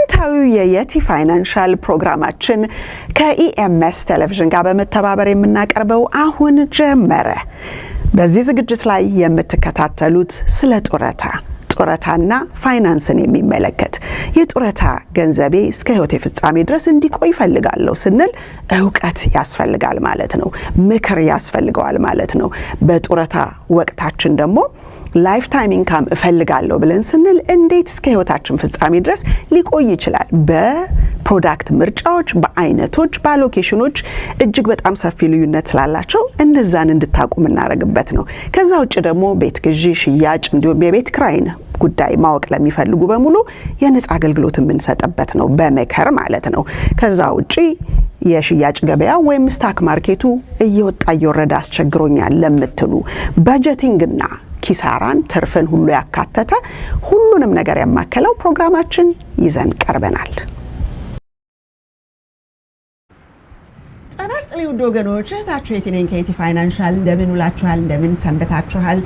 ሳምንታዊው የየቲ ፋይናንሻል ፕሮግራማችን ከኢኤምኤስ ቴሌቪዥን ጋር በመተባበር የምናቀርበው አሁን ጀመረ። በዚህ ዝግጅት ላይ የምትከታተሉት ስለ ጡረታና ፋይናንስን የሚመለከት የጡረታ ገንዘቤ እስከ ህይወቴ ፍጻሜ ድረስ እንዲቆይ ይፈልጋለሁ ስንል ዕውቀት ያስፈልጋል ማለት ነው። ምክር ያስፈልገዋል ማለት ነው። በጡረታ ወቅታችን ደግሞ ላይፍ ታይም ኢንካም እፈልጋለሁ ብለን ስንል እንዴት እስከ ህይወታችን ፍጻሜ ድረስ ሊቆይ ይችላል? በፕሮዳክት ምርጫዎች፣ በአይነቶች፣ በሎኬሽኖች እጅግ በጣም ሰፊ ልዩነት ስላላቸው እነዛን እንድታቁ የምናደርግበት ነው። ከዛ ውጭ ደግሞ ቤት ግዢ፣ ሽያጭ እንዲሁም የቤት ክራይን ጉዳይ ማወቅ ለሚፈልጉ በሙሉ የነጻ አገልግሎት የምንሰጥበት ነው፣ በመከር ማለት ነው። ከዛ ውጪ የሽያጭ ገበያ ወይም ስታክ ማርኬቱ እየወጣ እየወረደ አስቸግሮኛል ለምትሉ በጀቲንግና ኪሳራን ትርፍን ሁሉ ያካተተ ሁሉንም ነገር ያማከለው ፕሮግራማችን ይዘን ቀርበናል። ጤና ይስጥልኝ ውድ ወገኖች፣ እህታችሁ የቲ ነኝ ከየቲ ፋይናንሻል። እንደምን ውላችኋል? እንደምን ሰንበታችኋል?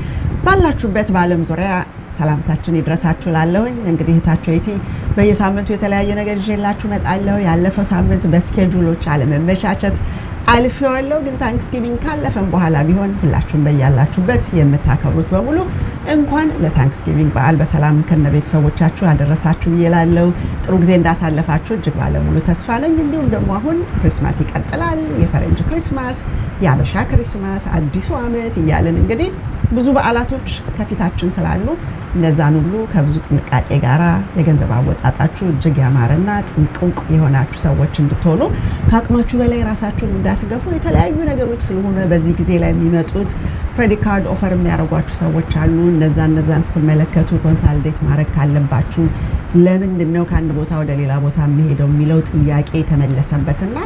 ባላችሁበት በዓለም ዙሪያ ሰላምታችን ይድረሳችሁ ላለሁኝ። እንግዲህ እህታችሁ የቲ በየሳምንቱ የተለያየ ነገር ይዤላችሁ መጣለሁ። ያለፈው ሳምንት በስኬጁሎች አለመመቻቸት አልፌዋለሁ፣ ግን ታንክስጊቪንግ ካለፈን በኋላ ቢሆን ሁላችሁም በያላችሁበት የምታከብሩት በሙሉ እንኳን ለታንክስጊቪንግ በዓል በሰላም ከነ ቤተሰቦቻችሁ አደረሳችሁ እላለሁ። ጥሩ ጊዜ እንዳሳለፋችሁ እጅግ ባለሙሉ ተስፋ ነኝ። እንዲሁም ደግሞ አሁን ክሪስማስ ይቀጥላል። የፈረንጅ ክሪስማስ፣ የአበሻ ክሪስማስ፣ አዲሱ ዓመት እያለን እንግዲህ ብዙ በዓላቶች ከፊታችን ስላሉ እነዛን ሁሉ ከብዙ ጥንቃቄ ጋራ የገንዘብ አወጣጣችሁ እጅግ ያማረና ጥንቁቅ የሆናችሁ ሰዎች እንድትሆኑ ከአቅማችሁ በላይ ራሳችሁን እንዳትገፉ የተለያዩ ነገሮች ስለሆነ በዚህ ጊዜ ላይ የሚመጡት ክሬዲት ካርድ ኦፈር የሚያደርጓችሁ ሰዎች አሉ። እነዛን ስትመለከቱ ኮንሳልዴት ማድረግ ካለባችሁ ለምንድን ነው ከአንድ ቦታ ወደ ሌላ ቦታ የሚሄደው የሚለው ጥያቄ የተመለሰበትና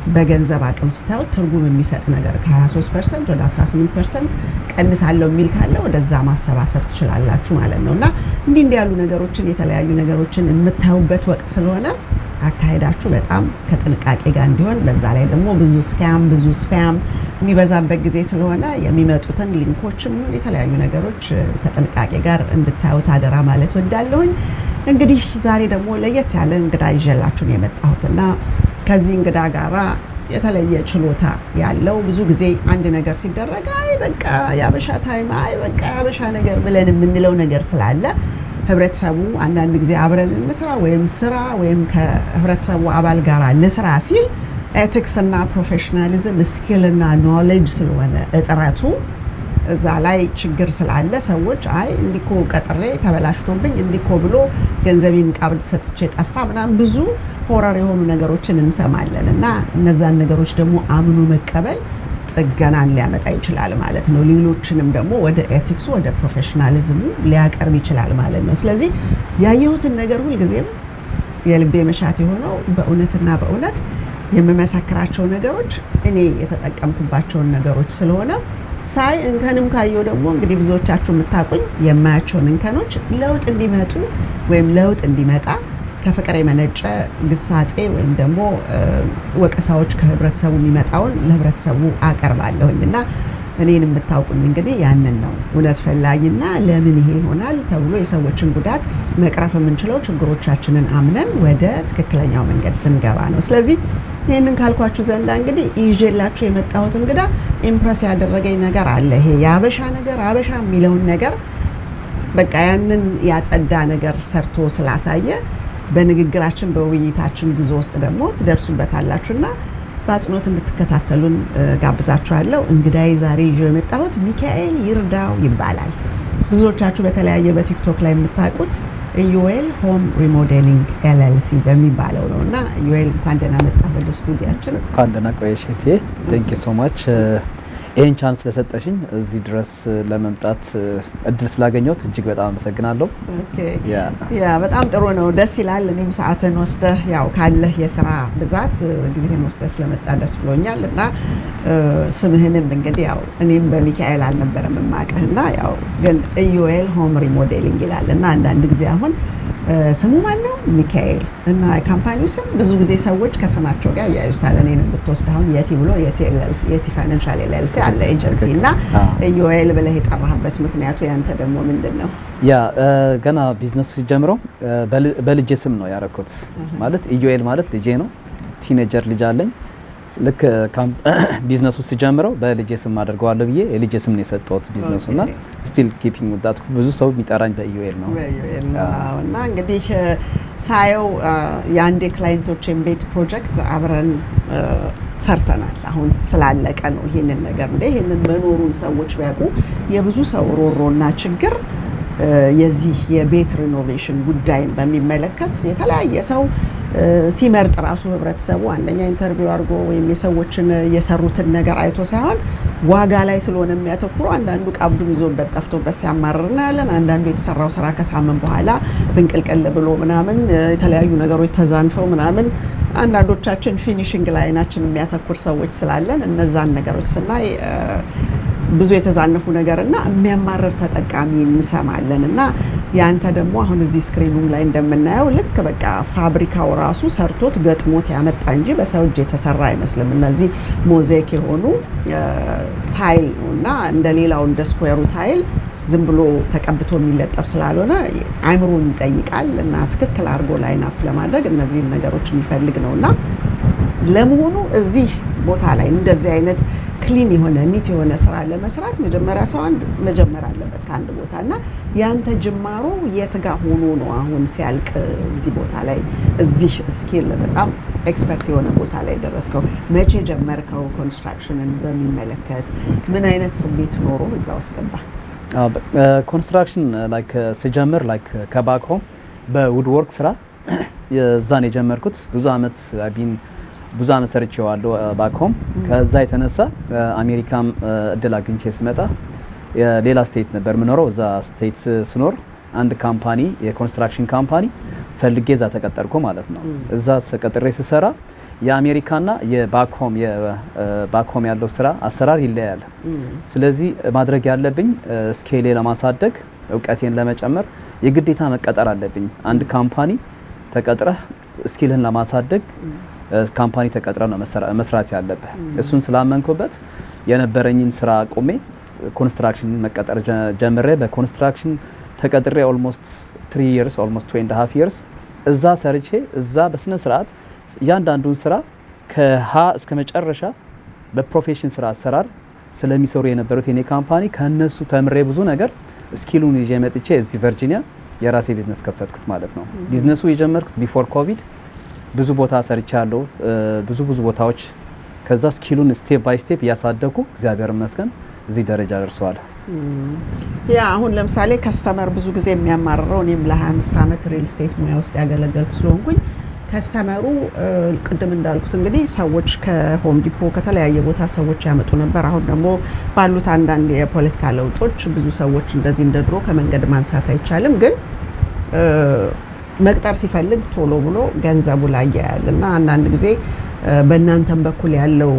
በገንዘብ አቅም ስታዩት ትርጉም የሚሰጥ ነገር ከ23% ወደ 18% ቀንሳለሁ የሚል ካለ ወደዛ ማሰባሰብ ትችላላችሁ ማለት ነውና እንዲህ ያሉ ነገሮችን የተለያዩ ነገሮችን የምታዩበት ወቅት ስለሆነ አካሄዳችሁ በጣም ከጥንቃቄ ጋር እንዲሆን፣ በዛ ላይ ደግሞ ብዙ ስፓም የሚበዛበት ጊዜ ስለሆነ የሚመጡትን ሊንኮችም ይሁን የተለያዩ ነገሮች ከጥንቃቄ ጋር እንድታዩት አደራ ማለት ወዳለሁኝ። እንግዲህ ዛሬ ደግሞ ለየት ያለ እንግዳ ይዤላችሁ ነው የመጣሁትና ከዚህ እንግዳ ጋራ የተለየ ችሎታ ያለው ብዙ ጊዜ አንድ ነገር ሲደረግ አይ በቃ ያበሻ ታይም፣ አይ በቃ ያበሻ ነገር ብለን የምንለው ነገር ስላለ ህብረተሰቡ አንዳንድ ጊዜ አብረን እንስራ ወይም ስራ ወይም ከህብረተሰቡ አባል ጋር ልስራ ሲል ኤቲክስ እና ፕሮፌሽናሊዝም ስኪል እና ኖሌጅ ስለሆነ እጥረቱ እዛ ላይ ችግር ስላለ ሰዎች አይ እንዲኮ ቀጥሬ ተበላሽቶብኝ እንዲኮ ብሎ ገንዘቤን ቀብድ ሰጥቼ ጠፋ ምናምን ብዙ ሆረር የሆኑ ነገሮችን እንሰማለን እና እነዛን ነገሮች ደግሞ አምኖ መቀበል ጥገናን ሊያመጣ ይችላል ማለት ነው። ሌሎችንም ደግሞ ወደ ኤቲክሱ ወደ ፕሮፌሽናሊዝሙ ሊያቀርብ ይችላል ማለት ነው። ስለዚህ ያየሁትን ነገር ሁልጊዜም የልቤ መሻት የሆነው በእውነትና በእውነት የምመሰክራቸው ነገሮች እኔ የተጠቀምኩባቸውን ነገሮች ስለሆነ ሳይ እንከንም ካየው ደግሞ እንግዲህ ብዙዎቻችሁ የምታውቁኝ የማያቸውን እንከኖች ለውጥ እንዲመጡ ወይም ለውጥ እንዲመጣ ከፍቅር የመነጨ ግሳጼ ወይም ደግሞ ወቀሳዎች ከህብረተሰቡ የሚመጣውን ለህብረተሰቡ አቀርባለሁኝና እኔን የምታውቁኝ እንግዲህ ያንን ነው። እውነት ፈላጊና ለምን ይሄ ይሆናል ተብሎ የሰዎችን ጉዳት መቅረፍ የምንችለው ችግሮቻችንን አምነን ወደ ትክክለኛው መንገድ ስንገባ ነው። ስለዚህ ይሄንን ካልኳችሁ ዘንዳ እንግዲህ ይዤላችሁ የመጣሁት እንግዳ ኢምፕረስ ያደረገኝ ነገር አለ። ይሄ የአበሻ ነገር አበሻ የሚለውን ነገር በቃ ያንን ያጸዳ ነገር ሰርቶ ስላሳየ በንግግራችን በውይይታችን ጉዞ ውስጥ ደግሞ ትደርሱበታላችሁና በአጽንኦት እንድትከታተሉን ጋብዛችኋለሁ። እንግዳዬ ዛሬ ይዤ የመጣሁት ሚካኤል ይርዳው ይባላል። ብዙዎቻችሁ በተለያየ በቲክቶክ ላይ የምታውቁት ዩኤል ሆም ሪሞዴሊንግ ኤልኤልሲ በሚባለው ነውና ዩኤል እንኳን ደህና መጣህ ወደ ስቱዲያችን። እንኳን ደህና ቆየሽ እቴ። ቴንክ ዩ ሶ ማች ይሄን ቻንስ ለሰጠሽኝ እዚህ ድረስ ለመምጣት እድል ስላገኘሁት እጅግ በጣም አመሰግናለሁ። ኦኬ ያ በጣም ጥሩ ነው፣ ደስ ይላል። እኔም ሰዓትን ወስደህ ያው ካለህ የስራ ብዛት ጊዜህን ወስደህ ስለመጣ ደስ ብሎኛል እና ስምህንም እንግዲህ ያው እኔም በሚካኤል አልነበረም የማውቅህና ያው ግን ዩኤል ሆም ሪሞዴሊንግ ይላል እና አንዳንድ ጊዜ አሁን ስሙ ማን ነው ሚካኤል እና ካምፓኒው ስም ብዙ ጊዜ ሰዎች ከስማቸው ጋር ያዩታል። እኔንም ብትወስድ አሁን የቲ ብሎ የቲ ፋይናንሻል ኤልኤልሲ አለ ኤጀንሲ እና ዩኤል ብለህ የጠራህበት ምክንያቱ ያንተ ደግሞ ምንድን ነው? ያ ገና ቢዝነሱ ሲጀምረው በልጄ ስም ነው ያረኩት። ማለት ኢዩኤል ማለት ልጄ ነው። ቲኔጀር ልጅ አለኝ። ልክ ቢዝነሱ ሲጀምረው በልጄ ስም አድርገዋለሁ ብዬ የልጄ ስም ነው የሰጠሁት ቢዝነሱና ስቲል ኪፒንግ ዊዝ ዳት ብዙ ሰው የሚጠራኝ በኢዩኤል ነው። እና እንግዲህ ሳየው የአንዴ ክላይንቶችን ቤት ፕሮጀክት አብረን ሰርተናል። አሁን ስላለቀ ነው ይሄንን ነገር ይሄንን መኖሩን ሰዎች ቢያውቁ የብዙ ሰው ሮሮና ችግር የዚህ የቤት ሪኖቬሽን ጉዳይን በሚመለከት የተለያየ ሰው ሲመርጥ ራሱ ህብረተሰቡ አንደኛ ኢንተርቪው አድርጎ ወይም የሰዎችን የሰሩትን ነገር አይቶ ሳይሆን ዋጋ ላይ ስለሆነ የሚያተኩሩ አንዳንዱ ቀብዱ ይዞበት ጠፍቶበት ሲያማርር እናያለን። አንዳንዱ የተሰራው ስራ ከሳምንት በኋላ ፍንቅልቅል ብሎ ምናምን የተለያዩ ነገሮች ተዛንፈው ምናምን አንዳንዶቻችን ፊኒሽንግ ላይ አይናችን የሚያተኩር ሰዎች ስላለን እነዛን ነገሮች ስናይ ብዙ የተዛነፉ ነገርና የሚያማርር ተጠቃሚ እንሰማለን። እና ያንተ ደግሞ አሁን እዚህ ስክሪኑም ላይ እንደምናየው ልክ በቃ ፋብሪካው ራሱ ሰርቶት ገጥሞት ያመጣ እንጂ በሰው እጅ የተሰራ አይመስልም። እነዚህ ሞዛይክ የሆኑ ታይል እና እንደ ሌላው እንደ ስኩዌሩ ታይል ዝም ብሎ ተቀብቶ የሚለጠፍ ስላልሆነ አይምሮን ይጠይቃል እና ትክክል አድርጎ ላይን አፕ ለማድረግ እነዚህን ነገሮች የሚፈልግ ነውና ለመሆኑ እዚህ ቦታ ላይ እንደዚህ አይነት ክሊን የሆነ ኒት የሆነ ስራ ለመስራት መጀመሪያ ሰው አንድ መጀመር አለበት ከአንድ ቦታ እና ያንተ ጅማሮ የት ጋር ሆኖ ነው አሁን ሲያልቅ እዚህ ቦታ ላይ እዚህ ስኪል በጣም ኤክስፐርት የሆነ ቦታ ላይ ደረስከው? መቼ ጀመርከው? ኮንስትራክሽንን በሚመለከት ምን አይነት ስሜት ኖሮ እዛ ውስጥ ገባ? ኮንስትራክሽን ላይክ ሲጀምር ላይክ ከባክ ሆም በውድ ወርክ ስራ የዛን የጀመርኩት ብዙ አመት ሰርቼዋለሁ ባክ ሆም። ከዛ የተነሳ አሜሪካም እድል አግኝቼ ስመጣ ሌላ ስቴት ነበር የምኖረው። እዛ ስቴት ስኖር አንድ ካምፓኒ የኮንስትራክሽን ካምፓኒ ፈልጌ እዛ ተቀጠርኩ ማለት ነው። እዛ ተቀጥሬ ስሰራ የአሜሪካና የባክ ሆም ያለው ስራ አሰራር ይለያያል። ስለዚህ ማድረግ ያለብኝ ስኬሌ ለማሳደግ እውቀቴን ለመጨመር የግዴታ መቀጠር አለብኝ። አንድ ካምፓኒ ተቀጥረህ ስኪልህን ለማሳደግ ካምፓኒ ተቀጥረ ነው መስራት ያለብህ። እሱን ስላመንኩበት የነበረኝን ስራ አቁሜ ኮንስትራክሽን መቀጠር ጀምሬ በኮንስትራክሽን ተቀጥሬ ኦልሞስት 3 years ኦልሞስት 2.5 years እዛ ሰርቼ እዛ በስነ ስርዓት ያንዳንዱን ስራ ከሀ እስከ መጨረሻ በፕሮፌሽን ስራ አሰራር ስለሚሰሩ የነበሩት የኔ ካምፓኒ ከነሱ ተምሬ ብዙ ነገር ስኪሉን ይዤ መጥቼ እዚህ ቨርጂኒያ የራሴ ቢዝነስ ከፈትኩት ማለት ነው። ቢዝነሱ የጀመርኩት ቢፎር ኮቪድ ብዙ ቦታ ሰርቻለሁ፣ ብዙ ቦታዎች። ከዛ ስኪሉን ስቴፕ ባይ ስቴፕ እያሳደኩ እግዚአብሔር ይመስገን እዚህ ደረጃ ደርሰዋል። ያ አሁን ለምሳሌ ከስተመር ብዙ ጊዜ የሚያማርረው እኔም ለ25 አመት ሪል ስቴት ሙያ ውስጥ ያገለገልኩ ስለሆንኩኝ ከስተመሩ ቅድም እንዳልኩት እንግዲህ ሰዎች ከሆም ዲፖ ከተለያየ ቦታ ሰዎች ያመጡ ነበር። አሁን ደግሞ ባሉት አንዳንድ የፖለቲካ ለውጦች ብዙ ሰዎች እንደዚህ እንደድሮ ከመንገድ ማንሳት አይቻልም፣ ግን መቅጠር ሲፈልግ ቶሎ ብሎ ገንዘቡ ላይ ያያል እና አንዳንድ ጊዜ በእናንተም በኩል ያለው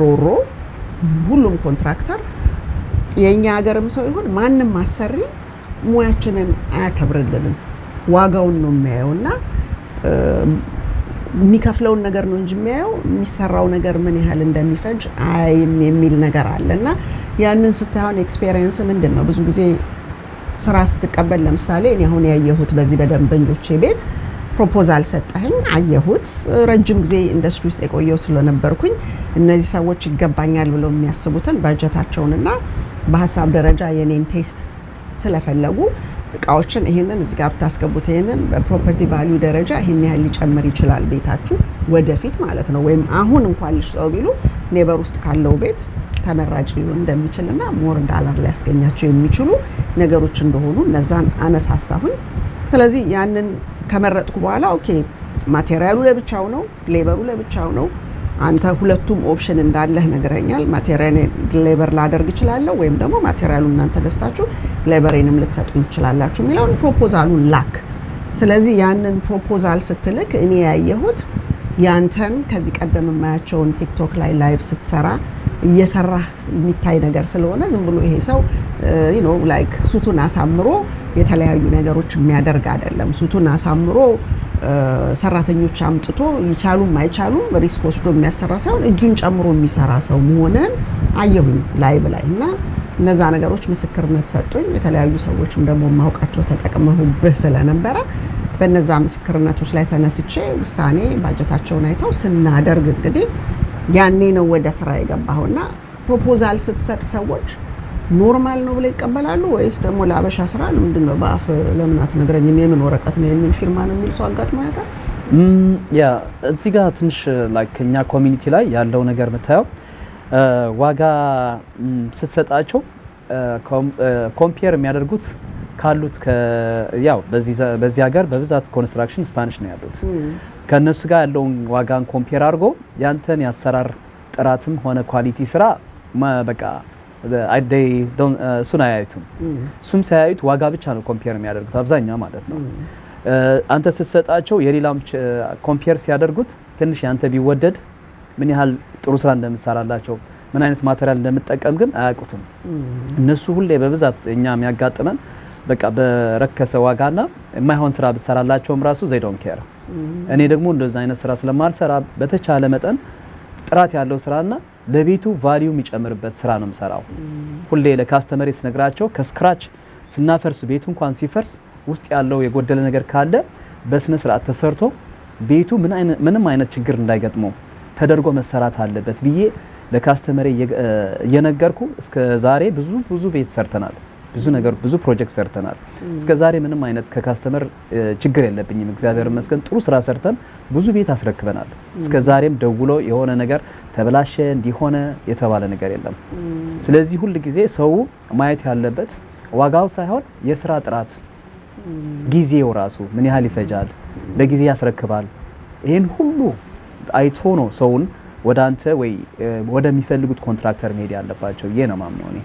ሮሮ ሁሉም ኮንትራክተር የኛ ሀገርም ሰው ይሁን ማንም አሰሪ ሙያችንን አያከብርልንም፣ ዋጋውን ነው የሚያየውና የሚከፍለውን ነገር ነው እንጂ የሚያየው የሚሰራው ነገር ምን ያህል እንደሚፈጅ አይም የሚል ነገር አለና ያንን ስታዩን ኤክስፒሪየንስ ምንድነው? ብዙ ጊዜ ስራ ስትቀበል ለምሳሌ እኔ አሁን ያየሁት በዚህ በደንበኞቼ ቤት ፕሮፖዛል ሰጠኸኝ አየሁት። ረጅም ጊዜ ኢንዱስትሪ ውስጥ የቆየው ስለነበርኩኝ እነዚህ ሰዎች ይገባኛል ብለው የሚያስቡትን በጀታቸውንና በሀሳብ ደረጃ የኔን ቴስት ስለፈለጉ እቃዎችን ይሄንን እዚህ ጋር ብታስገቡት ይሄንን በፕሮፐርቲ ቫልዩ ደረጃ ይሄን ያህል ሊጨምር ይችላል ቤታችሁ ወደፊት ማለት ነው፣ ወይም አሁን እንኳን ልሽጠው ቢሉ ኔበር ውስጥ ካለው ቤት ተመራጭ ሊሆን እንደሚችልና ሞር ዳላር ሊያስገኛቸው የሚችሉ ነገሮች እንደሆኑ እነዛን አነሳሳሁኝ። ስለዚህ ያንን ከመረጥኩ በኋላ ኦኬ ማቴሪያሉ ለብቻው ነው፣ ሌበሩ ለብቻው ነው። አንተ ሁለቱም ኦፕሽን እንዳለህ ነግረኛል። ማቴሪያል ሌበር ላደርግ ይችላልው ወይም ደግሞ ማቴሪያሉ እናንተ ገዝታችሁ ሌበሬንም ልትሰጡኝ ይችላልላችሁ የሚለውን ፕሮፖዛሉን ላክ። ስለዚህ ያንን ፕሮፖዛል ስትልክ እኔ ያየሁት ያንተን ከዚህ ቀደም የማያቸውን ቲክቶክ ላይ ላይቭ ስትሰራ እየሰራህ የሚታይ ነገር ስለሆነ ዝም ብሎ ይሄ ሰው ላይክ ሱቱን አሳምሮ የተለያዩ ነገሮች የሚያደርግ አይደለም። ሱቱን አሳምሮ ሰራተኞች አምጥቶ ይቻሉም አይቻሉም ሪስክ ወስዶ የሚያሰራ ሳይሆን እጁን ጨምሮ የሚሰራ ሰው መሆንን አየሁኝ ላይቭ ላይ እና እነዛ ነገሮች ምስክርነት ሰጡኝ። የተለያዩ ሰዎችም ደግሞ ማውቃቸው ተጠቅመውበት ስለነበረ በነዛ ምስክርነቶች ላይ ተነስቼ ውሳኔ ባጀታቸውን አይተው ስናደርግ እንግዲህ ያኔ ነው ወደ ስራ የገባሁና ፕሮፖዛል ስትሰጥ ሰዎች ኖርማል ነው ብለው ይቀበላሉ ወይስ ደግሞ ለአበሻ ስራ ምንድነው በአፍ ለምን አትነግረኝም የምን ወረቀት ነው የምን ፊርማ ነው የሚል ሰው አጋጥሞ ያውቃል? ያ እዚህ ጋር ትንሽ ላይክ እኛ ኮሚኒቲ ላይ ያለው ነገር የምታየው ዋጋ ስትሰጣቸው ኮምፔር የሚያደርጉት ካሉት ያው በዚህ ሀገር በብዛት ኮንስትራክሽን ስፓኒሽ ነው ያሉት ከነሱ ጋር ያለውን ዋጋን ኮምፔር አድርጎ ያንተን ያሰራር ጥራትም ሆነ ኳሊቲ ስራ በቃ እሱን አያዩትም። እሱም ሳያዩት ዋጋ ብቻ ነው ኮምፔር የሚያደርጉት አብዛኛው ማለት ነው። አንተ ስትሰጣቸው የሌላም ኮምፔር ሲያደርጉት ትንሽ ያንተ ቢወደድ ምን ያህል ጥሩ ስራ እንደምትሰራላቸው ምን አይነት ማቴሪያል እንደምትጠቀም ግን አያውቁትም። እነሱ ሁሌ በብዛት እኛ የሚያጋጥመን በቃ በረከሰ ዋጋና የማይሆን ስራ ብትሰራላቸውም ራሱ they don't care። እኔ ደግሞ እንደዛ አይነት ስራ ስለማልሰራ በተቻለ መጠን ጥራት ያለው ስራና ለቤቱ ቫልዩ የሚጨምርበት ስራ ነው የምሰራው። ሁሌ ለካስተመሬ ስነግራቸው ከስክራች ስናፈርስ ቤቱ እንኳን ሲፈርስ ውስጥ ያለው የጎደለ ነገር ካለ በስነ ስርዓት ተሰርቶ ቤቱ ምንም አይነት ችግር እንዳይገጥመው ተደርጎ መሰራት አለበት ብዬ ለካስተመሬ እየነገርኩ እስከ ዛሬ ብዙ ቤት ሰርተናል። ብዙ ፕሮጀክት ሰርተናል። እስከ ዛሬ ምንም አይነት ከካስተመር ችግር የለብኝም። እግዚአብሔር ይመስገን ጥሩ ስራ ሰርተን ብዙ ቤት አስረክበናል። እስከ ዛሬም ደውሎ የሆነ ነገር ተበላሸ እንዲሆነ የተባለ ነገር የለም። ስለዚህ ሁሉ ጊዜ ሰው ማየት ያለበት ዋጋው ሳይሆን የስራ ጥራት፣ ጊዜው ራሱ ምን ያህል ይፈጃል፣ በጊዜ ያስረክባል። ይሄን ሁሉ አይቶ ነው ሰውን ወደ አንተ ወይ ወደሚፈልጉት ኮንትራክተር መሄድ ያለባቸው ነው ማምነው እኔ።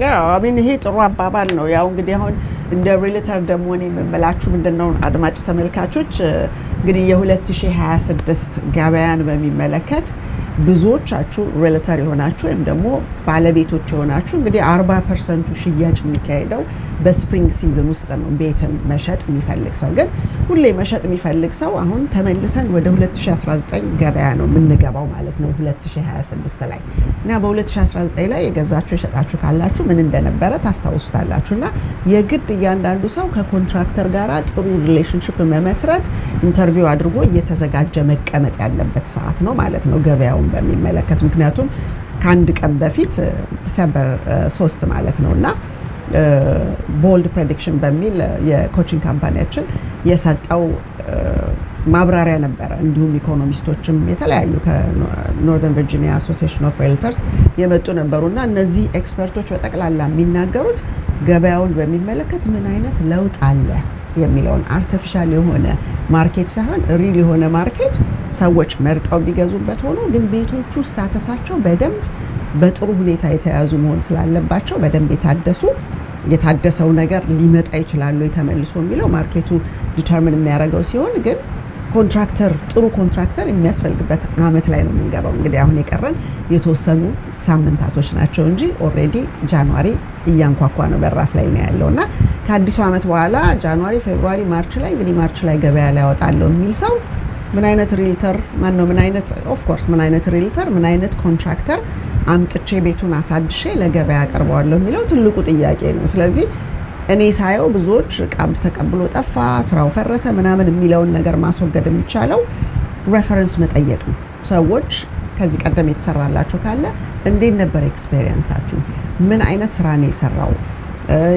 ያው አሜን ይሄ ጥሩ አባባል ነው። ያው እንግዲህ አሁን እንደ ሪልተር ደግሞ እኔ የምመላችሁ ምንድነው አድማጭ ተመልካቾች እንግዲህ የ2026 ገበያን በሚመለከት ብዙዎቻችሁ ሪልተር የሆናችሁ ወይም ደግሞ ባለቤቶች የሆናችሁ እንግዲህ 40% ሽያጭ የሚካሄደው በስፕሪንግ ሲዝን ውስጥ ነው። ቤትን መሸጥ የሚፈልግ ሰው ግን ሁሌ መሸጥ የሚፈልግ ሰው አሁን ተመልሰን ወደ 2019 ገበያ ነው የምንገባው ማለት ነው 2026 ላይ እና በ2019 ላይ የገዛችሁ የሸጣችሁ ካላችሁ ምን እንደነበረ ታስታውሱታላችሁና የግድ እያንዳንዱ ሰው ከኮንትራክተር ጋር ጥሩ ሪሌሽንሺፕ መመስረት ኢንተርቪው አድርጎ እየተዘጋጀ መቀመጥ ያለበት ሰዓት ነው ማለት ነው ገበያውን በሚመለከት። ምክንያቱም ከአንድ ቀን በፊት ዲሴምበር 3 ማለት ነውና ቦልድ ፕሬዲክሽን በሚል የኮቺንግ ካምፓኒያችን የሰጠው ማብራሪያ ነበረ። እንዲሁም ኢኮኖሚስቶችም የተለያዩ ከኖርዘርን ቨርጂኒያ አሶሲዬሽን ኦፍ ሪልተርስ የመጡ ነበሩና እነዚህ ኤክስፐርቶች በጠቅላላ የሚናገሩት ገበያውን በሚመለከት ምን አይነት ለውጥ አለ የሚለውን አርቲፊሻል የሆነ ማርኬት ሳይሆን ሪል የሆነ ማርኬት ሰዎች መርጠው ቢገዙበት ሆኖ ግን ቤቶቹ ስታተሳቸው በደንብ በጥሩ ሁኔታ የተያዙ መሆን ስላለባቸው በደንብ የታደሰው ነገር ሊመጣ ይችላል የተመልሶ የሚለው ማርኬቱ ዲተርሚን የሚያደርገው ሲሆን ግን ኮንትራክተር ጥሩ ኮንትራክተር የሚያስፈልግበት አመት ላይ ነው የምንገባው። እንግዲህ አሁን የቀረን የተወሰኑ ሳምንታቶች ናቸው እንጂ ኦልሬዲ ጃንዋሪ እያንኳኳ ነው በራፍ ላይ ነው ያለውና ከአዲሱ አመት በኋላ ጃንዋሪ፣ ፌብሩዋሪ፣ ማርች ላይ እንግዲህ ማርች ላይ ገበያ ላይ ያወጣለው የሚል ሰው ምን አይነት ሪልተር ምን አይነት ሪልተር ምን አይነት ኮንትራክተር አምጥቼ ቤቱን አሳድሼ ለገበያ አቀርበዋለሁ የሚለው ትልቁ ጥያቄ ነው። ስለዚህ እኔ ሳየው ብዙዎች ቃም ተቀብሎ ጠፋ፣ ስራው ፈረሰ ምናምን የሚለውን ነገር ማስወገድ የሚቻለው ሬፈረንስ መጠየቅ ነው። ሰዎች ከዚህ ቀደም የተሰራላችሁ ካለ እንዴት ነበር ኤክስፔሪየንሳችሁ? ምን አይነት ስራ ነው የሰራው?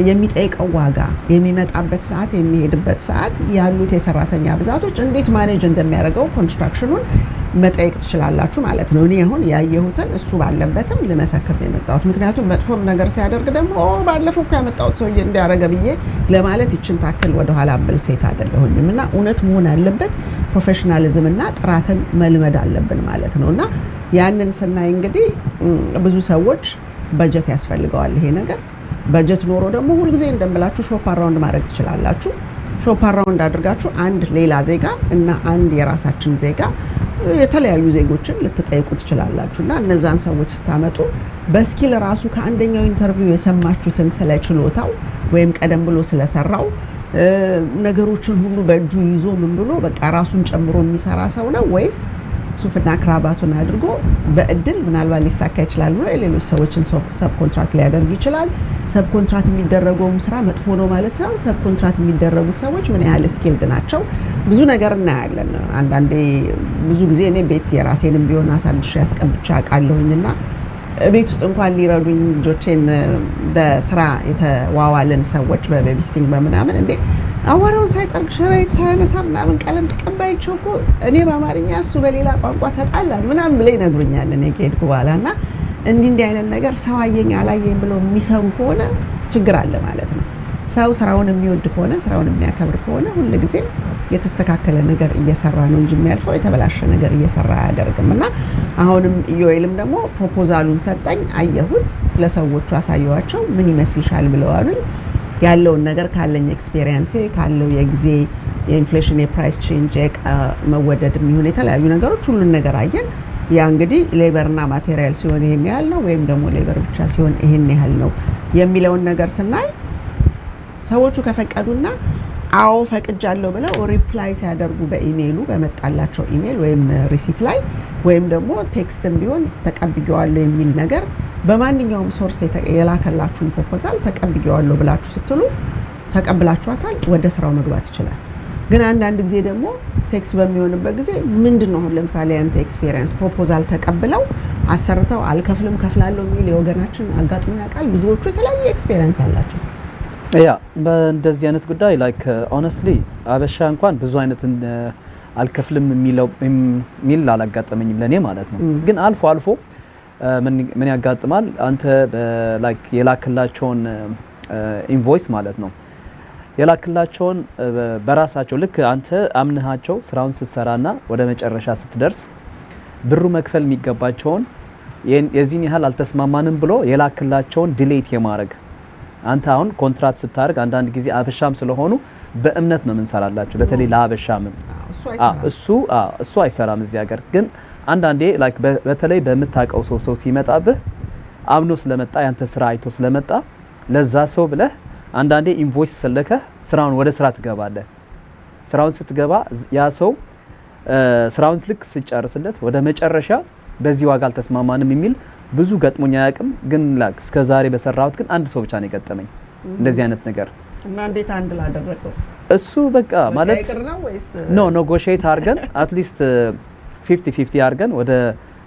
የሚጠይቀው ዋጋ፣ የሚመጣበት ሰዓት፣ የሚሄድበት ሰዓት፣ ያሉት የሰራተኛ ብዛቶች እንዴት ማኔጅ እንደሚያደርገው ኮንስትራክሽኑን መጠየቅ ትችላላችሁ ማለት ነው። እኔ አሁን ያየሁትን እሱ ባለበትም ልመሰክር ነው የመጣሁት። ምክንያቱም መጥፎም ነገር ሲያደርግ ደግሞ ባለፈው እኮ ያመጣሁት ሰውዬ እንዲያደርገ ብዬ ለማለት ይችን ታክል ወደኋላ ብል ሴት አይደለሁኝም እና እውነት መሆን አለበት። ፕሮፌሽናሊዝም እና ጥራትን መልመድ አለብን ማለት ነው እና ያንን ስናይ እንግዲህ ብዙ ሰዎች በጀት ያስፈልገዋል ይሄ ነገር። በጀት ኖሮ ደግሞ ሁልጊዜ እንደምላችሁ ሾፕ አራውንድ ማድረግ ትችላላችሁ። ሾፕ አራውንድ አድርጋችሁ አንድ ሌላ ዜጋ እና አንድ የራሳችን ዜጋ የተለያዩ ዜጎችን ልትጠይቁ ትችላላችሁ እና እነዛን ሰዎች ስታመጡ በስኪል ራሱ ከአንደኛው ኢንተርቪው የሰማችሁትን ስለ ችሎታው ወይም ቀደም ብሎ ስለሰራው ነገሮችን ሁሉ በእጁ ይዞ ምን ብሎ በቃ ራሱን ጨምሮ የሚሰራ ሰው ነው ወይስ ሱፍና ክራባቱን አድርጎ በእድል ምናልባት ሊሳካ ይችላል ብሎ የሌሎች ሰዎችን ሰብ ኮንትራክት ሊያደርግ ይችላል። ሰብ ኮንትራክት የሚደረገውም ስራ መጥፎ ነው ማለት ሳይሆን ሰብ ኮንትራክት የሚደረጉት ሰዎች ምን ያህል ስኪልድ ናቸው ብዙ ነገር እናያለን። አንዳንዴ ብዙ ጊዜ እኔ ቤት የራሴንም ቢሆን አሳድሼ ያስቀምጬ አውቃለሁኝና ቤት ውስጥ እንኳን ሊረዱኝ ልጆቼን በስራ የተዋዋልን ሰዎች በቤቢስቲንግ በምናምን እንዴ አዋራውን ሳይጠርግ ሸራይት ሳያነሳ ምናምን ቀለም ሲቀባይቸው እኮ እኔ በአማርኛ እሱ በሌላ ቋንቋ ተጣላን ምናምን ብለው ይነግሩኛል። እኔ ከሄድኩ በኋላ እና እንዲህ አይነት ነገር ሰው አየኝ አላየኝ ብለው የሚሰሩ ከሆነ ችግር አለ ማለት ነው። ሰው ስራውን የሚወድ ከሆነ ስራውን የሚያከብር ከሆነ ሁሉ ጊዜ የተስተካከለ ነገር እየሰራ ነው እንጂ የሚያልፈው የተበላሸ ነገር እየሰራ አያደርግም። እና አሁንም ኢዮኤልም ደግሞ ፕሮፖዛሉን ሰጠኝ፣ አየሁት፣ ለሰዎቹ አሳየዋቸው። ምን ይመስልሻል ብለው አሉኝ። ያለውን ነገር ካለኝ ኤክስፔሪየንስ ካለው የጊዜ የኢንፍሌሽን የፕራይስ ቼንጅ መወደድ የሚሆን የተለያዩ ነገሮች ሁሉን ነገር አየን። ያ እንግዲህ ሌበርና ማቴሪያል ሲሆን ይሄን ያህል ነው ወይም ደግሞ ሌበር ብቻ ሲሆን ይሄን ያህል ነው የሚለውን ነገር ስናይ ሰዎቹ ከፈቀዱና አዎ ፈቅጃለሁ ብለው ሪፕላይ ሲያደርጉ በኢሜይሉ በመጣላቸው ኢሜይል ወይም ሪሲት ላይ ወይም ደግሞ ቴክስትም ቢሆን ተቀብዬዋለሁ የሚል ነገር በማንኛውም ሶርስ የላከላችሁን ፕሮፖዛል ተቀብዬዋለሁ ብላችሁ ስትሉ ተቀብላችኋታል፣ ወደ ስራው መግባት ይችላል። ግን አንዳንድ ጊዜ ደግሞ ቴክስት በሚሆንበት ጊዜ ምንድነው አሁን ለምሳሌ አንተ ኤክስፒሪየንስ ፕሮፖዛል ተቀብለው አሰርተው አልከፍልም ከፍላለሁ የሚል የወገናችን አጋጥሞ ያውቃል። ብዙዎቹ የተለያየ ኤክስፒሪየንስ አላቸው። ያ በእንደዚህ አይነት ጉዳይ ላይክ ኦነስትሊ አበሻ እንኳን ብዙ አይነት አልከፍልም የሚል አላጋጠመኝም ለኔ ማለት ነው። ግን አልፎ አልፎ ምን ያጋጥማል? አንተ ላይክ የላክላቸውን ኢንቮይስ ማለት ነው የላክላቸውን በራሳቸው ልክ አንተ አምነሃቸው ስራውን ስትሰራና ወደ መጨረሻ ስትደርስ ብሩ መክፈል የሚገባቸውን የዚህን ያህል አልተስማማንም ብሎ የላክላቸውን ዲሌት የማድረግ አንተ አሁን ኮንትራክት ስታደርግ አንዳንድ ጊዜ አበሻም ስለሆኑ በእምነት ነው የምንሰራላቸው። በተለይ ለአበሻም እሱ አይሰራም እዚህ ሀገር። ግን አንዳንዴ ላይክ በተለይ በምታውቀው ሰው ሲመጣብህ አምኖ ስለመጣ ያንተ ስራ አይቶ ስለመጣ ለዛ ሰው ብለህ አንዳንዴ ኢንቮይስ ሰለከህ ስራውን ወደ ስራ ትገባለህ። ስራውን ስትገባ ያ ሰው ስራውን ልክ ሲጨርስለት ወደ መጨረሻ በዚህ ዋጋ አልተስማማንም የሚል ብዙ ገጥሞኛ ያቅም። ግን ላክ እስከ ዛሬ በሰራሁት ግን አንድ ሰው ብቻ ነው የገጠመኝ እንደዚህ አይነት ነገር። እና እንዴት አንድ ላደረገው እሱ በቃ ማለት ኖ ኔጎሺዬት አድርገን አትሊስት 50-50 አድርገን ወደ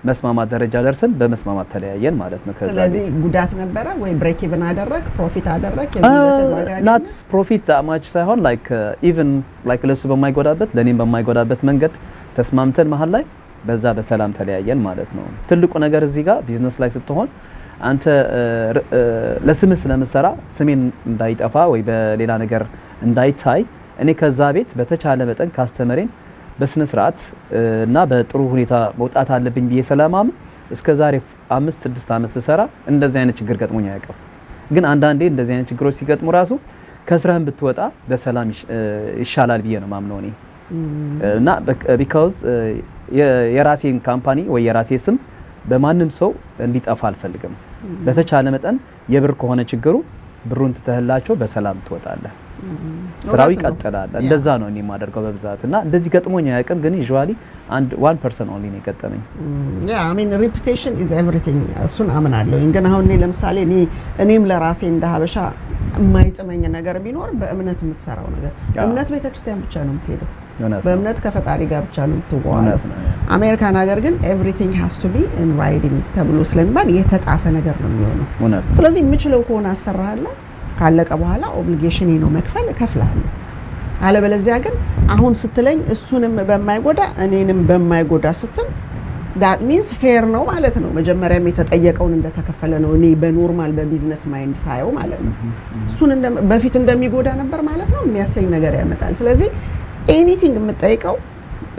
መስማማት ደረጃ ደርሰን በመስማማት ተለያየን ማለት ነው። ከዛ ስለዚህ ጉዳት ነበረ ወይ ብሬክ ኢቭን አደረግ ፕሮፊት አደረግ ናት ፕሮፊት ማች ሳይሆን ላይክ ኢቭን ላይክ ለሱ በማይጎዳበት ለኔም በማይጎዳበት መንገድ ተስማምተን መሀል ላይ በዛ በሰላም ተለያየን ማለት ነው። ትልቁ ነገር እዚህ ጋር ቢዝነስ ላይ ስትሆን አንተ ለስምህ ስለምሰራ ስሜን እንዳይጠፋ ወይ በሌላ ነገር እንዳይታይ እኔ ከዛ ቤት በተቻለ መጠን ካስተመሬን በስነ ስርዓት እና በጥሩ ሁኔታ መውጣት አለብኝ ብዬ ሰላማምን እስከ ዛሬ 5-6 አመት ስሰራ እንደዚህ አይነት ችግር ገጥሞኝ አያውቅም። ግን አንዳንዴ እንደዚህ አይነት ችግሮች ሲገጥሙ ራሱ ከስራህም ብትወጣ በሰላም ይሻላል ብዬ ነው ማምነው እኔ እና ቢካዝ የራሴን ካምፓኒ ወይ የራሴ ስም በማንም ሰው እንዲጠፋ አልፈልግም። በተቻለ መጠን የብር ከሆነ ችግሩ ብሩን ትተህላቸው በሰላም ትወጣለህ፣ ስራው ይቀጥላል። እንደዛ ነው እኔ የማደርገው በብዛት እና እንደዚህ ገጥሞኝ አያውቅም። ግን ዩዥዋሊ 1% ኦንሊ ነው የገጠመኝ። ያ አይ ሚን ሪፑቴሽን ኢዝ ኤቭሪቲንግ እሱን አምናለሁ። ግን አሁን እኔ ለምሳሌ እኔም ለራሴ እንደ ሀበሻ የማይጥመኝ ነገር ቢኖር በእምነት የምትሰራው ነገር እምነት ቤተክርስቲያን ብቻ ነው የምትሄደው፣ በእምነት ከፈጣሪ ጋር ብቻ ነው የምትዋለው። አሜሪካን ሀገር ግን ኤቭሪቲንግ ሃዝ ቱ ቢ ኢን ራይቲንግ ተብሎ ስለሚባል የተጻፈ ነገር ነው የሚሆነው። ስለዚህ የምችለው ከሆነ አሰራሃለሁ፣ ካለቀ በኋላ ኦብሊጌሽኔ ነው መክፈል፣ እከፍልሃለሁ። አለበለዚያ ግን አሁን ስትለኝ እሱንም በማይጎዳ እኔንም በማይጎዳ ስትል that means ፌር ነው ማለት ነው። መጀመሪያም የተጠየቀውን እንደተከፈለ ነው እኔ በኖርማል በቢዝነስ ማይንድ ሳየው ማለት ነው። እሱን በፊት እንደሚጎዳ ነበር ማለት ነው የሚያሰኝ ነገር ያመጣል። ስለዚህ ኤኒቲንግ የምጠይቀው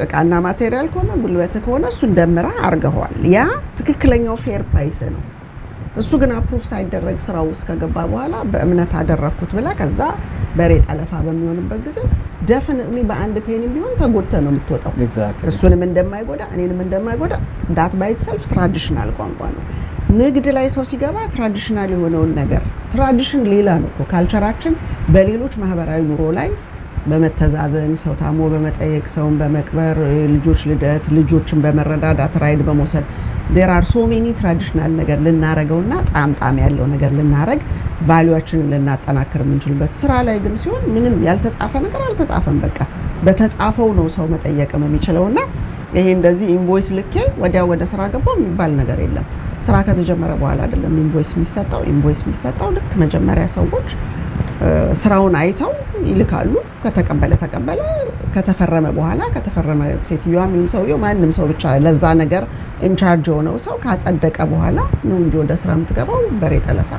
እቃና ማቴሪያል ከሆነ ጉልበት ከሆነ እሱ እንደምራ አርገዋል። ያ ትክክለኛው ፌር ፕራይስ ነው። እሱ ግን አፕሩቭ ሳይደረግ ስራው ውስጥ ከገባ በኋላ በእምነት አደረኩት ብላ ከዛ በሬ ጠለፋ በሚሆንበት ጊዜ ዴፊኒትሊ በአንድ ፔኒ ቢሆን ተጎድተ ነው የምትወጣው። እሱንም እንደማይጎዳ እኔንም እንደማይጎዳ ዳት ባይ ኢትሰልፍ ትራዲሽናል ቋንቋ ነው። ንግድ ላይ ሰው ሲገባ ትራዲሽናል የሆነውን ነገር ትራዲሽን ሌላ ነው እኮ ካልቸራችን በሌሎች ማህበራዊ ኑሮ ላይ በመተዛዘን ሰው ታሞ በመጠየቅ ሰውን በመቅበር ልጆች ልደት ልጆችን በመረዳዳት ራይድ በመውሰድ there are so many traditional ነገር ልናረገውና ጣምጣም ያለው ነገር ልናረግ ቫልዩአችንን ልናጠናክር የምንችልበት ስራ ላይ ግን ሲሆን ምንም ያልተጻፈ ነገር አልተጻፈም በቃ በተጻፈው ነው ሰው መጠየቅም የሚችለውና ይሄ እንደዚህ ኢንቮይስ ልኬ ወዲያው ወደ ስራ ገባው የሚባል ነገር የለም ስራ ከተጀመረ በኋላ አይደለም ኢንቮይስ የሚሰጠው ልክ መጀመሪያ ሰዎች ስራውን አይተው ይልካሉ ከተቀበለ ከተፈረመ በኋላ ከተፈረመ ሴትዮዋም ይሁን ሰውየው ማንንም ሰው ብቻ ለዛ ነገር ኢንቻርጅ ሆነው ሰው ካጸደቀ በኋላ ነው እንጂ ወደ ስራ የምትገባው በሬ ጠለፋ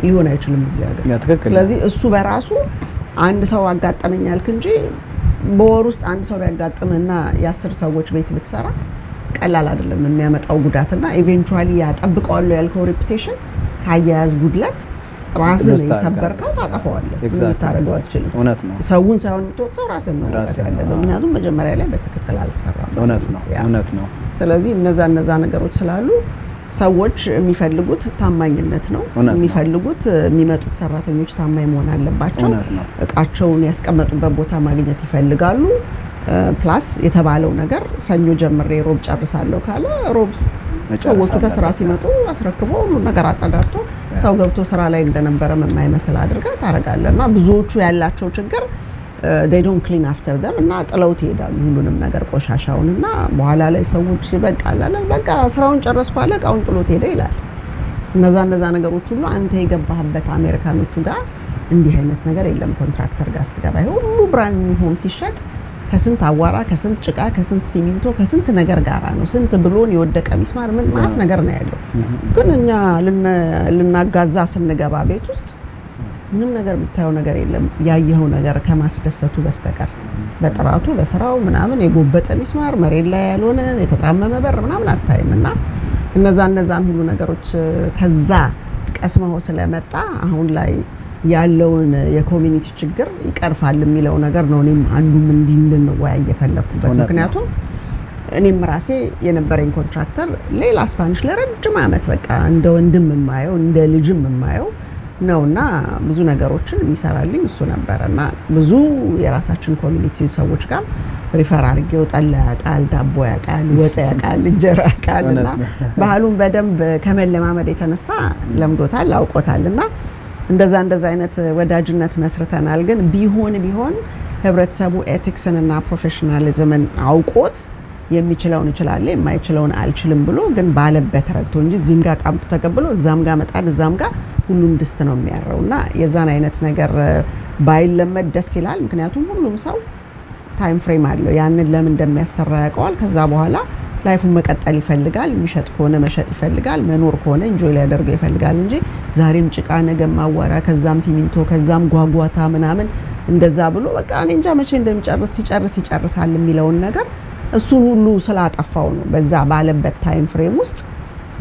ሊሆን አይችልም እዚህ ሀገር ስለዚህ እሱ በራሱ አንድ ሰው አጋጠመኛልክ እንጂ በወር ውስጥ አንድ ሰው ቢያጋጥምና የ10 ሰዎች ቤት ብትሰራ ቀላል አይደለም የሚያመጣው ጉዳትና ኢቨንቹአሊ ያጠብቀዋል ያልከው ሬፑቴሽን ካያያዝ ጉድለት ራስን የሰበርከው ታጠፋዋለህ ታረጋው አትችልም እውነት ነው ሰውን ሳይሆን ተወቅሰው ራስን ነው ያለበት ምክንያቱም መጀመሪያ ላይ በትክክል አልተሰራም እውነት ነው ስለዚህ እነዛ ነገሮች ስላሉ ሰዎች የሚፈልጉት ታማኝነት ነው የሚፈልጉት የሚመጡት ሰራተኞች ታማኝ መሆን አለባቸው እቃቸውን ያስቀመጡበት ቦታ ማግኘት ይፈልጋሉ ፕላስ የተባለው ነገር ሰኞ ጀምሬ ሮብ ጨርሳለሁ ካለ ሮብ ሰዎቹ ከስራ ሲመጡ አስረክቦ ሁሉ ነገር አጸዳድቶ ሰው ገብቶ ስራ ላይ እንደነበረ የማይመስል አድርጋ ታረጋለና ብዙዎቹ ያላቸው ችግር they don't clean after them እና ጥለው ይሄዳሉ ሁሉንም ነገር ቆሻሻውንና በኋላ ላይ ሰዎች በቃ ስራውን ጨረስኩ አለ እቃውን ጥሎት ሄደ ይላል እነዛ ነገሮች ሁሉ አንተ የገባህበት አሜሪካኖቹ ጋር እንዲህ አይነት ነገር የለም ኮንትራክተር ጋር ስትገባ ሁሉ ብራንድ ኒው ሆም ሲሸጥ ከስንት አዋራ ከስንት ጭቃ ከስንት ሲሚንቶ ከስንት ነገር ጋራ ነው ስንት ብሎን የወደቀ ሚስማር ምን ማለት ነገር ነው ያለው ግን እኛ ልናጋዛ ስንገባ ቤት ውስጥ ምንም ነገር ብታየው ነገር የለም ያየኸው ነገር ከማስደሰቱ በስተቀር በጥራቱ በስራው ምናምን የጎበጠ ሚስማር መሬት ላይ ያልሆነ የተጣመመ በር ምናምን አታይምና እነዛን ሁሉ ነገሮች ከዛ ቀስመው ስለመጣ አሁን ላይ ያለውን የኮሚኒቲ ችግር ይቀርፋል የሚለው ነገር ነው እኔም አንዱም እንድንወያይ የፈለኩበት ምክንያቱም እኔም ራሴ የነበረኝ ኮንትራክተር ሌላ ስፓኒሽ ለረጅም ዓመት በቃ እንደ ወንድም የማየው እንደ ልጅም የማየው ነውና ብዙ ነገሮችን የሚሰራልኝ እሱ ነበርና ብዙ የራሳችን ኮሚኒቲ ሰዎች ጋር ሪፈር አድርጌው ጠላ ያቃል ዳቦ ያቃል ወጥ ያቃል እንጀራ ያቃልና ባህሉን በደንብ ከመለማመድ የተነሳ ለምዶታል አውቆታልና እንደዛ አይነት ወዳጅነት መስርተናል ግን ቢሆን ህብረተሰቡ ኤቲክስንና ፕሮፌሽናሊዝምን አውቆት የሚችለውን ይችላል የማይችለውን አልችልም ብሎ ግን ባለበት ረግቶ እንጂ እዚህም ጋር ቃምጡ ተቀብሎ እዛም ጋር መጣድ እዛም ጋር ሁሉም ድስት ነው የሚያረውና የዛን አይነት ነገር ባይለመድ ደስ ይላል ምክንያቱም ሁሉም ሰው ታይም ፍሬም አለው ያንን ለምን እንደሚያሰራ ያውቀዋል ከዛ በኋላ ላይፉን መቀጠል ይፈልጋል የሚሸጥ ከሆነ መሸጥ ይፈልጋል መኖር ከሆነ ኢንጆይ ሊያደርገው ይፈልጋል እንጂ ዛሬም ጭቃ ነገም ማዋራ ከዛም ሲሚንቶ ከዛም ጓጓታ ምናምን እንደዛ ብሎ በቃ እኔ እንጃ መቼ እንደሚጨርስ ይጨርሳል የሚለውን ነገር እሱን ሁሉ ስላጠፋው ነው በዛ ባለበት ታይም ፍሬም ውስጥ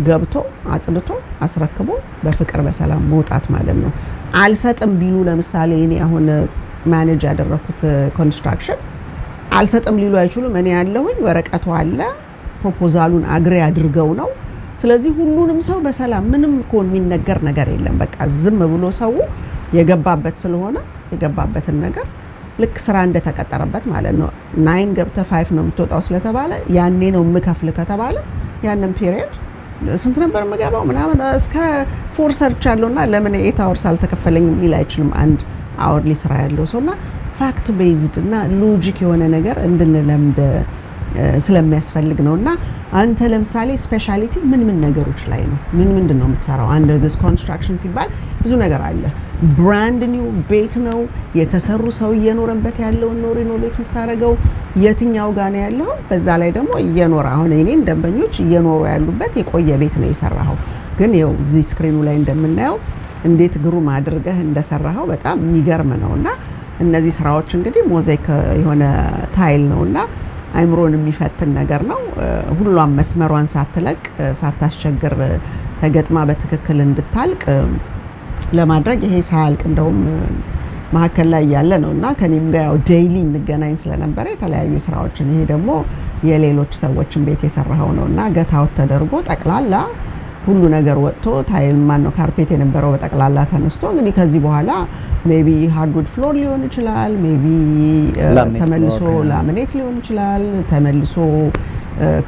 ገብቶ አጽድቶ አስረክቦ በፍቅር በሰላም መውጣት ማለት ነው አልሰጥም ቢሉ ለምሳሌ እኔ አሁን ማኔጅ ያደረኩት ኮንስትራክሽን አልሰጥም ሊሉ አይችሉም እኔ ያለሁኝ ወረቀቱ አለ ፕሮፖዛሉን አግሪ አድርገው ነው ስለዚህ ሁሉንም ሰው በሰላም ምንም ኮን የሚነገር ነገር የለም በቃ ዝም ብሎ ሰው የገባበት ስለሆነ የገባበትን ነገር ልክ ስራ እንደተቀጠረበት ማለት ነው 9 ገብተ 5 ነው የምትወጣው ስለተባለ ያኔ ነው የምከፍል ከተባለ ያንን ፒሪየድ ስንት ነበር የምገባው ምናምን እስከ 4 ሰርች ያለውና ለምን 8 አወርስ አልተከፈለኝም ሊል አይችልም አንድ አወርሊ ስራ ያለው ሰውና ፋክት ቤዝድ እና ሎጂክ የሆነ ነገር እንድንለምድ ስለሚያስፈልግ ነውና አንተ ለምሳሌ ስፔሻሊቲ ምን ነገሮች ላይ ነው ምንድነው የምትሰራው አንደር ዲስ ኮንስትራክሽን ሲባል ብዙ ነገር አለ ብራንድ ኒው ቤት ነው የተሰሩ ሰው እየኖረበት ያለው ሪኖቬት የምታረገው የትኛው ጋር ነው ያለው በዛ ላይ ደግሞ እየኖረ አሁን እኔን ደንበኞች እየኖሩ ያሉበት የቆየ ቤት ነው የሰራው ግን ይኸው እዚህ ስክሪኑ ላይ እንደምናየው እንዴት ግሩም አድርገህ እንደሰራው በጣም የሚገርም ነውና እነዚህ ስራዎች እንግዲህ ሞዛይክ የሆነ ታይል ነውና አይምሮን የሚፈትን ነገር ነው ሁሉም መስመሯን ሳትለቅ ሳታስቸግር ተገጥማ በትክክል እንድታልቅ ለማድረግ ይሄ ሳልቅ እንደውም ማከለ ላይ ያለ ነውና ከኔም ጋር ያው ዴይሊ እንገናኝ ስለነበረ የተለያዩ ስራዎችን ይሄ ደግሞ የሌሎች ሰዎችን ቤት የሰራው ነውና ገታው ተደርጎ ጠቅላላ ሁሉ ነገር ወጥቶ ታይል ማን ነው ካርፔት የነበረው በጠቅላላ ተነስቶ እንግዲህ ከዚህ በኋላ ሜቢ ሃርድውድ ፍሎር ሊሆን ይችላል ሜቢ ተመልሶ ላሚኔት ሊሆን ይችላል ተመልሶ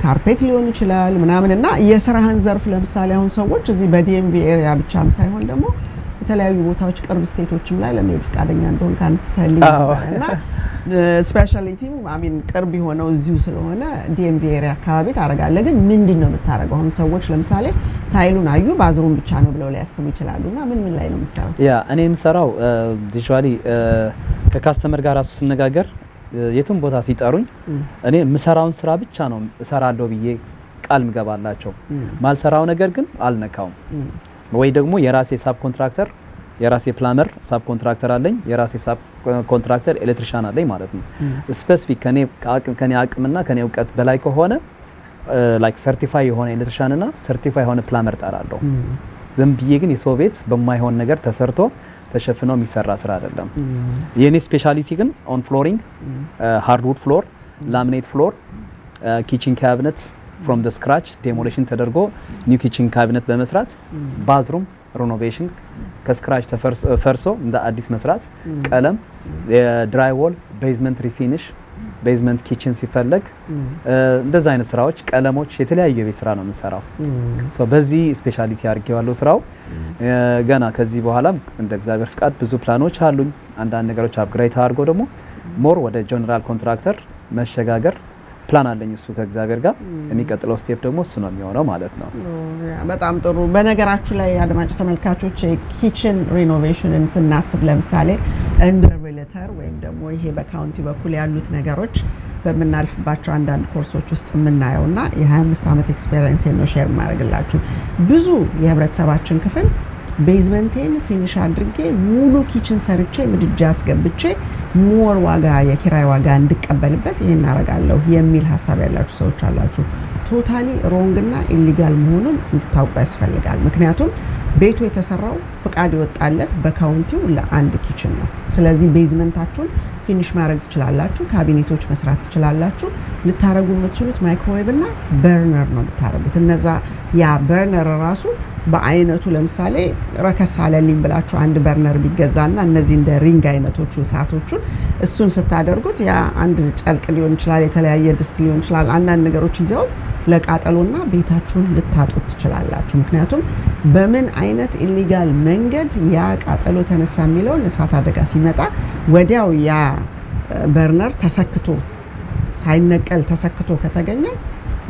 ካርፔት ሊሆን ይችላል ምናምን እና የስራህን ዘርፍ ለምሳሌ አሁን ሰዎች እዚህ በዲኤምቪ ኤሪያ ብቻም ሳይሆን ደግሞ የተለያዩ ቦታዎች ቅርብ ስቴቶችም ላይ ለመሄድ ፈቃደኛ እንደሆን ካንስተልኝ እና ስፔሻሊቲው አሚን ቅርብ የሆነው እዚሁ ስለሆነ ዲኤምቪ ኤሪያ አካባቢ ታረጋለህ ግን ምንድነው የምታረገው አሁን ሰዎች ለምሳሌ ታይሉን አዩ ባዝሩም ብቻ ነው ብለው ሊያስቡ ይችላሉና ምን ላይ ነው የምትሰራው ያ እኔ የምሰራው ዲጂታሊ ከካስተመር ጋር አሱ ስነጋገር የቱም ቦታ ሲጠሩኝ እኔ የምሰራውን ስራ ብቻ ነው እሰራለሁ ብዬ ቃል ምገባላቸው ማልሰራው ነገር ግን አልነካውም ወይ ደግሞ የራሴ ሳብ ኮንትራክተር የራሴ ፕላነር ሳብ ኮንትራክተር አለኝ የራሴ ሳብ ኮንትራክተር ኤሌክትሪሻን አለኝ ማለት ነው ስፔሲፊክ ከኔ አቅምና ከኔ እውቀት በላይ ከሆነ ላይክ ሰርቲፋይ የሆነ ኤሌክትሪሻን እና ሰርቲፋይ የሆነ ፕላነር ጠራለሁ ዝም ብዬ ግን የሰው ቤት በማይሆን ነገር ተሰርቶ ተሸፍነው የሚሰራ ስራ አይደለም የኔ ስፔሻሊቲ ግን ኦን ፍሎሪንግ ሃርድውድ ፍሎር ላሚኔት ፍሎር ኪችን ካቢኔት from the scratch demolition ተደርጎ new kitchen cabinet በመስራት bathroom renovation ከስክራች ተፈርሶ እንደ አዲስ መስራት ቀለም ድራይ ዎል ቤዝመንት ሪፊኒሽ ቤዝመንት ኪችን ሲፈለግ እንደዛ አይነት ስራዎች ቀለሞች የተለያየ የቤት ስራ ነው የምንሰራው ሶ በዚህ ስፔሻሊቲ አድርጌዋለሁ ስራው ገና ከዚህ በኋላ እንደ እግዚአብሔር ፍቃድ ብዙ ፕላኖች አሉኝ አንዳንድ ነገሮች አፕግሬድ አድርጎ ደግሞ ሞር ወደ ጀነራል ኮንትራክተር መሸጋገር ፕላን አለኝ እሱ ከእግዚአብሔር ጋር የሚቀጥለው ስቴፕ ደግሞ እሱ ነው የሚሆነው ማለት ነው በጣም ጥሩ በነገራችሁ ላይ አድማጭ ተመልካቾች ኪችን ሪኖቬሽንን ስናስብ ለምሳሌ እንደ ሪሌተር ወይም ደግሞ ይሄ በካውንቲ በኩል ያሉት ነገሮች በመናልፍባቸው አንዳንድ ኮርሶች ውስጥ የምናየውና የ25 አመት ኤክስፒሪየንስ ነው ሼር ማድረግላችሁ ብዙ የህብረተሰባችን ክፍል ቤዝመንቴን ፊኒሽ አድርጌ ሙሉ ኪችን ሰርቼ ምድጃ አስገብቼ ሞር ዋጋ የኪራይ ዋጋ እንድቀበልበት ይሄን አረጋለሁ የሚል ሐሳብ ያላችሁ ሰዎች አላችሁ ቶታሊ ሮንግ እና ኢሊጋል መሆኑን እንድታውቁ ያስፈልጋል ምክንያቱም ቤቱ የተሰራው ፍቃድ ይወጣለት በካውንቲው ለአንድ ኪችን ነው ስለዚህ ቤዝመንታችሁን ፊኒሽ ማድረግ ትችላላችሁ ካቢኔቶች መስራት ትችላላችሁ ልታረጉ የምትችሉት ማይክሮዌቭ እና በርነር ነው ልታረጉት እነዛ ያ በርነር ራሱ በአይነቱ ለምሳሌ ረከስ አለልኝ ብላችሁ አንድ በርነር ቢገዛና እነዚህ እንደ ሪንግ አይነቶቹ ሰዓቶቹን እሱን ስታደርጉት ያ አንድ ጨርቅ ሊሆን ይችላል የተለያየ ድስት ሊሆን ይችላል አንዳንድ ነገሮች ይዘውት ለቃጠሎና ቤታችሁን ልታጡት ትችላላችሁ ምክንያቱም በምን አይነት ኢሊጋል መንገድ ያ ቃጠሎ ተነሳ የሚለው እሳት አደጋ ሲመጣ ወዲያው ያ በርነር ተሰክቶ ሳይነቀል ተሰክቶ ከተገኘ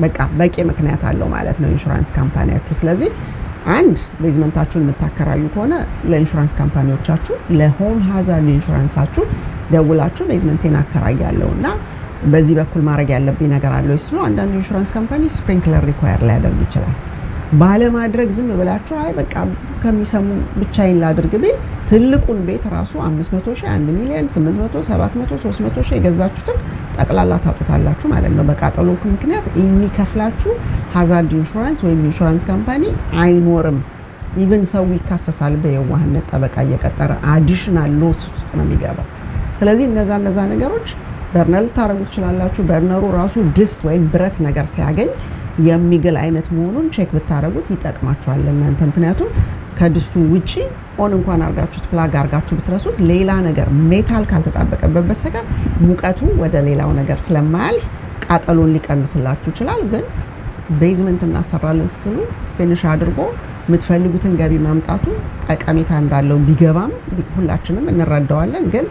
በቃ በቂ ምክንያት አለው ማለት ነው ኢንሹራንስ ካምፓኒያችሁ ስለዚህ አንድ ቤዝመንታችሁን የምታከራዩ ከሆነ ለኢንሹራንስ ካምፓኒዎቻችሁ ለሆም ሃዛርድ ኢንሹራንሳችሁ ደውላችሁ ቤዝመንቴን አከራያለሁና በዚህ በኩል ማድረግ ያለብኝ ነገር አለው ይስሉ አንዳንድ ኢንሹራንስ ካምፓኒ ስፕሪንክለር ሪኳየር ሊያደርግ ይችላል ባለማድረግ ዝም ብላችሁ አይ በቃ ከሚሰሙ ብቻዬን ላድርግ ቢል ትልቁን ቤት ራሱ 500 ሺህ 1 ሚሊዮን 800 700 300 ሺህ የገዛችሁትን ጠቅላላ ታጡታላችሁ ማለት ነው በቃጠሎ ምክንያት የሚከፍላችሁ ሃዛርድ ኢንሹራንስ ወይም ኢንሹራንስ ካምፓኒ አይኖርም ኢቭን ሰው ይካሰሳል በየዋህነት ጠበቃ እየቀጠረ አዲሽናል ሎስ ውስጥ ነው የሚገባው ስለዚህ እነዛ ነገሮች በርነር ታረጉ ትችላላችሁ በርነሩ ራሱ ድስት ወይም ብረት ነገር ሲያገኝ የሚገል አይነት መሆኑን ቼክ ብታረጉት ይጠቅማችኋል ለእናንተ ምክንያቱም ከድስቱ ውጪ ኦን እንኳን አርጋችሁት ፕላግ አርጋችሁ ብትረሱት ሌላ ነገር ሜታል ካልተጣበቀበት በስተቀር ሙቀቱ ወደ ሌላው ነገር ስለማያልፍ ቃጠሎን ሊቀንስላችሁ ይችላል ግን ቤዝመንት እናሰራለን ስትሉ ፊኒሽ አድርጎ የምትፈልጉትን ገቢ ማምጣቱ ጠቀሜታ እንዳለው ቢገባም ሁላችንም እንረዳዋለን ግን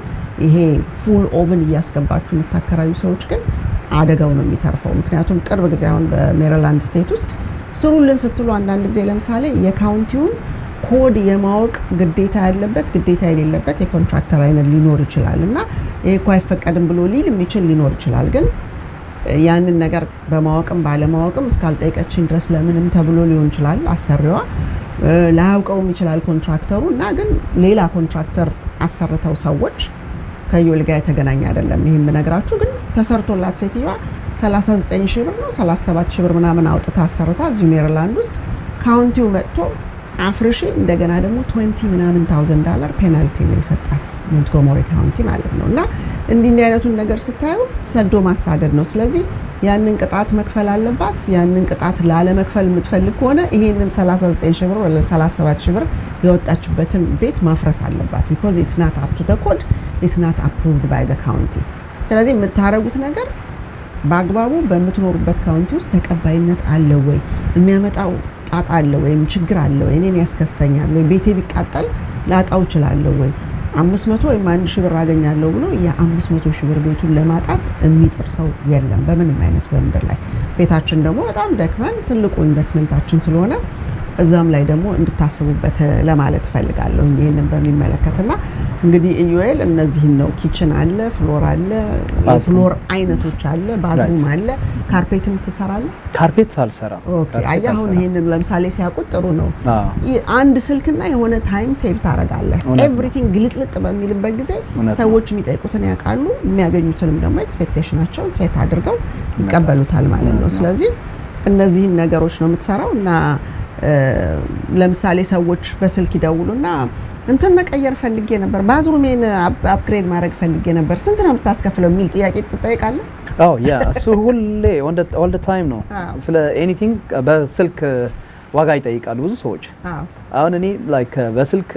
ይሄ ፉል ኦቨን እያስገባችሁ የምታከራዩ ሰዎች ግን አደጋው ነው የሚተርፈው ምክንያቱም ቅርብ ጊዜ አሁን በሜሪላንድ ስቴት ውስጥ ስሩልን ስትሉ አንዳንድ ጊዜ ለምሳሌ የካውንቲውን ኮድ የማወቅ ግዴታ ያለበት ግዴታ የሌለበት የኮንትራክተር አይነት ሊኖር ይችላል እና ይሄ እኮ አይፈቀድም ብሎ ሊል የሚችል ሊኖር ይችላል ግን ያንን ነገር በማወቅም ባለማወቅም እስካልጠየቀችኝ ድረስ ለምንም ተብሎ ሊሆን ይችላል አሰሪዋ ላያውቀውም ይችላል ኮንትራክተሩ እና ግን ሌላ ኮንትራክተር አሰርተው ሰዎች ከዩል ጋር የተገናኘ አይደለም ይሄን ብነግራችሁ ግን ተሰርቶላት ሴትየዋ 39 ሺህ ብር ነው 37 ሺህ ብር ምናምን አውጥታ አሰርታ እዚሁ ሜሪላንድ ውስጥ ካውንቲው መጥቶ አፍርሺ እንደገና ደግሞ 20 ምናምን $1000 ፔናልቲ ነው የሰጣት ሞንትጎመሪ ካውንቲ ማለት ነውና እንዲህ አይነቱን ነገር ስታዩ ሰዶ ማሳደድ ነው ስለዚህ ያንን ቅጣት መክፈል አለባት። ያንን ቅጣት ላለመክፈል የምትፈልግ ከሆነ ይሄንን 39 ሺህ ብር ወለ 37 ሺህ ብር የወጣችበትን ቤት ማፍረስ አለባት because it's not up to the code, it's not approved by the county። ስለዚህ የምታረጉት ነገር በአግባቡ በምትኖሩበት ካውንቲ ውስጥ ተቀባይነት አለ ወይ? የሚያመጣው ጣጣ አለ ወይ? ችግር አለ ወይ? እኔን ያስከሰኛል ወይ? ቤቴ ቢቃጠል ላጣው እችላለሁ ወይ? 500 ወይም 1000 ብር አገኛለሁ ብሎ የ500 ሺህ ብር ቤቱን ለማጣት የሚጥር ሰው የለም በምንም አይነት በምድር ላይ። ቤታችን ደግሞ በጣም ደክመን ትልቁ ኢንቨስትመንታችን ስለሆነ እዛም ላይ ደግሞ እንድታስቡበት ለማለት ፈልጋለሁ ይሄንን በሚመለከትና እንግዲህ ኢዩኤል እነዚህን ነው ኪችን አለ፣ ፍሎር አለ፣ ፍሎር አይነቶች አለ፣ ባዝሩም አለ። ካርፔትም ትሰራለህ? ካርፔት አልሰራም። ኦኬ አሁን ይሄንን ለምሳሌ ሲያቁት ጥሩ ነው። አንድ ስልክና የሆነ ታይም ሴቭ ታረጋለህ። ኤቭሪቲንግ ግልጥልጥ በሚልበት ጊዜ ሰዎች የሚጠይቁትን ያውቃሉ፣ የሚያገኙትንም ደግሞ ኤክስፔክቴሽናቸውን ሴት አድርገው ይቀበሉታል ማለት ነው። ስለዚህ እነዚህን ነገሮች ነው የምትሰራው እና ለምሳሌ ሰዎች በስልክ ይደውሉና እንትን መቀየር ፈልጌ ነበር፣ ባዝሩሜን አፕግሬድ ማድረግ ፈልጌ ነበር፣ ስንት ነው የምታስከፍለው የሚል ጥያቄ ትጠይቃለህ? አዎ ያ እሱ ሁሌ ኦል ዘ ታይም ነው። ስለ ኤኒቲንግ በስልክ ዋጋ ይጠይቃሉ ብዙ ሰዎች። አሁን እኔ ላይክ በስልክ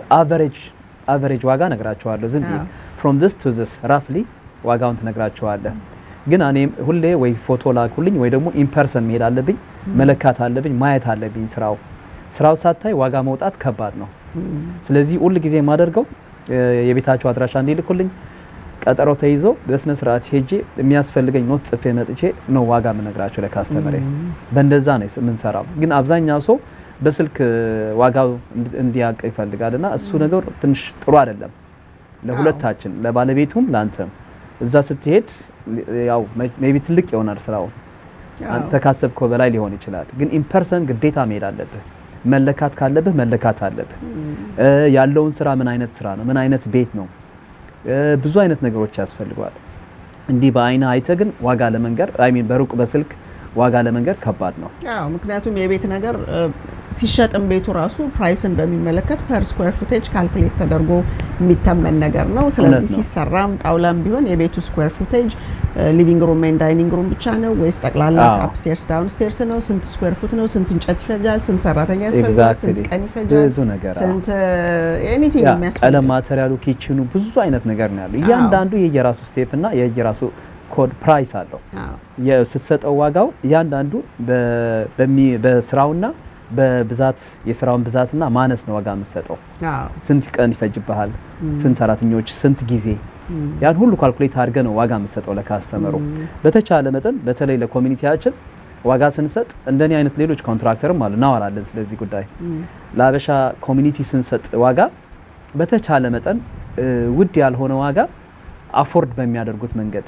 አቨሬጅ ዋጋ ነግራቸዋለሁ። ዝም ብዬ from this to this roughly ዋጋውን ትነግራቸዋለህ። ግን እኔ ሁሌ ወይ ፎቶ ላኩልኝ ወይ ደግሞ ኢምፐርሰን መሄድ አለብኝ፣ መለካት አለብኝ፣ ማየት አለብኝ። ስራው ሳታይ ዋጋ መውጣት ከባድ ነው። ስለዚህ ሁሉ ጊዜ የማደርገው የቤታቸው አድራሻ እንዲልኩልኝ ቀጠሮ ተይዞ በስነ ስርዓት ሄጄ የሚያስፈልገኝ ኖት ጽፌ መጥቼ ነው ዋጋ የምነግራቸው ለካስተመሬ። በእንደዛ ነው የምንሰራው። ግን አብዛኛው ሰው በስልክ ዋጋው እንዲያውቅ ይፈልጋልና እሱ ነገር ትንሽ ጥሩ አይደለም ለሁለታችን፣ ለባለቤቱም ላንተም። እዛ ስትሄድ ያው ሜቢ ትልቅ ይሆናል ስራው፣ አንተ ካሰብከው በላይ ሊሆን ይችላል። ግን ኢምፐርሰን ግዴታ መሄድ አለብህ። መለካት ካለብህ መለካት አለብህ። ያለውን ስራ ምን አይነት ስራ ነው፣ ምን አይነት ቤት ነው፣ ብዙ አይነት ነገሮች ያስፈልጋል። እንዲህ በአይና አይተህ ግን ዋጋ ለመንገር በሩቅ በስልክ ዋጋ ለመንገር ከባድ ነው። አዎ ምክንያቱም የቤት ነገር ሲሸጥም ቤቱ ራሱ ፕራይስን በሚመለከት ፐር ስኩዌር ፉቴጅ ካልኩሌት ተደርጎ የሚተመን ነገር ነው። ስለዚህ ሲሰራም ጣውላም ቢሆን የቤቱ ስኩዌር ፉቴጅ ሊቪንግ ሩም እና ዳይኒንግ ሩም ብቻ ነው ወይስ ጠቅላላ አፕስቴርስ ዳውንስቴርስ ነው? ስንት ስኩዌር ፉት ነው? ስንት እንጨት ይፈጃል? ስንት ሰራተኛ ያስፈልጋል? ስንት ቀን ይፈጃል? ብዙ ነገር ስንት ኤኒቲንግ የሚያስፈልግ ቀለም፣ ማቴሪያሉ፣ ኪችኑ ብዙ አይነት ነገር ነው ያለው። እያንዳንዱ የየራሱ ስቴፕ እና የየራሱ ኮድ ፕራይስ አለው። ስትሰጠው ዋጋው እያንዳንዱ በስራውና በብዛት የስራውን ብዛትና ማነስ ነው ዋጋ የምትሰጠው። ስንት ቀን ይፈጅብሃል፣ ስንት ሰራተኞች፣ ስንት ጊዜ፣ ያን ሁሉ ካልኩሌት አድርገህ ነው ዋጋ የምትሰጠው ለካስተመሩ። በተቻለ መጠን በተለይ ለኮሚኒቲያችን ዋጋ ስንሰጥ እንደኔ አይነት ሌሎች ኮንትራክተርም አሉ እናወራለን ስለዚህ ጉዳይ። ለአበሻ ኮሚኒቲ ስንሰጥ ዋጋ በተቻለ መጠን ውድ ያልሆነ ዋጋ አፎርድ በሚያደርጉት መንገድ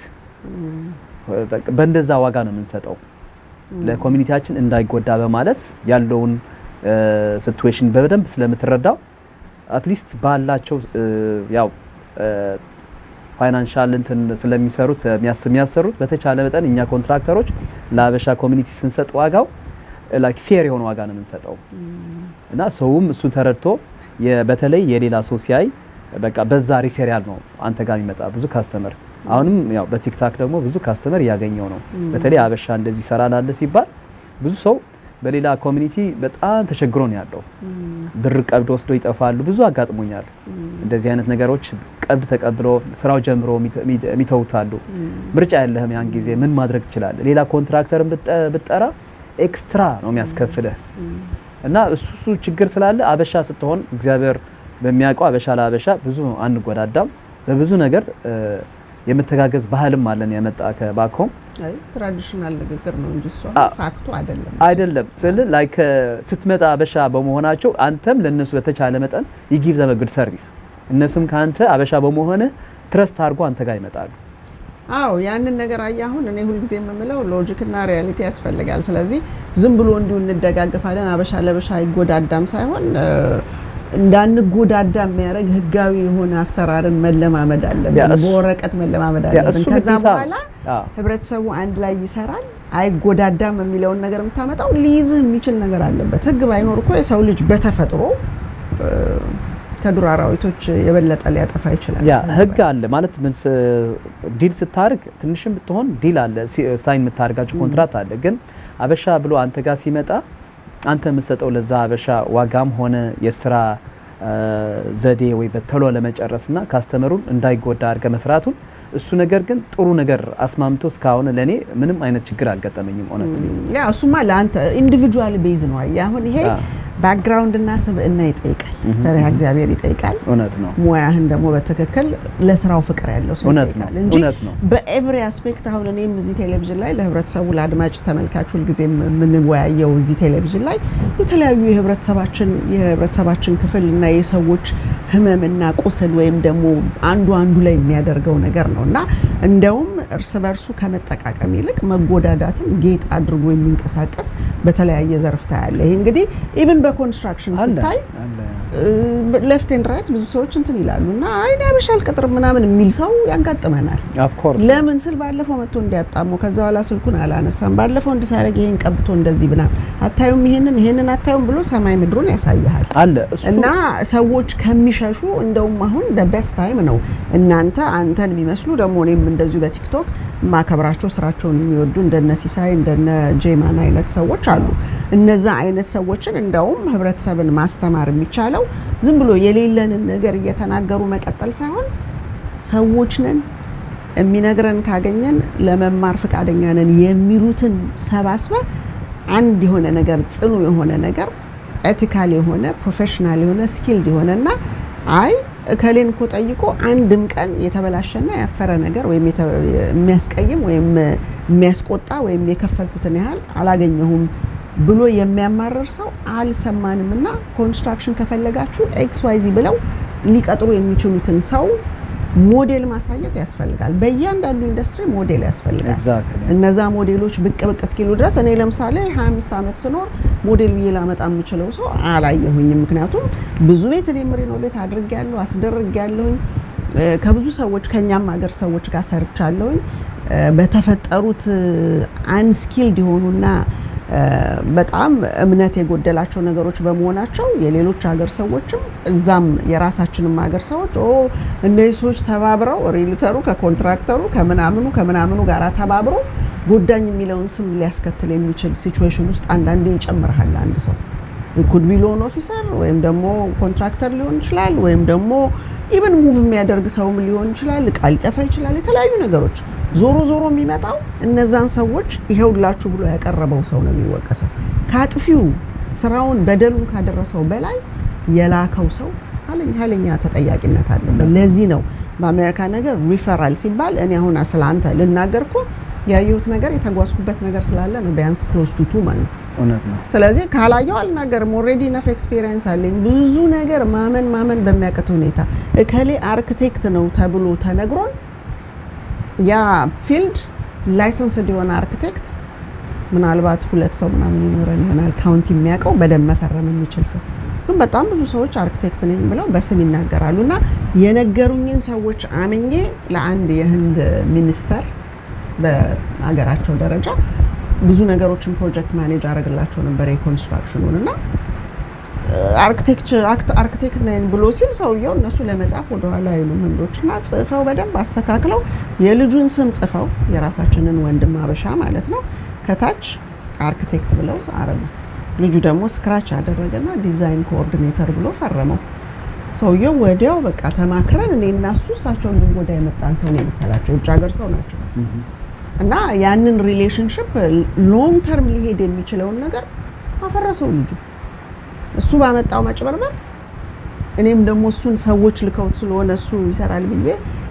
በእንደዛ ዋጋ ነው የምንሰጠው ለኮሚኒቲያችን እንዳይጎዳ በማለት ያለውን ሲቹዌሽን በደንብ ስለምትረዳው አትሊስት ባላቸው ያው ፋይናንሻል እንትን ስለሚሰሩት የሚያሰሩት በተቻለ መጠን እኛ ኮንትራክተሮች ለአበሻ ኮሚኒቲ ስንሰጥ ዋጋው ላይክ ፌር የሆነ ዋጋ ነው የምንሰጠው እና ሰውም እሱ ተረድቶ በተለይ የሌላ ሰው ሲያይ በቃ በዛ ሪፌራል ነው አንተ ጋር የሚመጣ ብዙ ካስተመር። አሁንም ያው በቲክታክ ደግሞ ብዙ ካስተመር ያገኘው ነው። በተለይ አበሻ እንደዚህ ሰራላለ ሲባል ብዙ ሰው በሌላ ኮሚኒቲ በጣም ተቸግሮ ነው ያለው። ብር ቀብድ ወስዶ ይጠፋሉ። ብዙ አጋጥሞኛል እንደዚህ አይነት ነገሮች። ቀብድ ተቀብሎ ስራው ጀምሮ የሚተውታሉ። ምርጫ የለህም ያን ጊዜ ምን ማድረግ ይችላል? ሌላ ኮንትራክተርን ብትጠራ ኤክስትራ ነው የሚያስከፍልህ እና እሱ ችግር ስላለ አበሻ ስትሆን እግዚአብሔር በሚያውቀው አበሻ ለአበሻ ብዙ አንጎዳዳም። በብዙ ነገር የመተጋገዝ ባህልም አለን ያመጣ ከባኮም ትራዲሽናል ንግግር ነው እንጂ እሱ ፋክቱ አይደለም። ስለዚህ ላይክ ስትመጣ አበሻ በመሆናቸው አንተም ለነሱ በተቻለ መጠን ይጊቭ ዘም ጉድ ሰርቪስ፣ እነሱም ካንተ አበሻ በመሆነ ትረስት አድርጎ አንተ ጋር ይመጣሉ። አዎ ያንን ነገር አያሁን እኔ ሁሉ ጊዜ የምምለው ሎጂክና ሪያሊቲ ያስፈልጋል። ስለዚህ ዝም ብሎ እንዲሁ እንደጋገፋለን አበሻ ለበሻ ይጎዳዳም ሳይሆን እንዳንጎዳዳ የሚያደርግ ህጋዊ የሆነ አሰራርን መለማመድ አለብን፣ በወረቀት መለማመድ አለብን። ከዛ በኋላ ህብረተሰቡ አንድ ላይ ይሰራል፣ አይጎዳዳም የሚለውን ነገር የምታመጣው ሊይዝህ የሚችል ነገር አለበት። ህግ ባይኖር እኮ የሰው ልጅ በተፈጥሮ ከዱር አራዊቶች የበለጠ ሊያጠፋ ይችላል። ያ ህግ አለ ማለት ምን ዲል ስታርግ ትንሽም ብትሆን ዲል አለ ሳይን የምታደርጋቸው ኮንትራት አለ። ግን አበሻ ብሎ አንተ ጋር ሲመጣ አንተ የምትሰጠው ለዛ አበሻ ዋጋም ሆነ የስራ ዘዴ ወይ በተሎ ለመጨረስና ካስተመሩን እንዳይጎዳ አድርገ መስራቱን እሱ ነገር ግን ጥሩ ነገር አስማምቶ እስካሁን ለኔ ምንም አይነት ችግር አልገጠመኝም። ኦነስትሊ ያ እሱማ ለአንተ ኢንዲቪጁዋል ቤዝ ነው። አሁን ይሄ ባክግራውንድ እና ስብዕና ይጠይቃል፣ ፈሪሃ እግዚአብሔር ይጠይቃል። እውነት ነው። ሙያህን ደግሞ በትክክል ለስራው ፍቅር ያለው ሰው ይጠይቃል እንጂ በኤቭሪ አስፔክት አሁን እኔም እዚህ ቴሌቪዥን ላይ ለህብረተሰቡ ለአድማጭ ተመልካች ሁልጊዜ የምንወያየው እዚህ ቴሌቪዥን ላይ የተለያዩ የህብረተሰባችን ክፍል እና የሰዎች ህመምና ቁስል ወይም ደግሞ አንዱ ላይ የሚያደርገው ነገር ነውና እንደውም እርስ በርሱ ከመጠቃቀም ይልቅ መጎዳዳትን ጌጥ አድርጎ የሚንቀሳቀስ በተለያየ ዘርፍ ታያለ። ይሄ እንግዲህ ኢቭን በኮንስትራክሽን ስታይ ሌፍት ኤንድ ራይት ብዙ ሰዎች እንትን ይላሉና አይኔ አበሻል ቅጥር ምናምን የሚል ሰው ያጋጥመናል። ለምን ስል ባለፈው መጥቶ እንዲያጣሙ ከዛ በኋላ ስልኩን አላነሳም ባለፈው እንዲሳረግ ይሄን ቀብቶ እንደዚህ ብና አታዩም ይሄንን አታዩም ብሎ ሰማይ ምድሩን ያሳያል አለ እና ሰዎች ከሚሸሹ እንደውም አሁን the best time ነው እናንተ አንተን የሚመስሉ ደግሞ እኔም እንደዚሁ በቲክቶክ ማከብራቸው ስራቸውን የሚወዱ እንደነ ሲሳይ እንደነ ጄማን አይነት ሰዎች አሉ። እነዛ አይነት ሰዎችን እንደውም ህብረተሰብን ማስተማር የሚቻለው ዝም ብሎ የሌለንን ነገር እየተናገሩ መቀጠል ሳይሆን ሰዎች ነን የሚነግረን ካገኘን ለመማር ፈቃደኛ ነን የሚሉትን ሰባስበ አንድ የሆነ ነገር ጽኑ የሆነ ነገር ኤቲካል የሆነ ፕሮፌሽናል የሆነ ስኪልድ የሆነና አይ ከሌን እኮ ጠይቆ አንድም ቀን የተበላሸና ያፈረ ነገር ወይም የሚያስቀይም ወይም የሚያስቆጣ ወይም የከፈልኩትን ያህል አላገኘሁም ብሎ የሚያማርር ሰው አልሰማንምና ኮንስትራክሽን ከፈለጋችሁ XYZ ብለው ሊቀጥሩ የሚችሉትን ሰው ሞዴል ማሳየት ያስፈልጋል። በእያንዳንዱ ኢንዱስትሪ ሞዴል ያስፈልጋል። እነዛ ሞዴሎች ብቅ እስኪሉ ድረስ እኔ ለምሳሌ 25 ዓመት ስኖር ሞዴል ብዬ ላመጣ የምችለው ሰው አላየሁኝም። ምክንያቱም ብዙ ቤት እኔ ሪኖቬት አድርጌያለሁ፣ አስደርጌያለሁ። ከብዙ ሰዎች ከኛም ሀገር ሰዎች ጋር ሰርቻለሁ። በተፈጠሩት አንስኪልድ የሆኑና በጣም እምነት የጎደላቸው ነገሮች በመሆናቸው የሌሎች ሀገር ሰዎችም እዛም የራሳችንም ሀገር ሰዎች እነዚህ ሰዎች ተባብረው ሪልተሩ ከኮንትራክተሩ ከምናምኑ ጋር ተባብሮ ጎዳኝ የሚለውን ስም ሊያስከትል የሚችል ሲቹዌሽን ውስጥ አንዳንዴ ይጨምራል። አንድ ሰው ኩድ ቢ ሎን ኦፊሰር ወይም ደግሞ ኮንትራክተር ሊሆን ይችላል ወይም ደግሞ ኢቭን ሙቭ የሚያደርግ ሰውም ሊሆን ይችላል። እቃ ሊጠፋ ይችላል። የተለያዩ ነገሮች ዞሮ የሚመጣው እነዛን ሰዎች ይሄውላችሁ ብሎ ያቀረበው ሰው ነው የሚወቀሰው። ካጥፊው ስራውን በደሉን ካደረሰው በላይ የላከው ሰው ኃይለኛ ተጠያቂነት አለበት። ለዚህ ነው በአሜሪካ ነገር ሪፈራል ሲባል እኔ አሁን አስላንተ ልናገርኩ ያየሁት ነገር የተጓዝኩበት ነገር ስላለ ነው ቢያንስ ክሎዝ ቱ 2 months እውነት ነው። ስለዚህ ካላየው አልናገርም። ኦልሬዲ ነፍ ኤክስፒሪየንስ አለኝ። ብዙ ነገር ማመን በሚያቀት ሁኔታ እከሌ አርክቴክት ነው ተብሎ ተነግሮን ያ ፊልድ ላይሰንስ ዲሆን አርክቴክት ምናልባት 2 ሰው ምናምን ይኖረን ይሆናል ካውንቲ የሚያውቀው በደንብ መፈረም የሚችል ሰው። ግን በጣም ብዙ ሰዎች አርክቴክት ነኝ ብለው በስም ይናገራሉና የነገሩኝን ሰዎች አመኜ ለአንድ የህንድ ሚኒስተር በአገራቸው ደረጃ ብዙ ነገሮችን ፕሮጀክት ማኔጅ አደረግላቸው ነበር የኮንስትራክሽኑንና አርክቴክት ነኝ ብሎ ሲል ሰውየው እነሱ ለመጻፍ ወደ ኋላ አይሉም ህንዶችና ጽፈው በደንብ አስተካክለው የልጁን ስም ጽፈው የራሳችንን ወንድም አበሻ ማለት ነው ከታች አርክቴክት ብለው አረጉት። ልጁ ደግሞ ስክራች ያደረገና ዲዛይን ኮኦርዲኔተር ብሎ ፈረመው። ሰውየው ወዲያው በቃ ተማክረን እኔና እሳቸውን ልንጎዳ የመጣን ሰው ነው የመሰላቸው። ውጭ ሀገር ሰው ናቸው እና ያንን ሪሌሽንሺፕ ሎንግ ተርም ሊሄድ የሚችለውን ነገር አፈረሰው ልጁ። እሱ ባመጣው ማጭበርበር እኔም ደግሞ እሱን ሰዎች ልከውት ስለሆነ እሱ ይሰራል ብዬ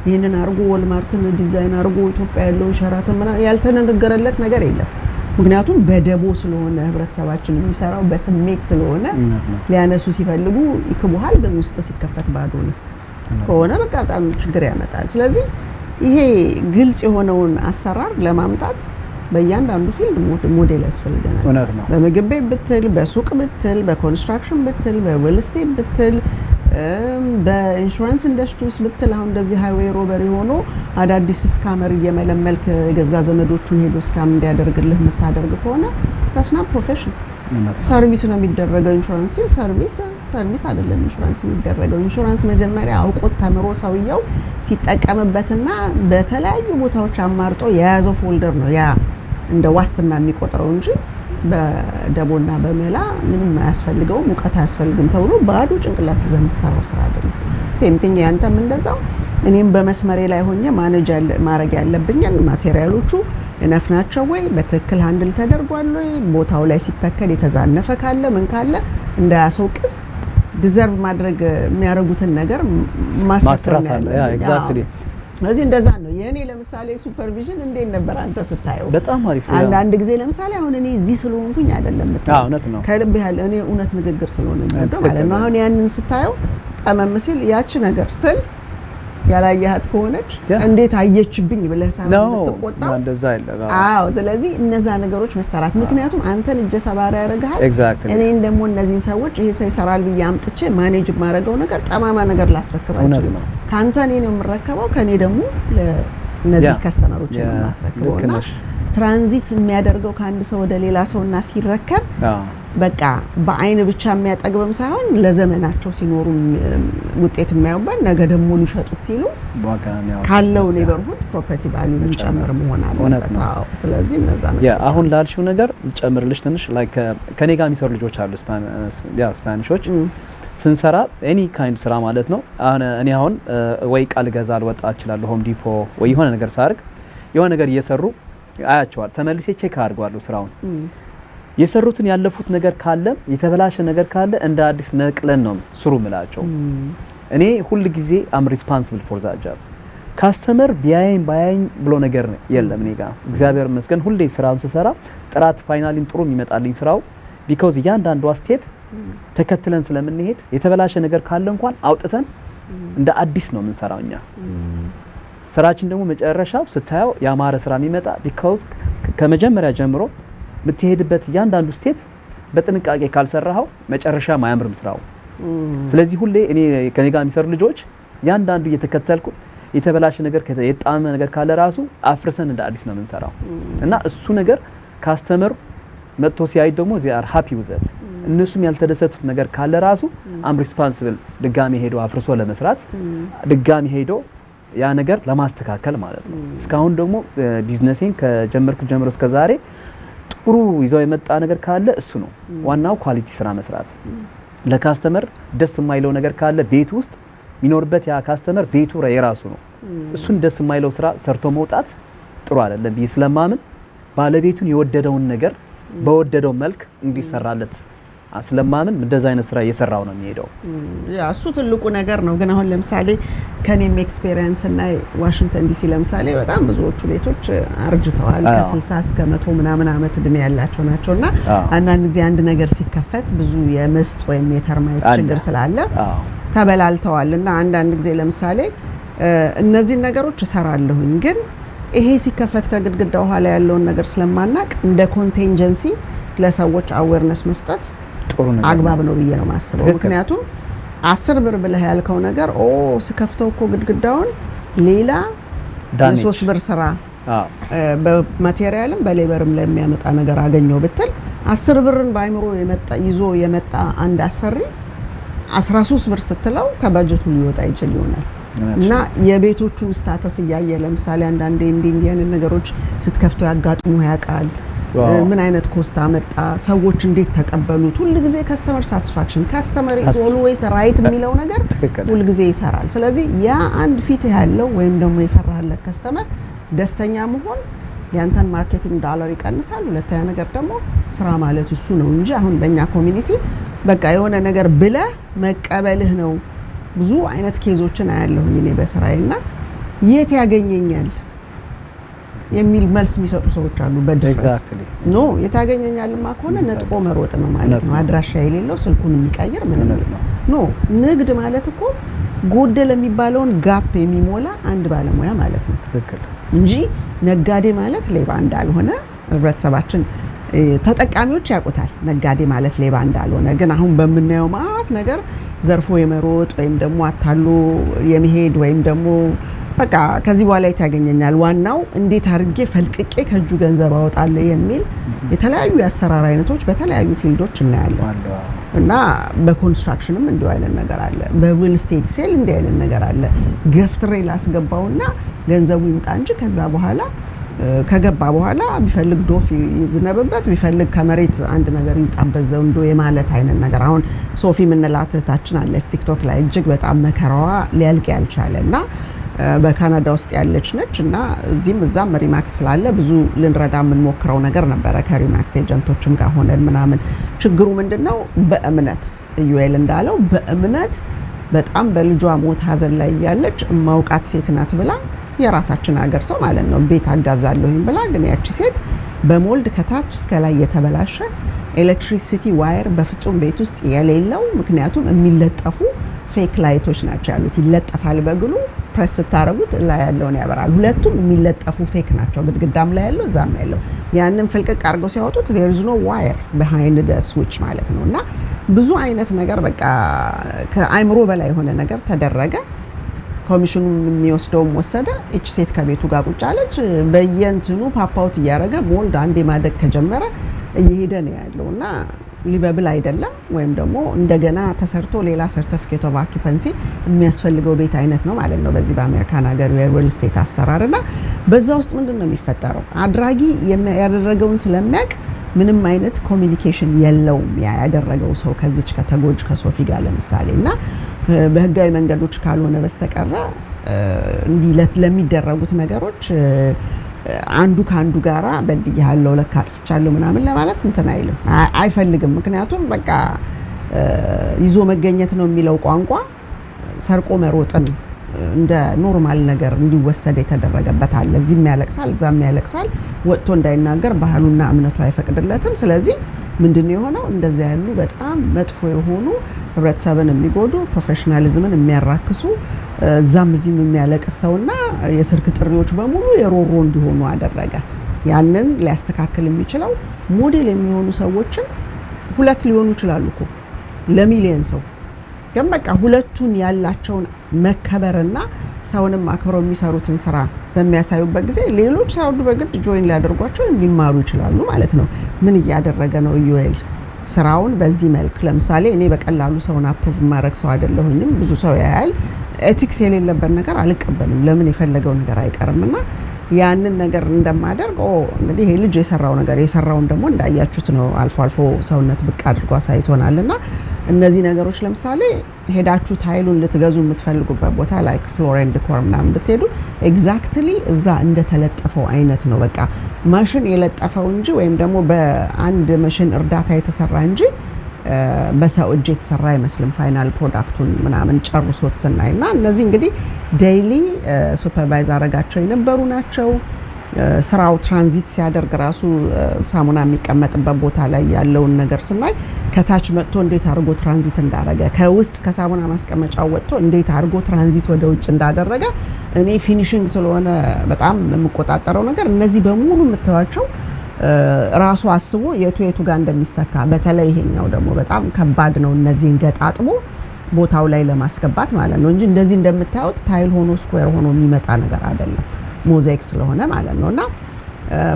ይሄንን አርጎ ወልማርትን ዲዛይን አርጎ ኢትዮጵያ ያለው ሸራተን ምናምን ያልተነገረለት ነገር የለም። ምክንያቱም በደቦ ስለሆነ ህብረተሰባችን የሚሰራው በስሜት ስለሆነ ሊያነሱ ሲፈልጉ ይክቡሃል፣ ግን ውስጥ ሲከፈት ባዶ ነው ከሆነ በቃ በጣም ችግር ያመጣል። ስለዚህ ይሄ ግልጽ የሆነውን አሰራር ለማምጣት በእያንዳንዱ ፊልድ ሞዴል ያስፈልገናል። በምግብ ቤት ብትል፣ በሱቅ ብትል፣ በኮንስትራክሽን ብትል፣ በሪል ስቴት ብትል፣ በኢንሹራንስ ኢንዱስትሪ ውስጥ ብትል አሁን እንደዚህ ሃይዌይ ሮበሪ ሆኖ አዳዲስ ስካመር እየመለመልክ ገዛ ዘመዶቹን ሄዶ ስካም እንዲያደርግልህ የምታደርግ ከሆነ ታስና ፕሮፌሽን ሰርቪስ ነው የሚደረገው። ኢንሹራንስ ሲል ሰርቪስ ሰርቪስ አይደለም ኢንሹራንስ የሚደረገው። ኢንሹራንስ መጀመሪያ አውቆት ተምሮ ሰውየው ሲጠቀምበትና በተለያዩ ቦታዎች አማርጦ የያዘው ፎልደር ነው ያ እንደ ዋስትና የሚቆጥረው እንጂ በደቦና በመላ ምንም አያስፈልገው ሙቀት አያስፈልግም ተብሎ ባዶ ጭንቅላት ይዘህ የምትሰራው ስራ አይደለም። ሴም ቲንግ ያንተም እንደዛው እኔም በመስመሬ ላይ ሆኜ ማድረግ ያለብኝን ማቴሪያሎቹ እነፍ ናቸው ወይ በትክክል ሃንድል ተደርጓል ወይ ቦታው ላይ ሲተከል የተዛነፈ ካለ ምን ካለ እንዳያስወቅስ ዲዘርቭ ማድረግ የሚያደርጉትን ነገር ማስራት አለ። ያ ኤግዛክትሊ ስለዚህ እንደዛ ነው። የኔ ለምሳሌ ሱፐርቪዥን እንዴት ነበር አንተ ስታየው? በጣም አሪፍ ነው። አንድ ጊዜ ለምሳሌ አሁን እኔ እዚህ ስለሆንኩኝ አይደለም አዎ እውነት ነው ከልብ ያለ እኔ እውነት ንግግር ስለሆነ ነው ማለት ነው። አሁን ያንን ስታየው ጠመም ሲል ያቺ ነገር ስል ያላየሃት ከሆነች እንዴት አየችብኝ ብለህ ሳይሆን ተቆጣው እንደዛ አይደለም። አዎ ስለዚህ እነዛ ነገሮች መሰራት ምክንያቱም አንተን እጀ ሰባራ ያረጋል። እኔን ደግሞ እነዚህን ሰዎች ይሄ ሰው ይሰራል ብዬ አምጥቼ ማኔጅ ማረጋው ነገር ጠማማ ነገር ላስረክባቸው ካንተ እኔ ነው የምረከበው ከኔ ደግሞ ለነዚህ ከስተመሮች ነው ማስረክበውና ትራንዚት የሚያደርገው ከአንድ ሰው ወደ ሌላ ሰውና ሲረከብ በቃ በአይን ብቻ የሚያጠግብም ሳይሆን ለዘመናቸው ሲኖሩ ውጤት የሚያዩበት ነገ ደግሞ ሊሸጡት ሲሉ ካለው ኔበርሁድ ፕሮፐርቲ ቫልዩ የሚጨምር መሆን አለበት። ስለዚህ እነዛ ነው አሁን ላልሽው ነገር ልጨምርልሽ ትንሽ ላይክ ከኔ ጋር የሚሰሩ ልጆች አሉ ስፓኒሾች ስንሰራ ኤኒ ካይንድ ስራ ማለት ነው። እኔ አሁን ወይ ቃል ገዛ ልወጣ እችላለሁ ሆም ዲፖ ወይ የሆነ ነገር ሳርግ የሆነ ነገር እየሰሩ አያቸዋል ተመልሼ ቼክ አድርጓለሁ ስራውን የሰሩትን ያለፉት ነገር ካለ የተበላሸ ነገር ካለ እንደ አዲስ ነቅለን ነው ስሩ ምላቸው። እኔ ሁሉ ጊዜ አም ሪስፖንሲብል ፎር ዛት ጆብ ካስተመር ቢያይን ባያይን ብሎ ነገር የለም እኔ ጋር እግዚአብሔር ይመስገን ሁሌ ስራውን ስሰራ ጥራት ፋይናሊም ጥሩ የሚመጣልኝ ስራው ቢኮዝ ያንዳንዷ ስቴፕ ተከትለን ስለምንሄድ የተበላሸ ነገር ካለ እንኳን አውጥተን እንደ አዲስ ነው የምንሰራው እኛ ስራችን ደግሞ መጨረሻው ስታየው ያማረ ስራ የሚመጣ ቢኮዝ ከመጀመሪያ ጀምሮ ምትሄድበት ያንዳንዱ ስቴፕ በጥንቃቄ ካልሰራው መጨረሻ ማያምርም ስራው። ስለዚህ ሁሌ እኔ ከኔ ጋር የሚሰሩ ልጆች ያንዳንዱ እየተከተልኩ የተበላሸ ነገር የጣመ ነገር ካለ ራሱ አፍርሰን እንደ አዲስ ነው የምንሰራው እና እሱ ነገር ካስተመር መጥቶ ሲያይ ደግሞ they are happy with it እነሱም ያልተደሰቱት ነገር ካለ ራሱ am responsible ድጋሚ ሄዶ አፍርሶ ለመስራት ድጋሚ ሄዶ ያ ነገር ለማስተካከል ማለት ነው። እስካሁን ደግሞ ቢዝነሴን ከጀመርኩ ጀምሮ እስከ ዛሬ ጥሩ ይዘው የመጣ ነገር ካለ እሱ ነው ዋናው ኳሊቲ ስራ መስራት። ለካስተመር ደስ የማይለው ነገር ካለ ቤት ውስጥ የሚኖርበት ያ ካስተመር ቤቱ የራሱ ነው እሱን ደስ የማይለው ስራ ሰርቶ መውጣት ጥሩ አይደለም ብዬ ስለማምን ባለቤቱን የወደደውን ነገር በወደደው መልክ እንዲሰራለት ስለማምን እንደዛ አይነት ስራ እየሰራው ነው የሚሄደው። ያ እሱ ትልቁ ነገር ነው። ግን አሁን ለምሳሌ ከኔም ኤክስፒሪየንስ እና ዋሽንግተን ዲሲ ለምሳሌ በጣም ብዙዎቹ ቤቶች አርጅተዋል ከ60 እስከ 100 ምናምን አመት እድሜ ያላቸው ናቸውና አንዳንድ ጊዜ አንድ ነገር ሲከፈት ብዙ የምስጥ ወይም የተርማይት ችግር ስላለ ተበላልተዋልና አንዳንድ ጊዜ ለምሳሌ እነዚህ ነገሮች እሰራለሁኝ ግን ይሄ ሲከፈት ከግድግዳው ኋላ ያለውን ነገር ስለማናቅ እንደ ኮንቲንጀንሲ ለሰዎች አዌርነስ መስጠት አግባብ ነው ብዬ ነው ማስበው። ምክንያቱም 10 ብር ብለህ ያልከው ነገር ስከፍተው እኮ ግድግዳውን ሌላ የ3 ብር ስራ በማቴሪያልም በሌበርም ላይ የሚያመጣ ነገር አገኘው ብትል 10 ብርን ባይምሮ ይዞ የመጣ አንድ አሰሪ 13 ብር ስትለው ከበጀቱ ሊወጣ ይችላል ይሆናል እና የቤቶቹን ስታተስ እያየ ለምሳሌ አንዳንዴ እንዲያን ነገሮች ስትከፍተው ያጋጥሙ ያቃል ምን አይነት ኮስታ መጣ ሰዎች እንዴት ተቀበሉት ሁሉ ጊዜ ከስተመር ሳቲስፋክሽን ካስተመር ኢዝ ኦልዌይስ ራይት የሚለው ነገር ሁሉ ጊዜ ይሰራል። ስለዚህ ያ አንድ ፊት ያለው ወይም ደግሞ የሰራለት ከስተመር ደስተኛ መሆን ያንተን ማርኬቲንግ ዶላር ይቀንሳል። ሁለተኛ ነገር ደግሞ ስራ ማለት እሱ ነው እንጂ አሁን በእኛ ኮሚኒቲ በቃ የሆነ ነገር ብለ መቀበልህ ነው። ብዙ አይነት ኬዞችን አያለሁ እኔ በስራዬና የት ያገኘኛል የሚል መልስ የሚሰጡ ሰዎች አሉ በድፍረት ኖ የታገኘኛልማ ከሆነ ነጥቆ መሮጥ ነው ማለት ነው። አድራሻ የሌለው ስልኩን የሚቀይር ምንም ነው ኖ ንግድ ማለት እኮ ጎደለ የሚባለውን ጋፕ የሚሞላ አንድ ባለሙያ ማለት ነው እንጂ ነጋዴ ማለት ሌባ እንዳልሆነ ህብረተሰባችን ተጠቃሚዎች ያውቁታል። ነጋዴ ማለት ሌባ እንዳልሆነ ግን አሁን በመናየው ማለት ነገር ዘርፎ የመሮጥ ወይም ደግሞ አታሎ የመሄድ ወይም ደግሞ በቃ ከዚህ በኋላ ያገኘኛል ዋናው እንዴት አድርጌ ፈልቅቄ ከእጁ ገንዘብ አወጣለሁ የሚል የተለያዩ የአሰራር አይነቶች በተለያዩ ፊልዶች እናያለን። እና በኮንስትራክሽንም እንዲሁ አይነት ነገር አለ፣ በሪል ስቴት ሴል እንዲህ አይነት ነገር አለ። ገፍትሬ ላስገባውና ገንዘቡ ይምጣ እንጂ ከዛ በኋላ ከገባ በኋላ ቢፈልግ ዶፍ ይዝነብበት ቢፈልግ ከመሬት አንድ ነገር ይውጣበት ዘንዶ የማለት አይነት ነገር። አሁን ሶፊ የምንላት እህታችን አለች ቲክቶክ ላይ እጅግ በጣም መከራዋ ሊያልቅ ያልቻለ እና በካናዳ ውስጥ ያለች ነች እና እዚህም እዛም ሪማክስ ስላለ ብዙ ልንረዳ የምንሞክረው ነገር ነበረ ከሪማክስ ኤጀንቶችም ጋር ሆነን ምናምን። ችግሩ ምንድነው? በእምነት ኢዩኤል እንዳለው በእምነት በጣም በልጇ ሞት ሀዘን ላይ ያለች ማውቃት ሴት ናት ብላ የራሳችን ሀገር ሰው ማለት ነው ቤት አጋዛለሁኝ ብላ፣ ግን ያቺ ሴት በሞልድ ከታች እስከ ላይ የተበላሸ ኤሌክትሪሲቲ ዋየር በፍጹም ቤት ውስጥ የሌለው፣ ምክንያቱም የሚለጠፉ ፌክ ላይቶች ናቸው ያሉት። ይለጠፋል በግሉ ፕሬስ ስታረጉት ላይ ያለውን ያበራል። ሁለቱም የሚለጠፉ ፌክ ናቸው፣ ግድግዳም ላይ ያለው እዛም ያለው። ያንን ፍልቅቅ አድርገው ሲያወጡት there is no wire behind the switch ማለት ነው። እና ብዙ አይነት ነገር በቃ ከአይምሮ በላይ የሆነ ነገር ተደረገ። ኮሚሽኑን የሚወስደውም ወሰደ። እቺ ሴት ከቤቱ ጋር ቁጭ አለች። በየእንትኑ ፓፓውት እያደረገ ሞልድ አንዴ ማደግ ከጀመረ እየሄደ ነው ያለው እና ሊቨብል አይደለም፣ ወይም ደግሞ እንደገና ተሰርቶ ሌላ ሰርቲፊኬት ኦፍ ኦኩፐንሲ የሚያስፈልገው ቤት አይነት ነው ማለት ነው በዚህ በአሜሪካን ሀገር የሪል ስቴት አሰራር። እና በዛ ውስጥ ምንድን ነው የሚፈጠረው? አድራጊ ያደረገውን ስለሚያውቅ ምንም አይነት ኮሚኒኬሽን የለውም ያደረገው ሰው ከዚች ከተጎጅ ከሶፊ ጋር ለምሳሌ። እና በህጋዊ መንገዶች ካልሆነ በስተቀር እንዲህ ለሚደረጉት ነገሮች አንዱ ካንዱ ጋራ በድያለው ለካ አጥፍቻለሁ ምናምን ለማለት እንትን አይልም፣ አይፈልግም። ምክንያቱም በቃ ይዞ መገኘት ነው የሚለው ቋንቋ ሰርቆ መሮጥን እንደ ኖርማል ነገር እንዲወሰድ የተደረገበት አለ። እዚህም ያለቅሳል እዛም ያለቅሳል፣ ወጥቶ እንዳይናገር ባህሉና እምነቱ አይፈቅድለትም። ስለዚህ ምንድነው የሆነው? እንደዚያ ያሉ በጣም መጥፎ የሆኑ ህብረተሰብን የሚጎዱ ፕሮፌሽናሊዝምን የሚያራክሱ እዛም እዚህም የሚያለቅስ ሰውና የስልክ ጥሪዎች በሙሉ የሮሮ እንዲሆኑ አደረገ። ያንን ሊያስተካክል የሚችለው ሞዴል የሚሆኑ ሰዎችን ሁለት ሊሆኑ ይችላሉ እኮ ለሚሊየን ሰው፣ ግን በቃ ሁለቱን ያላቸውን መከበርና ሰውንም አክብረው የሚሰሩትን ስራ በሚያሳዩበት ጊዜ ሌሎች ሳይወዱ በግድ ጆይን ሊያደርጓቸው ሊማሩ ይችላሉ ማለት ነው። ምን እያደረገ ነው ኢዩኤል? ስራውን በዚህ መልክ ለምሳሌ እኔ በቀላሉ ሰውን አፕሩቭ ማድረግ ሰው አይደለሁኝም። ብዙ ሰው ያያል። ኤቲክስ የሌለበት ነገር አልቀበልም። ለምን የፈለገው ነገር አይቀርምና ያንን ነገር እንደማደርግ እንግዲህ ይሄ ልጅ የሰራው ነገር የሰራውን ደግሞ እንዳያችሁት ነው። አልፎ አልፎ ሰውነት ብቅ አድርጎ አሳይቶናልና እነዚህ ነገሮች ለምሳሌ ሄዳችሁ ታይሉን ልትገዙ የምትፈልጉበት ቦታ ላይ ፍሎር ኤንድ ዲኮር ምናምን ብትሄዱ ኤግዛክትሊ እዛ እንደተለጠፈው አይነት ነው። በቃ ማሽን የለጠፈው እንጂ ወይም ደግሞ በአንድ ማሽን እርዳታ የተሰራ እንጂ በሰው እጅ የተሰራ አይመስልም። ፋይናል ፕሮዳክቱን ምናምን ጨርሶት ስናይና እነዚህ እንግዲህ ዴይሊ ሱፐርቫይዝ አረጋቸው የነበሩ ናቸው። ስራው ትራንዚት ሲያደርግ ራሱ ሳሙና የሚቀመጥበት ቦታ ላይ ያለውን ነገር ስናይ ከታች መጥቶ እንዴት አድርጎ ትራንዚት እንዳደረገ ከውስጥ ከሳሙና ማስቀመጫው ወጥቶ እንዴት አድርጎ ትራንዚት ወደ ውጭ እንዳደረገ እኔ ፊኒሺንግ ስለሆነ በጣም የምቆጣጠረው ነገር እነዚህ በሙሉ የምታዩቸው ራሱ አስቦ የቱ ጋር እንደሚሰካ። በተለይ ይሄኛው ደግሞ በጣም ከባድ ነው፣ እነዚህን ገጣጥሞ ቦታው ላይ ለማስገባት ማለት ነው እንጂ እንደዚህ እንደምታዩት ታይል ሆኖ ስኩዌር ሆኖ የሚመጣ ነገር አይደለም፣ ሞዛይክ ስለሆነ ማለት ነውና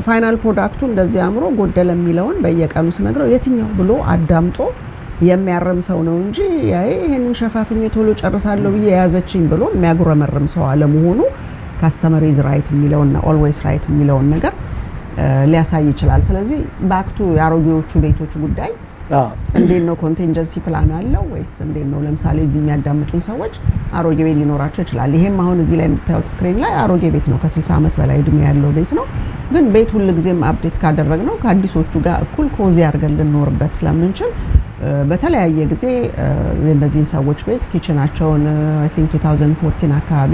ፋይናል ፕሮዳክቱ እንደዚህ አምሮ ጎደለ የሚለውን በየቀኑ ስነግረው የትኛው ብሎ አዳምጦ የሚያርም ሰው ነው እንጂ ይሄንን ሸፋፍኝ ቶሎ ጨርሳለሁ ብዬ የያዘችኝ ብሎ የሚያጉረመርም ሰው አለመሆኑ ካስተመር ኢዝ ራይት የሚለውና ኦልዌይስ ራይት የሚለውን ነገር ሊያሳይ ይችላል። ስለዚህ ባክቱ የአሮጌዎቹ ቤቶች ጉዳይ እንዴት ነው? ኮንቲንጀንሲ ፕላን አለው ወይስ እንዴት ነው? ለምሳሌ እዚህ የሚያዳምጡን ሰዎች አሮጌ ቤት ሊኖራቸው ይችላል። ይሄም አሁን እዚህ ላይ የምታዩት ስክሪን ላይ አሮጌ ቤት ነው፣ ከ60 ዓመት በላይ እድሜ ያለው ቤት ነው። ግን ቤት ሁሉ ጊዜም አፕዴት ካደረግነው ከአዲሶቹ ጋር እኩል ኮዚ አድርገን ልንኖርበት ስለምንችል በተለያየ ጊዜ የእነዚህን ሰዎች ቤት ኪችናቸውን አይ ቲንክ 2014 አካባቢ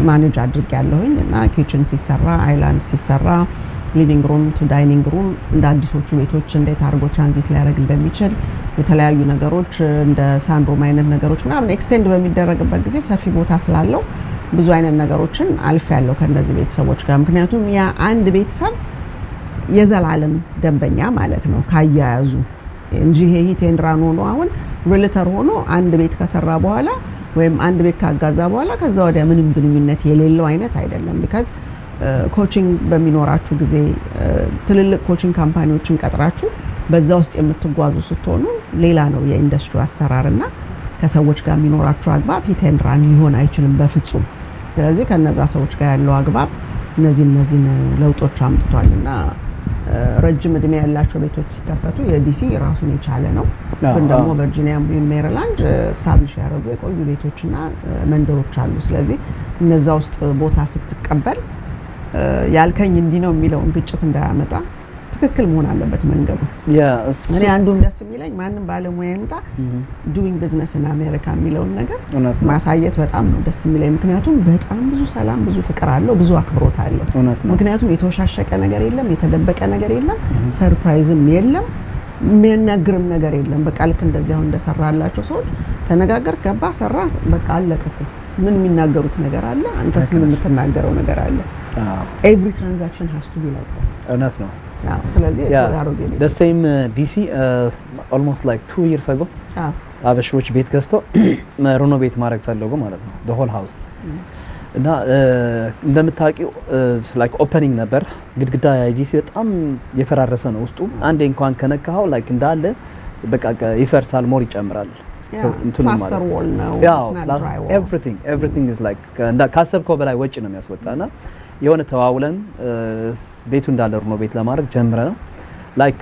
ማኔጅ አድርግ ያለሁኝ እና ኪችን ሲሰራ አይላንድ ሲሰራ ሊቪንግ ሩም ቱ ዳይኒንግ ሩም እንደ አዲሶቹ ቤቶች እንዴት አድርጎ ትራንዚት ሊያደርግ እንደሚችል የተለያዩ ነገሮች እንደ ሳንድሮም አይነት ነገሮች ምናምን ኤክስቴንድ በሚደረግበት ጊዜ ሰፊ ቦታ ስላለው ብዙ አይነት ነገሮችን አልፍ ያለው ከነዚህ ቤተሰቦች ጋር። ምክንያቱም ያ አንድ ቤተሰብ የዘላለም ደንበኛ ማለት ነው ካያያዙ እንጂ ይሄ ሂት ኤንድ ራን ሆኖ አሁን ሪልተር ሆኖ አንድ ቤት ከሰራ በኋላ ወይም አንድ ቤት ካጋዛ በኋላ ከዛ ወዲያ ምንም ግንኙነት የሌለው አይነት አይደለም። ቢካዝ ኮቺንግ በሚኖራችሁ ጊዜ ትልልቅ ኮቺንግ ካምፓኒዎችን ቀጥራችሁ በዛ ውስጥ የምትጓዙ ስትሆኑ ሌላ ነው የኢንዱስትሪ አሰራርና ከሰዎች ጋር የሚኖራችሁ አግባብ ሂት ኤንድ ራን ሊሆን አይችልም በፍጹም። ስለዚህ ከነዛ ሰዎች ጋር ያለው አግባብ እነዚህን ለውጦች አምጥቷልና ረጅም እድሜ ያላቸው ቤቶች ሲከፈቱ የዲሲ ራሱን የቻለ ነው። ግን ደግሞ ቨርጂኒያ፣ ሜሪላንድ ስታብሊሽ ያደረጉ የቆዩ ቤቶችና መንደሮች አሉ። ስለዚህ እነዛ ውስጥ ቦታ ስትቀበል ያልከኝ እንዲህ ነው የሚለውን ግጭት እንዳያመጣ ትክክል መሆን አለበት መንገዱ። እኔ አንዱም ደስ የሚለኝ ማንም ባለሙያ ይምጣ ዱዊንግ ቢዝነስ ኢን አሜሪካ የሚለውን ነገር ማሳየት በጣም ነው ደስ የሚለኝ። ምክንያቱም በጣም ብዙ ሰላም፣ ብዙ ፍቅር አለው፣ ብዙ አክብሮት አለው። ምክንያቱም የተወሻሸቀ ነገር የለም፣ የተደበቀ ነገር የለም፣ ሰርፕራይዝም የለም፣ የሚያናግርም ነገር የለም። በቃ ልክ እንደዚህ አሁን እንደሰራላቸው ሰዎች ተነጋገር፣ ገባ፣ ሰራ፣ በቃ አለቀ። ምን የሚናገሩት ነገር አለ? አንተስ ምን የምትናገረው ነገር አለ? ኤቭሪ ትራንዛክሽን ሃዝ ቱ ቢ ላይክ ዳት። እውነት ነው። ስለዚህ the same DC almost like 2 years ago አበሾች ቤት ገዝተው ሪኖቬት ማድረግ ፈለጉ ማለት ነው the whole house እና እንደምታውቂው like opening ነበር ግድግዳ የዲሲ በጣም የፈራረሰ ነው ውስጡ አንዴ እንኳን ከነካው like እንዳለ በቃ ይፈርሳል ሞር ይጨምራል plaster wall ነው everything is like ካሰብከው በላይ ወጪ ነው የሚያስወጣና የሆነ ተዋውለን ቤቱ እንዳለ ሪኖቬት ለማድረግ ጀምረ ነው ላይክ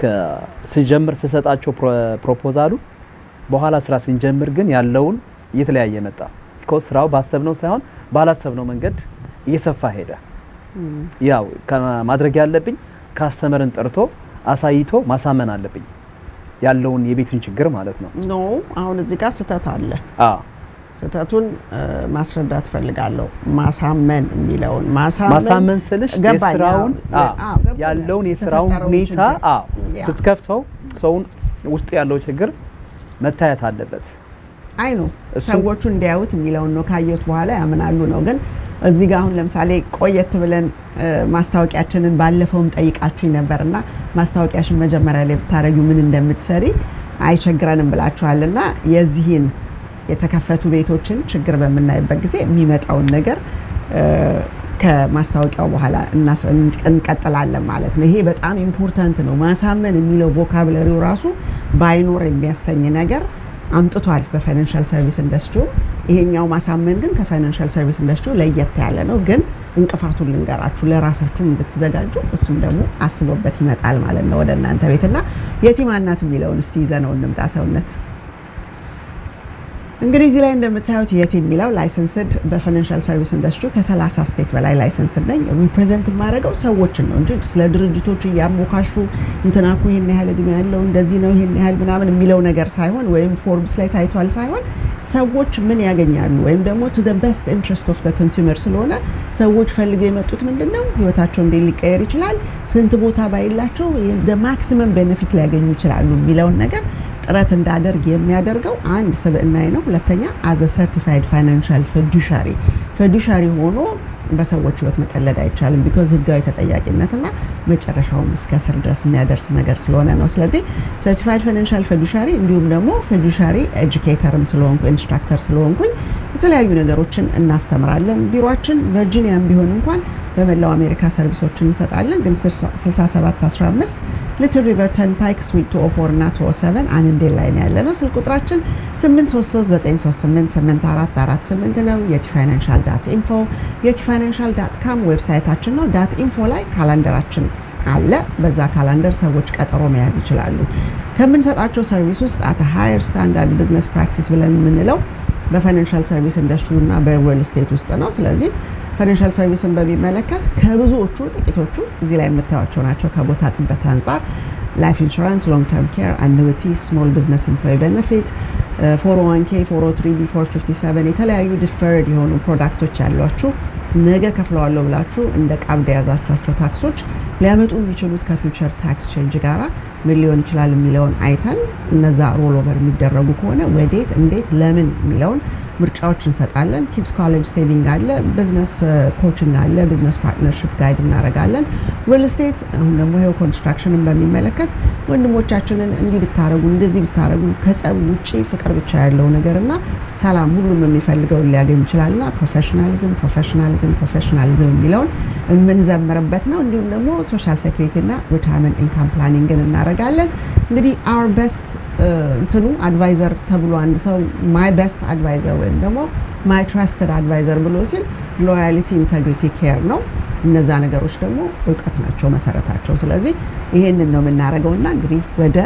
ሲጀምር ሲሰጣቸው ፕሮፖዛሉ በኋላ ስራ ሲጀምር ግን ያለውን እየተለያየ መጣ because ስራው ባሰብነው ሳይሆን ባላሰብነው መንገድ እየሰፋ ሄደ። ያው ማድረግ ያለብኝ ካስተመርን ጠርቶ አሳይቶ ማሳመን አለብኝ ያለውን የቤቱን ችግር ማለት ነው። ኖ አሁን እዚህ ጋር ስህተት አለ። ስህተቱን ማስረዳት ፈልጋለሁ። ማሳመን የሚለውን ማሳመን ስልሽ የስራውን ያለውን የስራውን ሁኔታ ስትከፍተው ሰውን ውስጥ ያለው ችግር መታየት አለበት። አይ ነው ሰዎቹ እንዲያዩት የሚለውን ነው ካየሁት በኋላ ያምናሉ ነው። ግን እዚህ ጋር አሁን ለምሳሌ ቆየት ብለን ማስታወቂያችንን ባለፈውም ጠይቃችሁኝ ነበርና ማስታወቂያሽን መጀመሪያ ላይ ብታረጊው ምን እንደምትሰሪ አይቸግረንም ብላችኋልና የዚህን የተከፈቱ ቤቶችን ችግር በመናይበት ጊዜ የሚመጣውን ነገር ከማስታወቂያው በኋላ እንቀጥላለን ማለት ነው። ይሄ በጣም ኢምፖርታንት ነው። ማሳመን የሚለው ቮካብለሪው ራሱ ባይኖር የሚያሰኝ ነገር አምጥቷል በፋይናንሻል ሰርቪስ ኢንዱስትሪ። ይሄኛው ማሳመን ግን ከፋይናንሻል ሰርቪስ ኢንዱስትሪ ለየት ያለ ነው። ግን እንቅፋቱን ልንገራችሁ ለራሳችሁ እንድትዘጋጁ፣ እሱም ደግሞ አስቦበት ይመጣል ማለት ነው ወደ እናንተ ቤትና የቲማናት የሚለውን እስቲ ይዘነው እንምጣ ሰውነት። እንግዲህ እዚህ ላይ እንደምታዩት የት የሚለው ላይሰንስድ በፋይናንሻል ሰርቪስ ኢንዱስትሪ ከ30 ስቴት በላይ ላይሰንስድ ነኝ። ሪፕሬዘንት የማደርገው ሰዎችን ነው እንጂ ስለ ድርጅቶች እያሞካሹ እንትናኩ ይሄን ያህል እድሜ ያለው እንደዚህ ነው ይሄን ያህል ምናምን የሚለው ነገር ሳይሆን ወይም ፎርብስ ላይ ታይቷል ሳይሆን ሰዎች ምን ያገኛሉ ወይም ደግሞ to the best interest of the consumer ስለሆነ ሰዎች ፈልገው የመጡት ምንድነው ህይወታቸው እንዴት ሊቀየር ይችላል፣ ስንት ቦታ ባይላቸው the maximum benefit ሊያገኙ ይችላሉ የሚለውን ነገር ጥረት እንዳደርግ የሚያደርገው አንድ ስብዕናዬ ነው። ሁለተኛ as a certified financial fiduciary ሆኖ በሰዎች ህይወት መቀለድ አይቻልም because ህጋዊ ተጠያቂነትና መጨረሻው እስከ ስር ድረስ የሚያደርስ ነገር ስለሆነ ነው። ስለዚህ certified financial fiduciary እንዲሁም ደግሞ fiduciary educatorም ስለሆንኩ ኢንስትራክተር ስለሆንኩኝ የተለያዩ ነገሮችን እናስተምራለን። ቢሮአችን ቨርጂኒያም ቢሆን እንኳን በመላው አሜሪካ ሰርቪሶችን እንሰጣለን። ግን 6715 ሊትል ሪቨር ተርንፓይክ ስዊት 204 እና 207 አንዴል ላይ ነው ያለነው። ስልክ ቁጥራችን 8339388448 ነው። yetifinancial.info yetifinancial.com ዌብሳይታችን ነው። .info ላይ ካላንደራችን አለ። በዛ ካላንደር ሰዎች ቀጠሮ መያዝ ይችላሉ። ከምንሰጣቸው ሰርቪስ ውስጥ at a higher standard business practice ብለን የምንለው በፋይናንሻል ሰርቪስ ኢንዱስትሪ እና በሪል ስቴት ውስጥ ነው። ስለዚህ ፋይናንሻል ሰርቪስን በሚመለከት ከብዙዎቹ ጥቂቶቹ እዚህ ላይ የምታዩቸው ናቸው። ከቦታ ጥበት አንፃር ላይፍ ኢንሹራንስ፣ ሎንግ ተርም ኬር፣ አኑዊቲ፣ ስሞል ቢዝነስ ኤምፕሎይ ቤኔፊት፣ 401k፣ 403b፣ 457 የተለያዩ ዲፈርድ የሆኑ ፕሮዳክቶች ያሏችሁ ነገ ከፍለዋለሁ ብላችሁ እንደ ቀብድ የያዛችኋቸው ታክሶች ሊያመጡ የሚችሉት ከፊውቸር ታክስ ቼንጅ ጋራ ምን ሊሆን ይችላል የሚለውን አይተን እነዛ ሮል ኦቨር የሚደረጉ ከሆነ ወዴት፣ እንዴት፣ ለምን የሚለውን ምርጫዎች እንሰጣለን። ኪድስ ኮሌጅ ሴቪንግ አለ፣ ቢዝነስ ኮችንግ አለ፣ ቢዝነስ ፓርትነርሺፕ ጋይድ እናደርጋለን። ሪል ስቴት አሁን ደግሞ ይሄው ኮንስትራክሽንን በሚመለከት ወንድሞቻችንን እንዲህ ብታረጉ እንደዚህ ብታረጉ ከጸብ ውጪ ፍቅር ብቻ ያለው ነገርና ሰላም ሁሉም የሚፈልገውን ሊያገኝ ይችላልና ፕሮፌሽናሊዝም የሚለውን የምንዘምርበት ነው። እንዲሁም ደግሞ ሶሻል ሴኩሪቲ እና ሪታየርመንት ኢንካም ፕላኒንግን እናደርጋለን። እንግዲህ our best እንትኑ አድቫይዘር ተብሎ አንድ ሰው my best advisor ወይም ደግሞ my trusted advisor ብሎ ሲል ሎያሊቲ፣ ኢንቴግሪቲ፣ ኬር ነው። እነዛ ነገሮች ደግሞ እውቀት ናቸው መሰረታቸው። ስለዚህ ይሄንን ነው የምናደርገውና እንግዲህ ወደ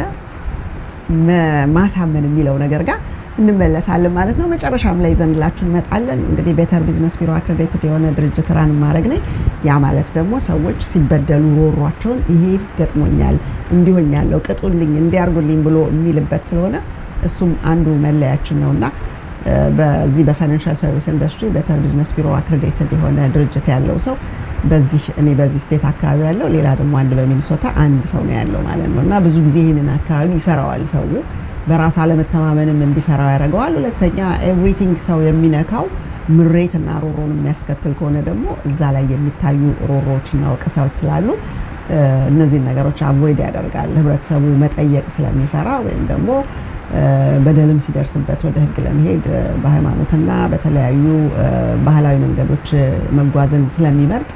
ማሳመን የሚለው ነገር ጋር እንመለሳለን ማለት ነው። መጨረሻም ላይ ዘንላችሁ እንመጣለን። እንግዲህ ቤተር ቢዝነስ ቢሮ አክሬዲትድ የሆነ ድርጅት ራን ማድረግ ነኝ። ያ ማለት ደግሞ ሰዎች ሲበደሉ ሮሯቸውን ይሄ ገጥሞኛል፣ እንዲሆኛለሁ፣ ቅጡልኝ፣ እንዲያርጉልኝ ብሎ የሚልበት ስለሆነ እሱም አንዱ መለያችን ነውና በዚህ በፋይናንሻል ሰርቪስ ኢንዱስትሪ ቤተር ቢዝነስ ቢሮ አክሬዲትድ የሆነ ድርጅት ያለው ሰው እኔ በዚህ ስቴት አካባቢ ያለው ሌላ ደግሞ አንድ በሚኒሶታ አንድ ሰው ነው ያለው ማለት ነው። እና ብዙ ጊዜ ይህንን አካባቢ ይፈራዋል ሰው በራስ አለመተማመንም እንዲፈራው ያደርገዋል። ሁለተኛ ኤቭሪቲንግ ሰው የሚነካው ምሬትና ሮሮን የሚያስከትል ከሆነ ደግሞ እዛ ላይ የሚታዩ ሮሮዎችና ወቀሳዎች ስላሉ እነዚህን ነገሮች አቮይድ ያደርጋል። ህብረተሰቡ መጠየቅ ስለሚፈራ ወይም ደግሞ በደልም ሲደርስበት ወደ ህግ ለመሄድ በሃይማኖትና በተለያዩ ባህላዊ መንገዶች መጓዝን ስለሚመርጥ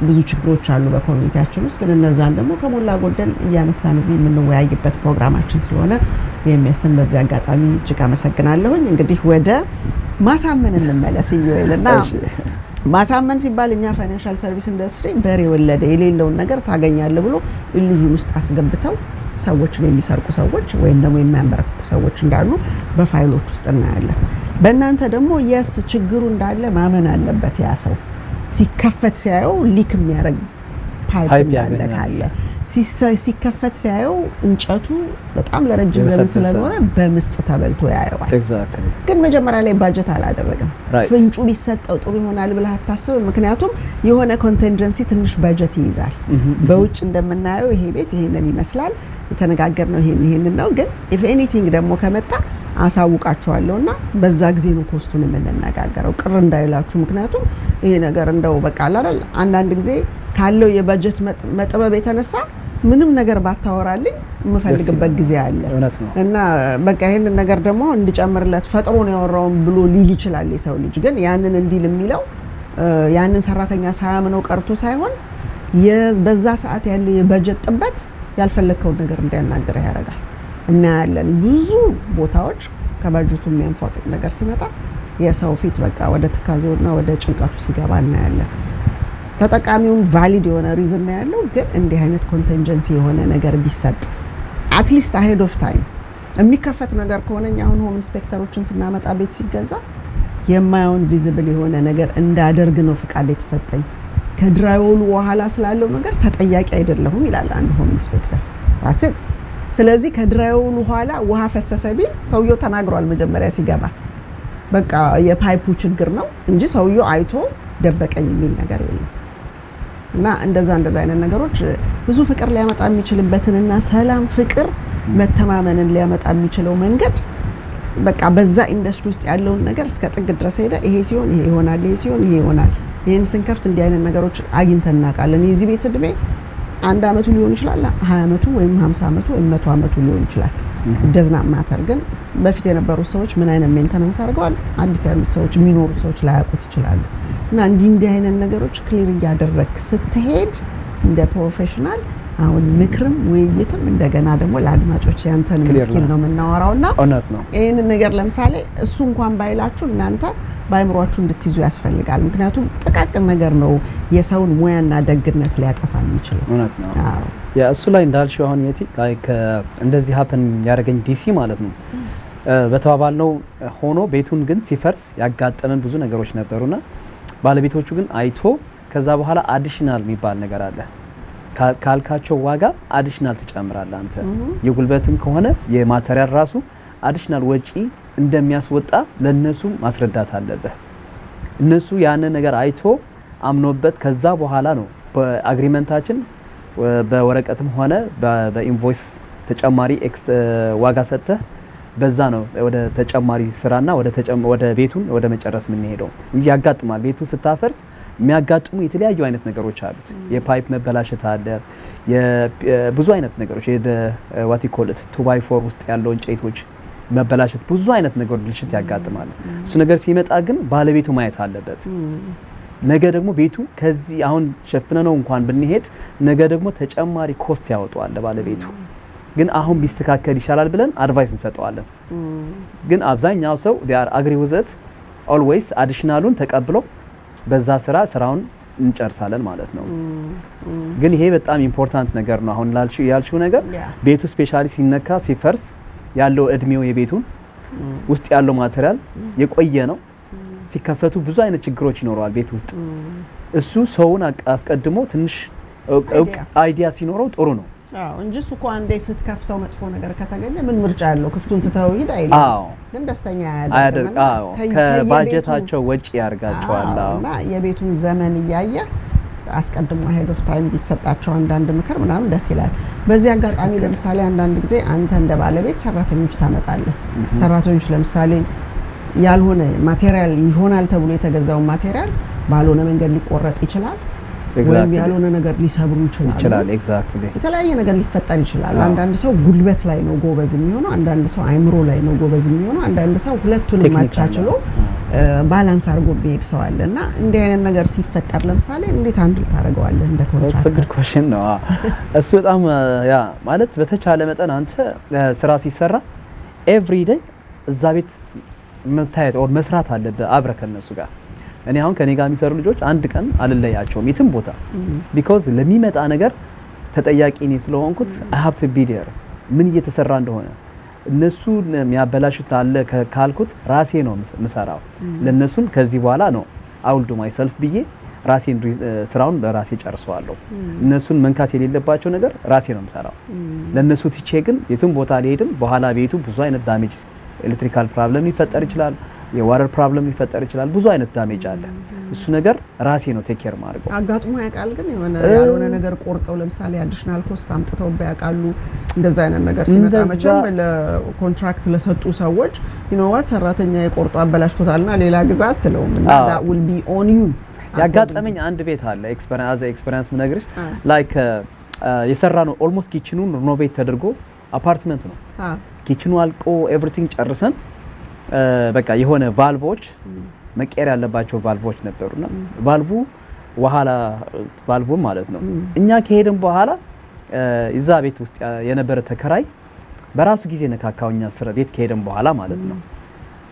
ብዙ ችግሮች አሉ በኮሚኒቲያችን ውስጥ። ግን እነዛን ደግሞ ከሞላ ጎደል እያነሳን እዚህ የምንወያይበት ፕሮግራማችን ስለሆነ የሚያስን በዚህ አጋጣሚ እጅግ አመሰግናለሁኝ። እንግዲህ ወደ ማሳመን እንመለስ ይወልና ማሳመን ሲባል እኛ ፋይናንሻል ሰርቪስ ኢንዱስትሪ በሬ ወለደ የሌለውን ነገር ታገኛለህ ብሎ ኢሉዥን ውስጥ አስገብተው ሰዎችን የሚሰርቁ ሰዎች ወይም ደግሞ የሚያንበረክኩ ሰዎች እንዳሉ በፋይሎች ውስጥ እናያለን። በእናንተ ደግሞ የስ ችግሩ እንዳለ ማመን አለበት። ያ ሰው ሲከፈት ሲያየው ሊክ የሚያደርግ ፓይፕ እንዳለ ካለ ሲከፈት ሲያየው እንጨቱ በጣም ለረጅም ዘመን ስለኖረ በምስጥ ተበልቶ ያየዋል። ግን መጀመሪያ ላይ ባጀት አላደረገም። ፍንጩ ቢሰጠው ጥሩ ይሆናል ብለህ አታስብ። ምክንያቱም የሆነ ኮንቲንጀንሲ ትንሽ ባጀት ይይዛል። በውጭ እንደምናየው ይሄ ቤት ይሄንን ይመስላል፣ የተነጋገርነው ይሄንን ነው። ግን ኢፍ ኤኒቲንግ ደግሞ ከመጣ አሳውቃችኋለሁና በዛ ጊዜ ነው ኮስቱን የምንነጋገረው፣ ቅር እንዳይላችሁ። ምክንያቱም ይሄ ነገር እንደው በቃ አይደል አንዳንድ ጊዜ ካለው የባጀት መጥበብ የተነሳ ምንም ነገር ባታወራልኝ የምፈልግበት ጊዜ አለ እና በቃ ይሄንን ነገር ደግሞ እንድጨምርለት ፈጥሮ ነው ያወራው ብሎ ሊል ይችላል የሰው ልጅ። ግን ያንን እንዲል የሚለው ያንን ሰራተኛ ሳያምነው ቀርቶ ሳይሆን በዛ ሰዓት ያለው የባጀት ጥበት ያልፈለከውን ነገር እንዲያናገር ያደርጋል። እና ያለን ብዙ ቦታዎች ከባጀቱ የሚያንፏቅቅ ነገር ሲመጣ የሰው ፊት በቃ ወደ ትካዜውና ወደ ጭንቀቱ ሲገባ እናያለን። ተጠቃሚውን ቫሊድ የሆነ ሪዝን ነው ያለው። ግን እንዲህ አይነት ኮንቲንጀንሲ የሆነ ነገር ቢሰጥ አትሊስት አሄድ ኦፍ ታይም የሚከፈት ነገር ከሆነኛ አሁን ሆም ኢንስፔክተሮችን ስናመጣ ቤት ሲገዛ የማይሆን ቪዚብል የሆነ ነገር እንዳደርግ ነው ፍቃድ የተሰጠኝ፣ ከድራይወሉ በኋላ ስላለው ነገር ተጠያቂ አይደለሁም ይላል አንድ ሆም ኢንስፔክተር ራስን። ስለዚህ ከድራይወሉ በኋላ ውሃ ፈሰሰ ቢል ሰውየው ተናግሯል መጀመሪያ ሲገባ። በቃ የፓይፑ ችግር ነው እንጂ ሰውየው አይቶ ደበቀኝ የሚል ነገር የለም። እና እንደዛ አይነት ነገሮች ብዙ ፍቅር ሊያመጣ የሚችልበትንና ሰላም፣ ፍቅር፣ መተማመንን ሊያመጣ የሚችለው መንገድ በቃ በዛ ኢንዱስትሪ ውስጥ ያለውን ነገር እስከ ጥግ ድረስ ሄደ። ይሄ ሲሆን ይሄ ይሆናል፣ ይሄ ሲሆን ይሄ ይሆናል። ይሄን ስንከፍት እንዲህ አይነት ነገሮች አግኝተን እናውቃለን። የዚህ ቤት እድሜ 1 አመቱ ሊሆን ይችላል፣ 20 አመቱ ወይም 50 አመቱ ወይም 100 አመቱ ሊሆን ይችላል። ደዝና ማተር። ግን በፊት የነበሩ ሰዎች ምን አይነት ሜንቴናንስ አድርገዋል፣ አዲስ ያሉት ሰዎች የሚኖሩ ሰዎች ላያውቁት ይችላሉ። እና እንዲህ አይነት ነገሮች ክሊር እያደረግ ስትሄድ እንደ ፕሮፌሽናል አሁን ምክርም ውይይትም እንደገና ደግሞ ለአድማጮች ያንተን ምስኪል ነው የምናወራውና ይሄን ነገር ለምሳሌ እሱ እንኳን ባይላችሁ እናንተ ባይምሯችሁ እንድትይዙ ያስፈልጋል። ምክንያቱም ጥቃቅን ነገር ነው የሰውን ሙያና ደግነት ሊያጠፋ የሚችለው። አዎ ያ እሱ ላይ እንዳልሽው አሁን የቲ ላይክ እንደዚህ ሀፕን ያደረገኝ ዲሲ ማለት ነው። በተባባልነው ሆኖ ቤቱን ግን ሲፈርስ ያጋጠመን ብዙ ነገሮች ነበሩና ባለቤቶቹ ግን አይቶ ከዛ በኋላ አዲሽናል የሚባል ነገር አለ። ካልካቸው ዋጋ አዲሽናል ትጨምራለህ አንተ። የጉልበትም ከሆነ የማቴሪያል ራሱ አዲሽናል ወጪ እንደሚያስወጣ ለነሱ ማስረዳት አለበት። እነሱ ያንን ነገር አይቶ አምኖበት ከዛ በኋላ ነው በአግሪመንታችን በወረቀትም ሆነ በኢንቮይስ ተጨማሪ ዋጋ ሰጥተህ በዛ ነው ወደ ተጨማሪ ስራና ወደ ቤቱን ወደ መጨረስ ምን ሄደው እንጂ ያጋጥማል። ቤቱ ስታፈርስ የሚያጋጥሙ የተለያዩ አይነት ነገሮች አሉት። የፓይፕ መበላሸት አለ፣ ብዙ አይነት ነገሮች ዋት ዩ ኮል ኢት 2x4 ውስጥ ያለው እንጨቶች መበላሸት፣ ብዙ አይነት ነገር ብልሽት ያጋጥማል። እሱ ነገር ሲመጣ ግን ባለቤቱ ማየት አለበት። ነገ ደግሞ ቤቱ ከዚህ አሁን ሸፍነነው እንኳን ብንሄድ ነገ ደግሞ ተጨማሪ ኮስት ያወጣዋል ለባለቤቱ። ግን አሁን ቢስተካከል ይሻላል ብለን አድቫይስ እንሰጠዋለን። ግን አብዛኛው ሰው they are agree with it always አዲሽናሉን ተቀብሎ በዛ ስራውን እንጨርሳለን ማለት ነው። ግን ይሄ በጣም ኢምፖርታንት ነገር ነው። አሁን ያልሽው ነገር ቤቱ ስፔሻሊ ሲነካ ሲፈርስ ያለው እድሜው የቤቱን ውስጥ ያለው ማቴሪያል የቆየ ነው። ሲከፈቱ ብዙ አይነት ችግሮች ይኖራል ቤት ውስጥ። እሱ ሰውን አስቀድሞ ትንሽ አይዲያ ሲኖረው ጥሩ ነው። እንጂ እሱ እኮ አንዴ ስትከፍተው መጥፎ ነገር ከተገኘ ምን ምርጫ ያለው? ክፍቱን ትተው ሂድ አይልም። ግን ደስተኛ ያደርጋል። ከባጀታቸው ወጪ ያርጋቸዋል። እና የቤቱን ዘመን እያየ አስቀድሞ ሄድ ኦፍ ታይም ቢሰጣቸው አንዳንድ ምክር ምናምን ደስ ይላል። በዚህ አጋጣሚ ለምሳሌ አንዳንድ ጊዜ አንተ እንደ ባለቤት ሰራተኞች ታመጣለህ። ሰራተኞች ለምሳሌ ያልሆነ ማቴሪያል ይሆናል ተብሎ የተገዛው ማቴሪያል ባልሆነ መንገድ ሊቆረጥ ይችላል፣ ወይም ያልሆነ ነገር ሊሰብሩ ይችላል። ኤግዛክትሊ የተለያየ ነገር ሊፈጠር ይችላል። አንዳንድ ሰው ጉልበት ላይ ነው ጎበዝ የሚሆነው፣ አንዳንድ ሰው አይምሮ ላይ ነው ጎበዝ የሚሆነው፣ አንዳንድ ሰው ሁለቱንም ማቻችሎ ባላንስ አድርጎ ቢሄድ ሰው አለና እንዲህ አይነት ነገር ሲፈጠር ለምሳሌ እንዴት አንድል ታደርገዋለህ? እንደ ኮንትራክተር እሱ ጉድ ኩዌስችን ነው። እሱ በጣም ያ ማለት በተቻለ መጠን አንተ ስራ ሲሰራ ኤቭሪ ዴይ እዛ ቤት መታየት ኦር መስራት አለብህ አብረህ ከነሱ ጋር። እኔ አሁን ከኔ ጋር የሚሰሩ ልጆች አንድ ቀን አልለያቸውም የትም ቦታ ቢኮዝ ለሚመጣ ነገር ተጠያቂ እኔ ስለሆንኩት I have to be there። ምን እየተሰራ እንደሆነ እነሱ የሚያበላሹት አለ ካልኩት ራሴ ነው ምሰራው ለነሱን። ከዚህ በኋላ ነው አውልዱ ማይሰልፍ ብዬ ራሴን ስራውን በራሴ ጨርሰዋለሁ። እነሱን መንካት የሌለባቸው ነገር ራሴ ነው ምሰራው። ለነሱ ትቼ ግን የትም ቦታ አልሄድም። በኋላ ቤቱ ብዙ አይነት ዳሜጅ ኤሌክትሪካል ፕሮብለም ሊፈጠር ይችላል፣ የዋተር ፕሮብለም ሊፈጠር ይችላል፣ ብዙ አይነት ዳሜጅ አለ። እሱ ነገር ራሴ ነው ቴክ ኬር ማድረግ። አጋጥሞ ያውቃል? ግን የሆነ ያልሆነ ነገር ቆርጠው ለምሳሌ አዲሽናል ኮስት አምጥተው ያውቃሉ? እንደዛ አይነት ነገር ሲመጣ መቼም ለኮንትራክት ለሰጡ ሰዎች you know what ሰራተኛ የቆርጦ አበላሽቶታልና ሌላ ግዛት አትለውም እና that will be on you። ያጋጠመኝ አንድ ቤት አለ ኤክስፒሪየንስ ምነግርሽ ላይክ የሰራ ነው ኦልሞስት ኪችኑን ሪኖቬት ተደርጎ አፓርትመንት ነው። ኪችኑ አልቆ ኤቭሪቲንግ ጨርሰን በቃ የሆነ ቫልቮች መቀየር ያለባቸው ቫልቮች ነበሩና ቫልቭ ማለት ነው። እኛ ከሄድን በኋላ እዛ ቤት ውስጥ የነበረ ተከራይ በራሱ ጊዜ ነካካውኛ ስራ ቤት ከሄድን በኋላ ማለት ነው።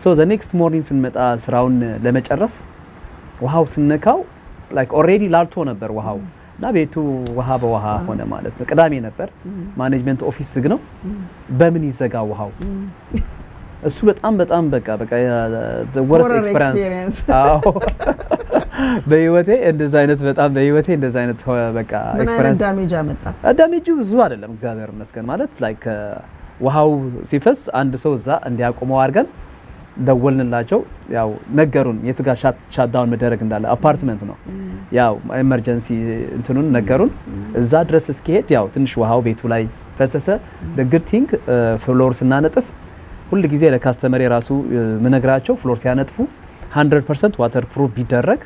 ሶ ዘ ኔክስት ሞርኒንግ ስንመጣ ስራውን ለመጨረስ ውሃው ስነካው ላይክ ኦሬዲ ላልቶ ነበር ውሃው እና ቤቱ ውሃ በውሃ ሆነ ማለት ነው። ቅዳሜ ነበር፣ ማኔጅመንት ኦፊስ ዝግ ነው። በምን ይዘጋ ውሃው? እሱ በጣም በቃ ወርስ ኤክስፒሪየንስ በህይወቴ እንደዛ አይነት በቃ ኤክስፒሪየንስ ዳሜጁ ብዙ አይደለም እግዚአብሔር ይመስገን። ማለት ላይክ ውሃው ሲፈስ አንድ ሰው እዛ እንዲያቆመው አድርገን ደወልንላቸው። ያው ነገሩን የቱ ጋር ሻትዳውን መደረግ እንዳለ አፓርትመንት ነው። ያው ኤመርጀንሲ እንትኑን ነገሩን። እዛ ድረስ እስኪሄድ ያው ትንሽ ውሃው ቤቱ ላይ ፈሰሰ። the good thing ፍሎር ስናነጥፍ ሁሉ ጊዜ ለካስተመር የራሱ ምነግራቸው ፍሎር ሲያነጥፉ 100% ዋተር ፕሩፍ ቢደረግ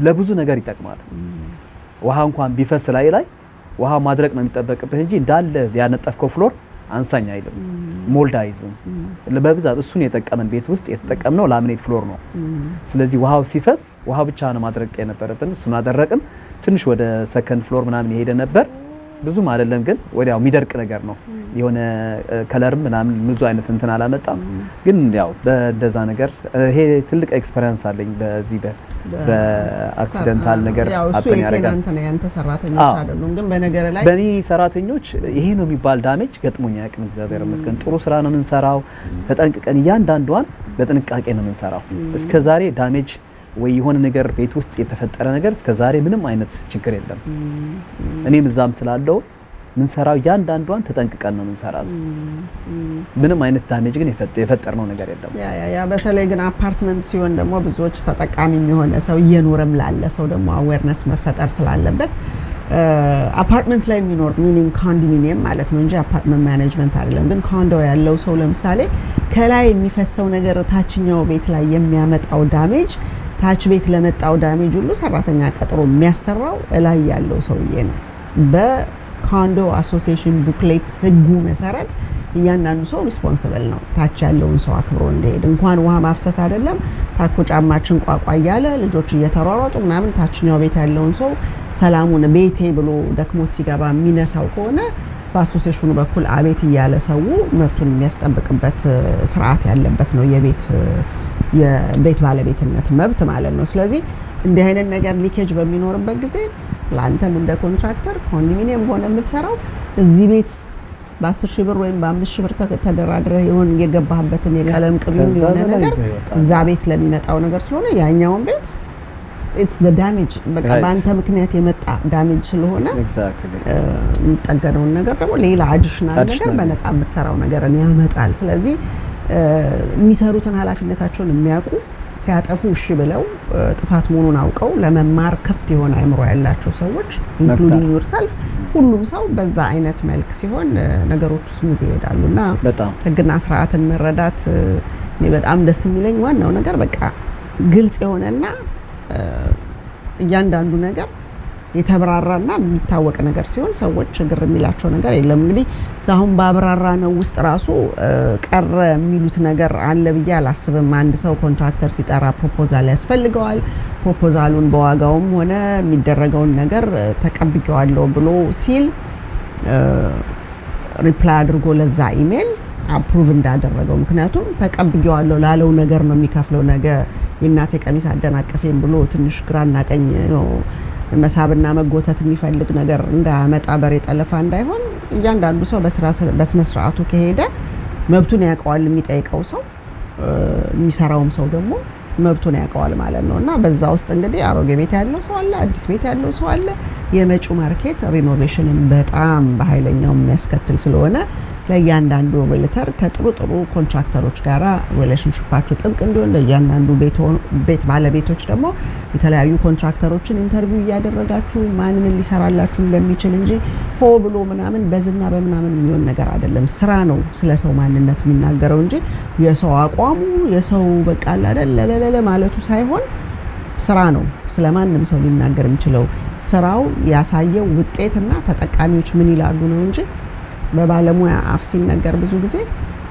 ለብዙ ነገር ይጠቅማል። ውሃ እንኳን ቢፈስ ላይ ውሃ ማድረቅ ነው የሚጠበቅብህ እንጂ እንዳለ ያነጠፍከው ፍሎር አንሳኝ አይልም፣ ሞልድ አይዝም። በብዛት እሱን የጠቀመን ቤት ውስጥ የተጠቀምነው ላሚኔት ፍሎር ነው። ስለዚህ ውሃው ሲፈስ ውሃ ብቻ ነው ማድረቅ የነበረብን። እሱን አደረቅን። ትንሽ ወደ ሰከንድ ፍሎር ምናምን የሄደ ነበር፣ ብዙም አይደለም ግን ወዲያው የሚደርቅ ነገር ነው። የሆነ ከለርም ምናምን ብዙ አይነት እንትን አላመጣም። ግን ያው በእንደዛ ነገር ይሄ ትልቅ ኤክስፒሪየንስ አለኝ በዚህ በአክሲደንታል ነገር አጥተኛ ያረጋል። ያንተ ሰራተኞች አይደሉም ግን በነገር ላይ በእኔ ሰራተኞች ይሄ ነው የሚባል ዳሜጅ ገጥሞኛ ያቅም እግዚአብሔር ይመስገን። ጥሩ ስራ ነው የምንሰራው፣ ተጠንቅቀን እያንዳንዷን በጥንቃቄ ነው የምንሰራው። እስከዛሬ ዳሜጅ ወይ የሆነ ነገር ቤት ውስጥ የተፈጠረ ነገር እስከዛሬ ምንም አይነት ችግር የለም። እኔም እዛም ስላለው ምን ሰራው እያንዳንዷን ተጠንቅቀን ነው የምንሰራት። ምንም አይነት ዳሜጅ ግን የፈጠርነው ነገር የለም። ያ በተለይ ግን አፓርትመንት ሲሆን ደግሞ ብዙዎች ተጠቃሚ የሆነ ሰው እየኖረም ላለ ሰው ደግሞ አዌርነስ መፈጠር ስላለበት አፓርትመንት ላይ የሚኖር ሚኒንግ ኮንዶሚኒየም ማለት ነው እንጂ አፓርትመንት ማኔጅመንት አይደለም። ግን ኮንዶ ያለው ሰው ለምሳሌ ከላይ የሚፈሰው ነገር ታችኛው ቤት ላይ የሚያመጣው ዳሜጅ ታች ቤት ለመጣው ዳሜጅ ሁሉ ሰራተኛ ቀጥሮ የሚያሰራው ላይ ያለው ሰውዬ ነው። በኮንዶ አሶሲዬሽን ቡክሌት ህጉ መሰረት እያንዳንዱ ሰው ሪስፖንሲብል ነው ታች ያለውን ሰው አክብሮ እንዲሄድ። እንኳን ውሃ ማፍሰስ አይደለም ታኮ ጫማችን ቋቋ እያለ ልጆች እየተሯሯጡ ምናምን ታችኛው ቤት ያለውን ሰው ሰላሙን ቤቴ ብሎ ደክሞት ሲገባ የሚነሳው ከሆነ በአሶሲዬሽኑ በኩል አቤት እያለ ሰው መብቱን የሚያስጠብቅበት ስርዓት ያለበት ነው የቤት ባለቤትነት መብት ማለት ነው። ስለዚህ እንዲህ አይነት ነገር ሊኬጅ በሚኖርበት ጊዜ ለአንተም እንደ ኮንትራክተር ኮንዶሚኒየም ሆነ የምትሰራው እዚህ ቤት በ10 ሺህ ብር ወይም በ5 ሺህ ብር ተደራድረህ ይሁን የገባህበትን የቀለም ቅቢውን የሆነ ነገር እዛ ቤት ለሚመጣው ነገር ስለሆነ ያኛውን ቤት it's the damage በቃ በአንተ ምክንያት የመጣ ዳሜጅ ስለሆነ የሚጠገነውን ነገር ደግሞ ሌላ አዲሽናል ነገር በነፃ የምትሰራው ነገር ያመጣል። ስለዚህ የሚሰሩትን ኃላፊነታቸውን የሚያውቁ ሲያጠፉ እሺ ብለው ጥፋት መሆኑን አውቀው ለመማር ክፍት የሆነ አእምሮ ያላቸው ሰዎች including yourself ሁሉም ሰው በዛ አይነት መልክ ሲሆን ነገሮች ስሙት ይሄዳሉና ህግና ስርዓትን መረዳት እኔ በጣም ደስ የሚለኝ ዋናው ነገር በቃ ግልጽ የሆነና እያንዳንዱ ነገር የተብራራና የሚታወቅ ነገር ሲሆን ሰዎች ችግር የሚላቸው ነገር የለም። እንግዲህ አሁን ባብራራ ነው ውስጥ ራሱ ቀረ የሚሉት ነገር አለ ብዬ አላስብም። አንድ ሰው ኮንትራክተር ሲጠራ ፕሮፖዛል ያስፈልገዋል። ፕሮፖዛሉን በዋጋውም ሆነ የሚደረገውን ነገር ተቀብየዋለሁ ብሎ ሲል ሪፕላይ አድርጎ ለዛ ኢሜል አፕሩቭ እንዳደረገው። ምክንያቱም ተቀብየዋለሁ ላለው ነገር ነው የሚከፍለው። ነገ የእናቴ ቀሚስ አደናቀፈኝ ብሎ ትንሽ ግራና ቀኝ ነው መሳብና መጎተት የሚፈልግ ነገር እንዳያመጣ በሬ ጠለፋ እንዳይሆን እያንዳንዱ ሰው በስነ ስርዓቱ ከሄደ መብቱን ያውቀዋል። የሚጠይቀው ሰው የሚሰራውም ሰው ደግሞ መብቱን ያውቀዋል ማለት ነውና በዛ ውስጥ እንግዲህ አሮጌ ቤት ያለው ሰው አለ፣ አዲስ ቤት ያለው ሰው አለ። የመጪው ማርኬት ሪኖቬሽንን በጣም በኃይለኛው የሚያስከትል ስለሆነ ለእያንዳንዱ ሪልተር ከጥሩ ኮንትራክተሮች ጋራ ሪሌሽንሺፓቸው ጥብቅ እንዲሆን ለእያንዳንዱ ቤት ባለቤቶች ደግሞ የተለያዩ ኮንትራክተሮችን ኢንተርቪው እያደረጋችሁ ማን ምን ሊሰራላችሁ እንደሚችል እንጂ ሆ ብሎ ምናምን በዝና በምናምን የሚሆን ነገር አይደለም። ስራ ነው ስለ ሰው ማንነት የሚናገረው እንጂ የሰው አቋሙ የሰው በቃ አይደለ ማለቱ ሳይሆን ስራ ነው ስለማንም ሰው ሊናገር የሚችለው። ስራው ያሳየው ውጤትና ተጠቃሚዎች ምን ይላሉ ነው እንጂ በባለሙያ አፍ ሲነገር ብዙ ጊዜ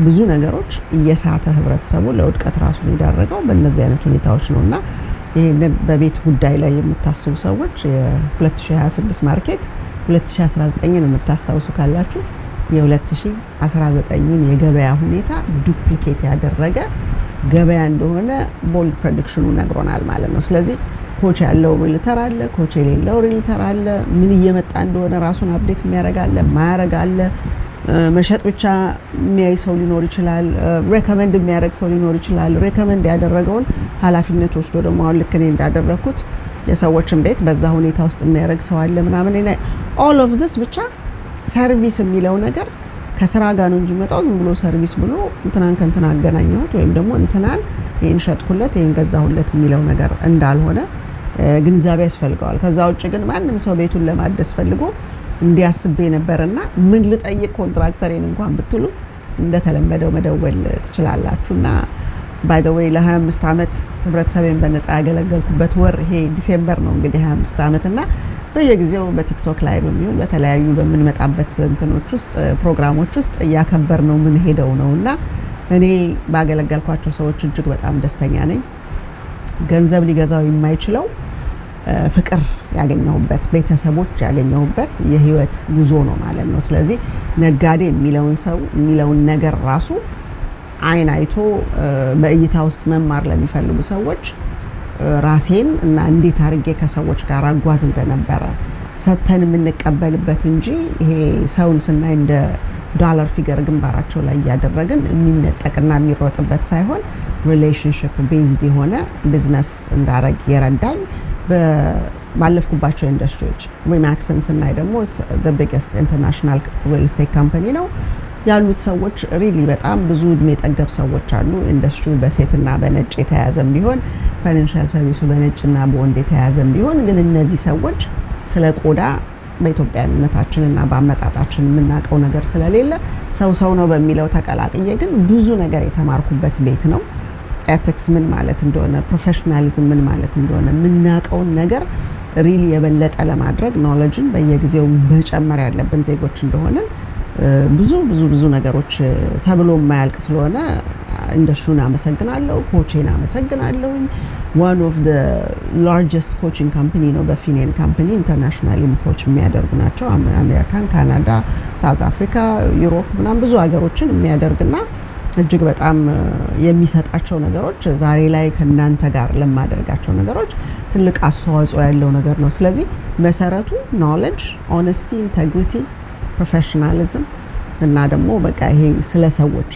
ብዙ ነገሮች እየሳተ ህብረተሰቡ ለውድቀት ራሱን ይዳረገው በእነዚህ አይነት ሁኔታዎች ነውና ይሄንን በቤት ጉዳይ ላይ የምታስቡ ሰዎች የ2026 ማርኬት 2019ን የምታስታውሱ ካላችሁ የ2019ን የገበያ ሁኔታ ዱፕሊኬት ያደረገ ገበያ እንደሆነ ቦልድ ፕሬዲክሽኑ ነግሮናል ማለት ነው። ስለዚህ ኮች ያለው ሪልተር አለ፣ ኮች የሌለው ሪልተር አለ። ምን እየመጣ እንደሆነ ራሱን አፕዴት የሚያረጋለ ማያረጋለ መሸጥ ብቻ የሚያይ ሰው ሊኖር ይችላል። ሬኮመንድ የሚያደርግ ሰው ሊኖር ይችላል። ሬኮመንድ ያደረገውን ኃላፊነት ወስዶ ደግሞ አሁን ልክ እኔ እንዳደረኩት የሰዎችን ቤት በዛ ሁኔታ ውስጥ የሚያደርግ ሰው አለ ምናምን። ኦል ኦፍ ዲስ ብቻ ሰርቪስ የሚለው ነገር ከስራ ጋር ነው እንጂ መጣው ዝም ብሎ ሰርቪስ ብሎ እንትናን ከእንትና አገናኘሁት ወይም ደግሞ እንትናን ይሄን ሸጥኩለት ይሄን ገዛሁለት የሚለው ነገር እንዳልሆነ ግንዛቤ ያስፈልገዋል። ከዛ ውጭ ግን ማንም ሰው ቤቱን ለማደስ ፈልጎ እንዲያስብ ነበርና ምን ልጠይቅ ኮንትራክተሬን እንኳን ብትሉ እንደተለመደው መደወል ትችላላችሁና ባይ ዘ ዌይ ለ25 አመት ህብረተሰቤን በነፃ ያገለገልኩበት ወር ይሄ ዲሴምበር ነው እንግዲህ 25 አመትና በየጊዜው በቲክቶክ ላይ በሚሆን በተለያዩ በምንመጣበት እንትኖች ውስጥ ፕሮግራሞች ውስጥ እያከበር ነው ምን ሄደው ነውና እኔ ባገለገልኳቸው ሰዎች እጅግ በጣም ደስተኛ ነኝ። ገንዘብ ሊገዛው የማይችለው ፍቅር ያገኘሁበት ቤተሰቦች ያገኘሁበት የህይወት ጉዞ ነው ማለት ነው። ስለዚህ ነጋዴ የሚለውን ሰው የሚለውን ነገር ራሱ አይን አይቶ በእይታ ውስጥ መማር ለሚፈልጉ ሰዎች ራሴን እና እንዴት አርጌ ከሰዎች ጋር አጓዝ እንደነበረ ሰተን የምንቀበልበት እንጂ ይሄ ሰውን ስናይ እንደ ዶላር ፊገር ግንባራቸው ላይ ያደረግን የሚነጠቅና የሚሮጥበት ሳይሆን ሪሌሽንሺፕ ቤዝድ የሆነ ቢዝነስ እንዳረግ የረዳኝ ባለፍኩባቸው ኢንዱስትሪዎች ሪማክስን ስናይ ደግሞ the biggest international real estate company ነው ያሉት ሰዎች ሪሊ በጣም ብዙ እድሜ ጠገብ ሰዎች አሉ። ኢንዱስትሪው በሴትና በነጭ የተያዘም ቢሆን ፋይናንሻል ሰርቪሱ በነጭና በወንድ የተያዘም ቢሆን ግን እነዚህ ሰዎች ስለ ቆዳ በኢትዮጵያነታችንና በአመጣጣችን የምናውቀው ነገር ስለሌለ ሰው ነው በሚለው ተቀላቅዬ ግን ብዙ ነገር የተማርኩበት ቤት ነው። ኤቲክስ ምን ማለት እንደሆነ፣ ፕሮፌሽናሊዝም ምን ማለት እንደሆነ የምናውቀውን ነገር ሪሊ የበለጠ ለማድረግ ኖሌጅን በየጊዜው መጨመር ያለብን ዜጎች እንደሆነን ብዙ ነገሮች ተብሎ የማያልቅ ስለሆነ ኢንዱስትሪውን አመሰግናለሁ፣ ኮቼን አመሰግናለሁ። one of the largest coaching company ነው በፊኔን ካምፓኒ ኢንተርናሽናሊ ኮች የሚያደርጉ ናቸው። አሜሪካን፣ ካናዳ፣ ሳውት አፍሪካ፣ ዩሮፕ ምናምን ብዙ ሀገሮችን የሚያደርግና እጅግ በጣም የሚሰጣቸው ነገሮች ዛሬ ላይ ከናንተ ጋር ለማደርጋቸው ነገሮች ትልቅ አስተዋጽኦ ያለው ነገር ነው። ስለዚህ መሰረቱ ኖሌጅ፣ ኦነስቲ፣ ኢንቴግሪቲ፣ ፕሮፌሽናሊዝም እና ደግሞ በቃ ይሄ ስለ ሰዎች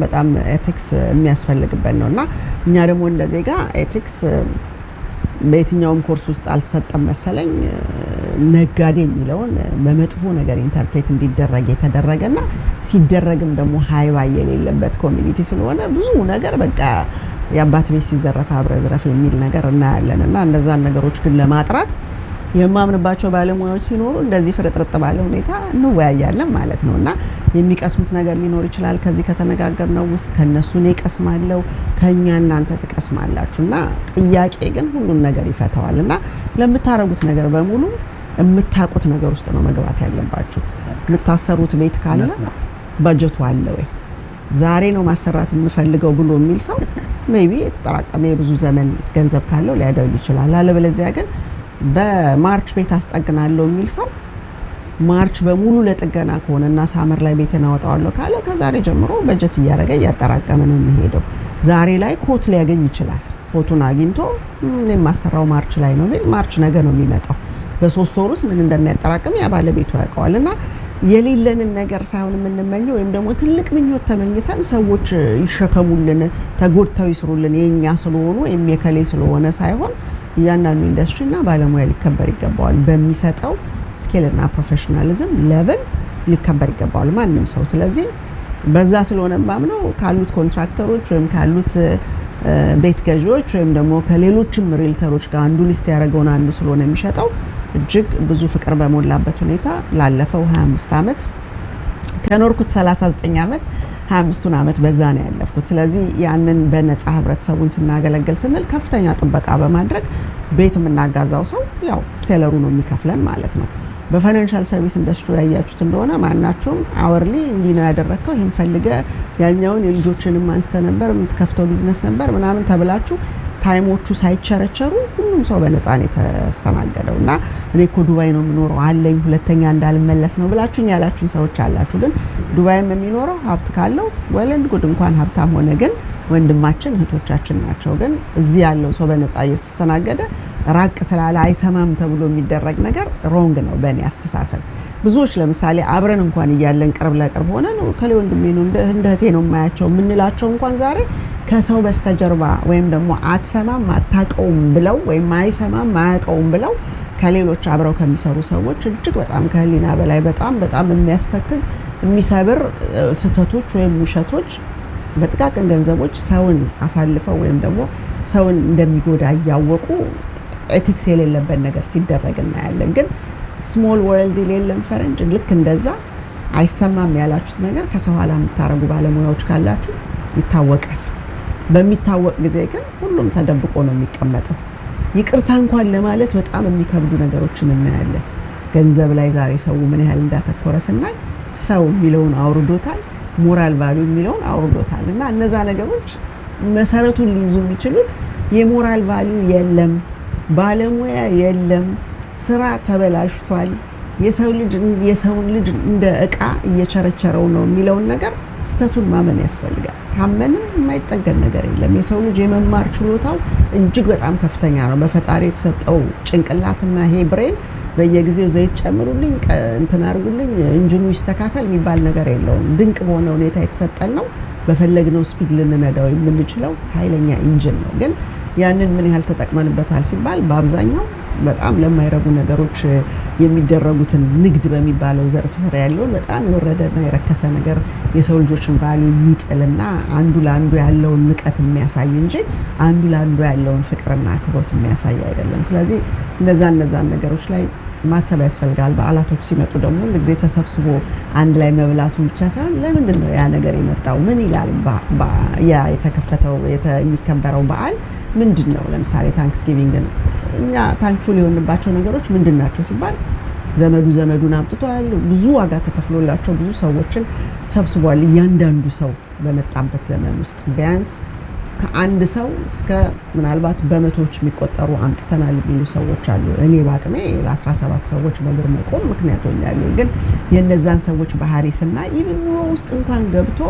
በጣም ኤቲክስ የሚያስፈልግበት ነውና እኛ ደግሞ እንደ ዜጋ ኤቲክስ በየትኛውም ኮርስ ውስጥ አልተሰጠም መሰለኝ። ነጋዴ የሚለውን በመጥፎ ነገር ኢንተርፕሬት እንዲደረግ የተደረገና ሲደረግም ደግሞ ሃይባ የሌለበት ኮሚኒቲ ስለሆነ ብዙ ነገር በቃ የአባት ቤት ሲዘረፍ አብረ ዝረፍ የሚል ነገር እናያለንና እነዛን ነገሮች ግን ለማጥራት የማምንባቸው ባለሙያዎች ሲኖሩ እንደዚህ ፍርጥርጥ ባለ ሁኔታ እንወያያለን ማለት ነውና የሚቀስሙት ነገር ሊኖር ይችላል። ከዚህ ከተነጋገርነው ውስጥ ከነሱ እኔ ቀስማለሁ፣ ከኛ እናንተ ትቀስማላችሁና ጥያቄ ግን ሁሉን ነገር ይፈታዋልና ለምታረጉት ነገር በሙሉ የምታውቁት ነገር ውስጥ ነው መግባት ያለባችሁ። የምታሰሩት ቤት ካለ በጀቱ አለ ወይ? ዛሬ ነው ማሰራት የምፈልገው ብሎ የሚል ሰው ሜቢ የተጠራቀመ የብዙ ዘመን ገንዘብ ካለው ሊያደርግ ይችላል። አለበለዚያ ግን በማርች ቤት አስጠግናለሁ የሚል ሰው ማርች በሙሉ ለጥገና ከሆነና ሳመር ላይ ቤቴን አወጣዋለሁ ካለ ከዛሬ ጀምሮ በጀት እያደረገ እያጠራቀመ ነው የሚሄደው። ዛሬ ላይ ኮት ሊያገኝ ይችላል። ኮቱን አግኝቶ እኔ የማሰራው ማርች ላይ ነው ቢል ማርች ነገ ነው የሚመጣው። በ3 ወር ውስጥ ምን እንደሚያጠራቅም ያ ባለቤቱ ያውቀዋልና የሌለንን ነገር ሳይሆን የምንመኘው ወይም ደግሞ ትልቅ ምኞት ተመኝተን ሰዎች ይሸከሙልን ተጎድተው ይስሩልን የኛ ስለሆኑ ወይም የከሌ ስለሆነ ሳይሆን እያንዳንዱ ኢንዱስትሪና ባለሙያ ሊከበር ይገባዋል። በሚሰጠው ስኪልና ፕሮፌሽናሊዝም ሌቭል ሊከበር ይገባዋል ማንም ሰው። ስለዚህ በዛ ስለሆነ ማምነው ካሉት ኮንትራክተሮች ወይም ካሉት ቤት ገዢዎች ወይም ደግሞ ከሌሎችም ሪልተሮች ጋር አንዱ ሊስት ያደረገውን አንዱ ስለሆነ የሚሸጠው እጅግ ብዙ ፍቅር በሞላበት ሁኔታ ላለፈው 25 አመት ከኖርኩት 39 አመት 25ቱን አመት በዛ ነው ያለፍኩት። ስለዚህ ያንን በነፃ ህብረተሰቡን ስናገለግል ስንል ከፍተኛ ጥበቃ በማድረግ ቤት የምናጋዛው ሰው ያው ሴለሩ ነው የሚከፍለን ማለት ነው። በፋይናንሻል ሰርቪስ ኢንዱስትሪ ያያችሁት እንደሆነ ማናቸውም አወርሊ እንዲህ ነው ያደረከው ይሄን ፈልገ ያኛውን የልጆችንም አንስተ ነበር የምትከፍተው ቢዝነስ ነበር ምናምን ተብላችሁ ታይሞቹ ሳይቸረቸሩ ሁሉም ሰው በነፃ ነው ተስተናገደውና እኔ እኮ ዱባይ ነው የምኖረው አለኝ ሁለተኛ እንዳልመለስ ነው ብላችሁኝ ያላችሁኝ ሰዎች አላችሁ። ግን ዱባይም የሚኖረው ሀብት ካለው ወለንድ ጉድ እንኳን ሀብታም ሆነ ግን ወንድማችን እህቶቻችን ናቸው። ግን እዚህ ያለው ሰው በነፃ እየተስተናገደ ራቅ ስላለ አይሰማም ተብሎ የሚደረግ ነገር ሮንግ ነው በእኔ አስተሳሰብ። ብዙዎች ለምሳሌ አብረን እንኳን እያለን ቅርብ ለቅርብ ሆነን ከሌ ወንድሜ ነው እንደ እህቴ ነው የማያቸው የምንላቸው እንኳን ዛሬ ከሰው በስተጀርባ ወይም ደግሞ አትሰማም አታውቀውም ብለው ወይም አይሰማም አያውቀውም ብለው ከሌሎች አብረው ከሚሰሩ ሰዎች እጅግ በጣም ከህሊና በላይ በጣም የሚያስተክዝ የሚሰብር ስህተቶች ወይም ውሸቶች በጥቃቅን ገንዘቦች ሰውን አሳልፈው ወይም ደግሞ ሰውን እንደሚጎዳ እያወቁ ኤቲክስ የሌለበት ነገር ሲደረግ እናያለን። ግን ስሞል ወርልድ የሌለም ፈረንጅ ልክ እንደዛ አይሰማም ያላችሁት ነገር ከሰው ኋላ የምታረጉ ባለሙያዎች ካላችሁ ይታወቃል። በሚታወቅ ጊዜ ግን ሁሉም ተደብቆ ነው የሚቀመጠው። ይቅርታ እንኳን ለማለት በጣም የሚከብዱ ነገሮችን እናያለን። ገንዘብ ላይ ዛሬ ሰው ምን ያህል እንዳተኮረ ስናይ ሰው የሚለውን አውርዶታል፣ ሞራል ቫልዩ የሚለውን አውርዶታል። እና እነዛ ነገሮች መሰረቱን ሊይዙ የሚችሉት የሞራል ቫልዩ የለም፣ ባለሙያ የለም፣ ስራ ተበላሽቷል፣ የሰውን ልጅ እንደ እቃ እየቸረቸረው ነው የሚለውን ነገር ስተቱን ማመን ያስፈልጋል። ካመንን የማይጠገን ነገር የለም። የሰው ልጅ የመማር ችሎታው እጅግ በጣም ከፍተኛ ነው። በፈጣሪ የተሰጠው ጭንቅላትና ይሄ ብሬን በየጊዜው ዘይት ጨምሩልኝ እንትን አድርጉልኝ ኢንጂኑ ይስተካከል የሚባል ነገር የለውም። ድንቅ በሆነ ሁኔታ የተሰጠን ነው። በፈለግነው ስፒድ ልንነዳው የምንችለው ኃይለኛ ኢንጂን ነው። ግን ያንን ምን ያህል ተጠቅመንበታል ሲባል በአብዛኛው በጣም ለማይረቡ ነገሮች የሚደረጉትን ንግድ በሚባለው ዘርፍ ስራ ያለውን በጣም የወረደና የረከሰ ነገር የሰው ልጆችን ቫልዩ የሚጥልና አንዱ ለአንዱ ያለውን ንቀት የሚያሳይ እንጂ አንዱ ለአንዱ ያለውን ፍቅርና አክብሮት የሚያሳይ አይደለም። ስለዚህ እነዛን ነገሮች ላይ ማሰብ ያስፈልጋል። በዓላቶች ሲመጡ ደግሞ ሁልጊዜ ተሰብስቦ አንድ ላይ መብላቱ ብቻ ሳይሆን ለምንድን ነው ያ ነገር የመጣው? ምን ይላል ያ የተከፈተው የሚከበረው በዓል ምንድን ነው? ለምሳሌ ታንክስጊቪንግን እኛ ታንክፉል የሆንባቸው ነገሮች ምንድን ናቸው ሲባል ዘመዱን አምጥቷል፣ ብዙ ዋጋ ተከፍሎላቸው ብዙ ሰዎችን ሰብስቧል። እያንዳንዱ ሰው በመጣበት ዘመን ውስጥ ቢያንስ ከአንድ ሰው እስከ ምናልባት በመቶዎች የሚቆጠሩ አምጥተናል የሚሉ ሰዎች አሉ። እኔ ባቅሜ ለ17 ሰዎች በእግር መቆም ምክንያት ሆኛለሁ። ግን የነዛን ሰዎች ባህሪ ስናይ ኢቭን ኑሮ ውስጥ እንኳን ገብቶ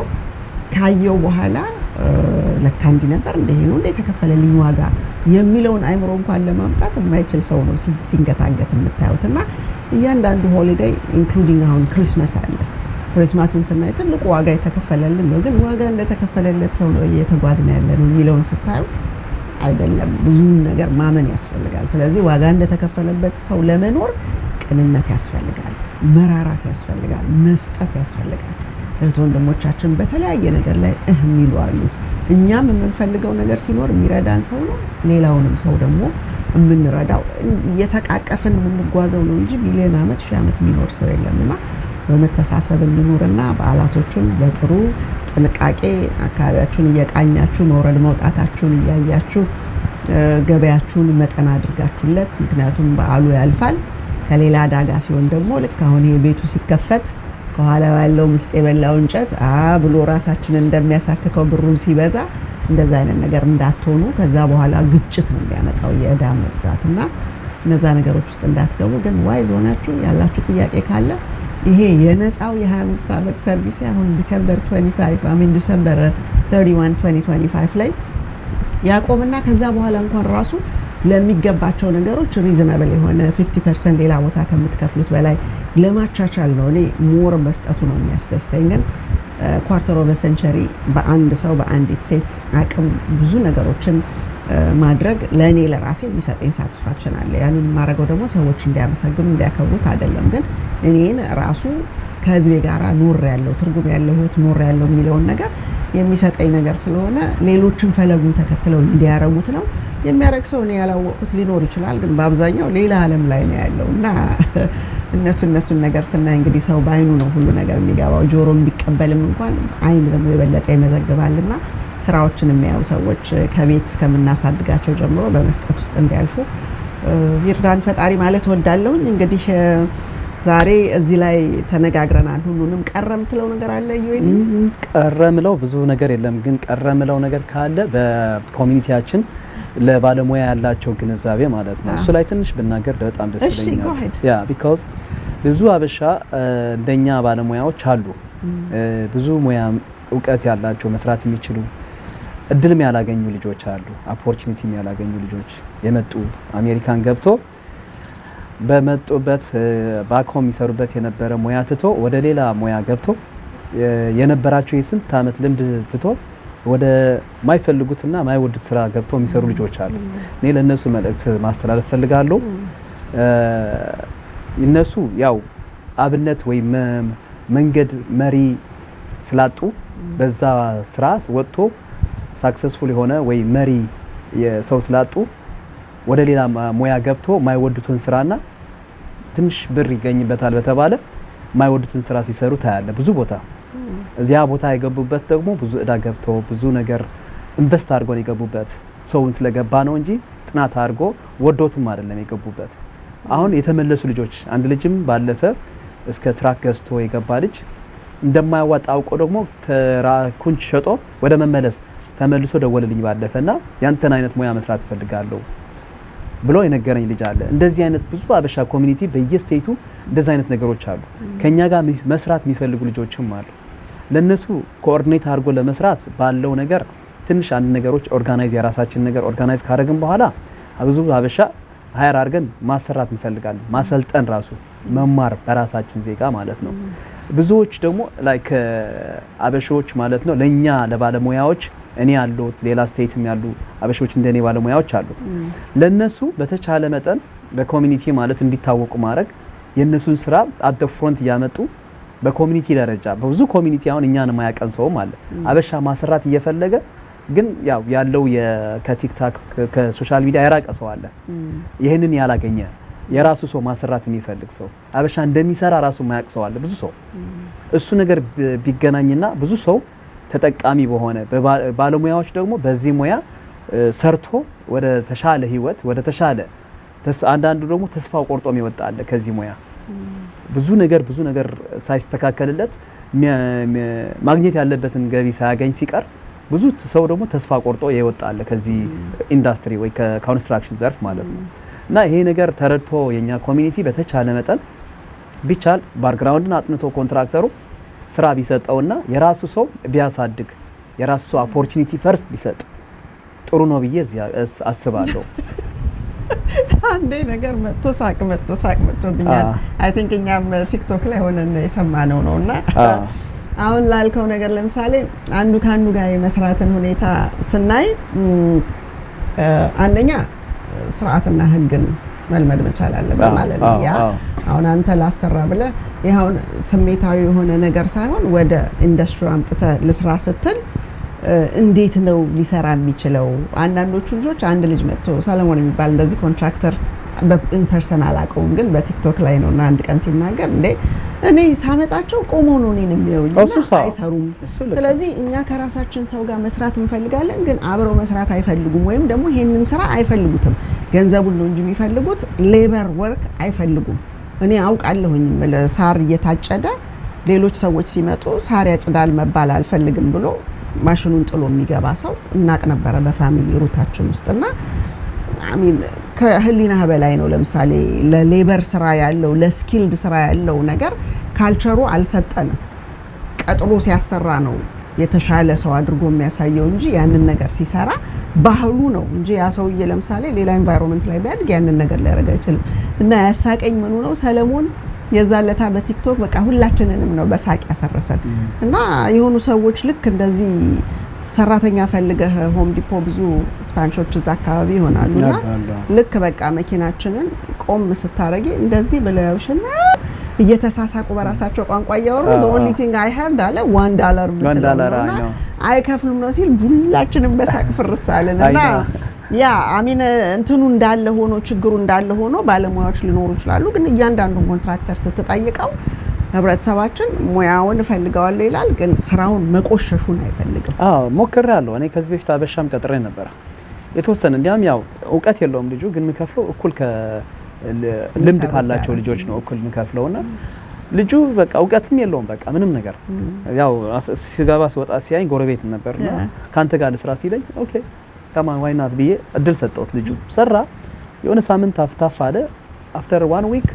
ካየው በኋላ ለካ እንዲህ ነበር እንደ ይሄ ነው እንደ የተከፈለልኝ ዋጋ የሚለውን አይምሮ እንኳን ለማምጣት የማይችል ሰው ነው ሲንገታገት የምታዩት። እና እያንዳንዱ ሆሊዴይ ኢንክሉዲንግ አሁን ክሪስማስ አለ። ክሪስማስን ስናይ ትልቁ ዋጋ የተከፈለልን ነው። ግን ዋጋ እንደተከፈለለት ሰው ነው እየተጓዝን ያለ ነው የሚለውን ስታዩ አይደለም። ብዙ ነገር ማመን ያስፈልጋል። ስለዚህ ዋጋ እንደተከፈለበት ሰው ለመኖር ቅንነት ያስፈልጋል፣ መራራት ያስፈልጋል፣ መስጠት ያስፈልጋል። እህት ወንድሞቻችን በተለያየ ነገር ላይ የሚሉ አሉ። እኛም የምንፈልገው ነገር ሲኖር የሚረዳን ሰው ነው። ሌላውንም ሰው ደግሞ የምንረዳው እየተቃቀፍን የምንጓዘው ነው እንጂ ሚሊዮን ዓመት ሺህ ዓመት የሚኖር ሰው የለምና በመተሳሰብ እንኑርና በዓላቶቹን በጥሩ ጥንቃቄ አካባቢያችሁን እየቃኛችሁ መውረድ መውጣታችሁን እያያችሁ ገበያችሁን መጠን አድርጋችሁለት። ምክንያቱም በዓሉ ያልፋል። ከሌላ ዳጋ ሲሆን ደግሞ ልክ አሁን ይሄ ቤቱ ሲከፈት ከኋላ ያለው ምስጥ የበላው እንጨት ብሎ ራሳችንን እንደሚያሳክከው ብሩን ሲበዛ እንደዛ አይነት ነገር እንዳትሆኑ። ከዛ በኋላ ግጭት ነው የሚያመጣው የዕዳ መብዛትና እነዛ ነገሮች ውስጥ እንዳትገቡ። ግን ዋይዝ ሆናችሁ ያላችሁ ጥያቄ ካለ ይሄ የነፃው የ25 ዓመት ሰርቪስ አሁን ዲሴምበር 31 2025 ላይ ያቆምና ከዛ በኋላ እንኳን ራሱ ለሚገባቸው ነገሮች ሪዝናብል የሆነ 50% ሌላ ቦታ ከምትከፍሉት በላይ ለማቻቻል ነው። እኔ ሞር መስጠቱ ነው የሚያስደስተኝ። ግን ኳርተር ኦፍ ሴንቸሪ በአንድ ሰው በአንዲት ሴት አቅም ብዙ ነገሮችን ማድረግ ለእኔ ለራሴ የሚሰጠኝ ሳቲስፋክሽን አለ። ያንን የማደርገው ደግሞ ሰዎች እንዲያመሰግኑ እንዲያከብሩት አይደለም፣ ግን እኔን ራሱ ከህዝቤ ጋር ኖር ያለው ትርጉም ያለው ህይወት ኖር ያለው የሚለውን ነገር የሚሰጠኝ ነገር ስለሆነ ሌሎችን ፈለጉን ተከትለው እንዲያረጉት ነው። የሚያረግ ሰው እኔ ያላወቁት ሊኖር ይችላል፣ ግን በአብዛኛው ሌላ ዓለም ላይ ነው ያለው እና እነሱን ነገር ስናይ እንግዲህ ሰው በአይኑ ነው ሁሉ ነገር የሚገባው። ጆሮ ቢቀበልም እንኳን አይን ደግሞ የበለጠ ይመዘግባልና ስራዎችን የሚያዩ ሰዎች ከቤት እስከምናሳድጋቸው ጀምሮ በመስጠት ውስጥ እንዲያልፉ ይርዳን ፈጣሪ ማለት ወዳለሁኝ። እንግዲህ ዛሬ እዚህ ላይ ተነጋግረናል። ሁሉንም ቀረ ምትለው ነገር አለ ይወይል? ቀረ ምለው ብዙ ነገር የለም፣ ግን ቀረ ምለው ነገር ካለ በኮሚኒቲያችን ለባለሙያ ያላቸው ግንዛቤ ማለት ነው እሱ ላይ ትንሽ ብናገር በጣም ደስ ይለኛል። ያ ቢኮዝ ብዙ አበሻ እንደኛ ባለሙያዎች አሉ፣ ብዙ ሙያ እውቀት ያላቸው መስራት የሚችሉ እድልም ያላገኙ ልጆች አሉ፣ ኦፖርቹኒቲም ያላገኙ ልጆች የመጡ አሜሪካን ገብቶ በመጡበት ባኮም የሚሰሩበት የነበረ ሙያ ትቶ ወደ ሌላ ሙያ ገብቶ የነበራቸው የስንት ዓመት ልምድ ትቶ ወደ ማይፈልጉትና ማይወዱት ስራ ገብቶ የሚሰሩ ልጆች አሉ። እኔ ለነሱ መልእክት ማስተላለፍ ፈልጋለሁ። እነሱ ያው አብነት ወይ መንገድ መሪ ስላጡ በዛ ስራ ወጥቶ ሳክሰስፉል የሆነ ወይ መሪ የሰው ስላጡ ወደ ሌላ ሙያ ገብቶ ማይወዱትን ስራና ትንሽ ብር ይገኝበታል በተባለ ማይወዱትን ስራ ሲሰሩ ታያለ ብዙ ቦታ። እዚያ ቦታ የገቡበት ደግሞ ብዙ እዳ ገብቶ ብዙ ነገር ኢንቨስት አድርጎ ነው የገቡበት። ሰውን ስለገባ ነው እንጂ ጥናት አድርጎ ወዶትም አይደለም የገቡበት። አሁን የተመለሱ ልጆች አንድ ልጅም ባለፈ እስከ ትራክ ገዝቶ የገባ ልጅ እንደማያዋጣ አውቆ ደግሞ ትራኩን ሸጦ ወደ መመለስ ተመልሶ ደወለልኝ ባለፈና ያንተን አይነት ሙያ መስራት ፈልጋለሁ ብሎ የነገረኝ ልጅ አለ። እንደዚህ አይነት ብዙ አበሻ ኮሚኒቲ በየስቴቱ እንደዚህ አይነት ነገሮች አሉ። ከኛ ጋር መስራት የሚፈልጉ ልጆችም አሉ። ለነሱ ኮኦርዲኔት አድርጎ ለመስራት ባለው ነገር ትንሽ አንድ ነገሮች ኦርጋናይዝ የራሳችን ነገር ኦርጋናይዝ ካደረግን በኋላ ብዙ አበሻ ሃየር አድርገን ማሰራት እንፈልጋለን። ማሰልጠን ራሱ መማር በራሳችን ዜጋ ማለት ነው። ብዙዎች ደግሞ ላይክ አበሾች ማለት ነው ለኛ ለባለሙያዎች እኔ ያለው ሌላ ስቴትም ያሉ አበሾች እንደኔ ባለሙያዎች አሉ። ለነሱ በተቻለ መጠን በኮሚኒቲ ማለት እንዲታወቁ ማድረግ የነሱን ስራ አት ዘ ፍሮንት ያመጡ በኮሚኒቲ ደረጃ በብዙ ኮሚኒቲ አሁን እኛን ማያቀን ሰውም አለ አበሻ ማሰራት እየፈለገ ግን ያለው ከቲክታክ ከሶሻል ሚዲያ ያራቀ ሰው አለ። ይሄንን ያላገኘ የራሱ ሰው ማሰራት የሚፈልግ ሰው አበሻ እንደሚሰራ ራሱ ማያቅ ሰው አለ ብዙ ሰው እሱ ነገር ቢገናኝና ብዙ ሰው ተጠቃሚ በሆነ ባለሙያዎች ደግሞ በዚህ ሙያ ሰርቶ ወደ ተሻለ ህይወት ወደ ተሻለ አንዳንዱ ደግሞ ተስፋው ቆርጦም ይወጣል ከዚህ ሙያ ብዙ ነገር ሳይስተካከልለት ማግኘት ያለበትን ገቢ ሳያገኝ ሲቀር ብዙ ሰው ደግሞ ተስፋ ቆርጦ ይወጣል ከዚህ ኢንዱስትሪ ወይ ከኮንስትራክሽን ዘርፍ ማለት ነው እና ይሄ ነገር ተረድቶ የኛ ኮሚኒቲ በተቻለ መጠን ቢቻል ባክግራውንድን አጥንቶ ኮንትራክተሩ ስራ ቢሰጠውና የራሱ ሰው ቢያሳድግ የራሱ ሰው ኦፖርቹኒቲ ፈርስት ቢሰጥ ጥሩ ነው ብዬ አስባለሁ። አንዴ ነገር መጥቶ መጥቶብኛል። አይ ቲንክ እኛም ቲክቶክ ላይ ሆነን የሰማነው ነውና አሁን ላልከው ነገር ለምሳሌ አንዱ ካንዱ ጋር የመስራትን ሁኔታ ስናይ አንደኛ ስርዓትና ህግን መልመድ መቻል አለበት ማለት ነው። ያ አሁን አንተ ላሰራ ብለ ይሄውን ስሜታዊ የሆነ ነገር ሳይሆን ወደ ኢንዱስትሪ አምጥተ ልስራ ስትል እንዴት ነው ሊሰራ የሚችለው? አንዳንዶቹ ልጆች አንድ ልጅ መጥቶ ሰለሞን የሚባል እንደዚህ ኮንትራክተር በኢንፐርሰናል አቀውም ግን በቲክቶክ ላይ ነውና አንድ ቀን ሲናገር እንዴ እኔ ሳመጣቸው ቆሞ ነው እኔን የሚያዩኝ አይሰሩም። ስለዚህ እኛ ከራሳችን ሰው ጋር መስራት እንፈልጋለን ግን አብረው መስራት አይፈልጉም ወይም ደግሞ ይሄንን ስራ አይፈልጉትም። ገንዘቡን ነው እንጂ የሚፈልጉት ሌበር ወርክ አይፈልጉም። እኔ አውቃለሁኝ ሳር እየታጨደ ሌሎች ሰዎች ሲመጡ ሳር ያጭዳል መባል አልፈልግም ብሎ ማሽኑን ጥሎ የሚገባ ሰው እናቅ ነበረ በፋሚሊ ሩታችን ውስጥና አሚን ከህሊና በላይ ነው። ለምሳሌ ለሌበር ስራ ያለው ለስኪልድ ስራ ያለው ነገር ካልቸሩ አልሰጠንም። ቀጥሎ ሲያሰራ ነው የተሻለ ሰው አድርጎ የሚያሳየው እንጂ ያንን ነገር ሲሰራ ባህሉ ነው እንጂ ያ ሰውዬ ለምሳሌ ሌላ ኤንቫይሮንመንት ላይ ቢያድግ ያንን ነገር ሊያደርግ አይችልም። እና ያሳቀኝ ምኑ ነው ሰለሞን የዛለታ በቲክቶክ በቃ ሁላችንንም ነው በሳቅ ያፈረሰን። እና የሆኑ ሰዎች ልክ እንደዚህ ሰራተኛ ፈልገህ ሆም ዲፖ ብዙ ስፓንሾች እዛ አካባቢ ይሆናሉና ልክ በቃ መኪናችንን ቆም ስታረጊ እንደዚህ ብለው ያውሽና እየተሳሳቁ በራሳቸው ቋንቋ እያወሩ the only thing I heard አለ $1 አይከፍሉም ነው ሲል ሁላችንም በሳቅ ፍርሳለንና ያ አሚን እንትኑ እንዳለ ሆኖ ችግሩ እንዳለ ሆኖ ባለሙያዎች ሊኖሩ ይችላሉ። ግን እያንዳንዱ ኮንትራክተር ስትጠይቀው ህብረተሰባችን ሙያውን ፈልገዋል ይላል ግን ስራውን መቆሸሹን አይፈልግም። ሞክሬያለሁ። እኔ ከዚህ በፊት አበሻም ቀጥሬ ነበር የተወሰነ እንዲያም ያው እውቀት የለውም ልጁ ግን ምከፍለው እኩል ልምድ ካላቸው ልጆች ነው እኩል ምከፍለውና ልጁ በቃ እውቀትም የለውም በቃ ምንም ነገር ያው ሲገባ ሲወጣ ሲያይ ጎረቤት ነበርና ካንተ ጋር ልስራ ሲለኝ ኦኬ ከማን ዋይ ናት ብዬ እድል ሰጠሁት። ልጁ ሰራ የሆነ ሳምንት አፍታፍ አለ አፍተር 1 ዊክ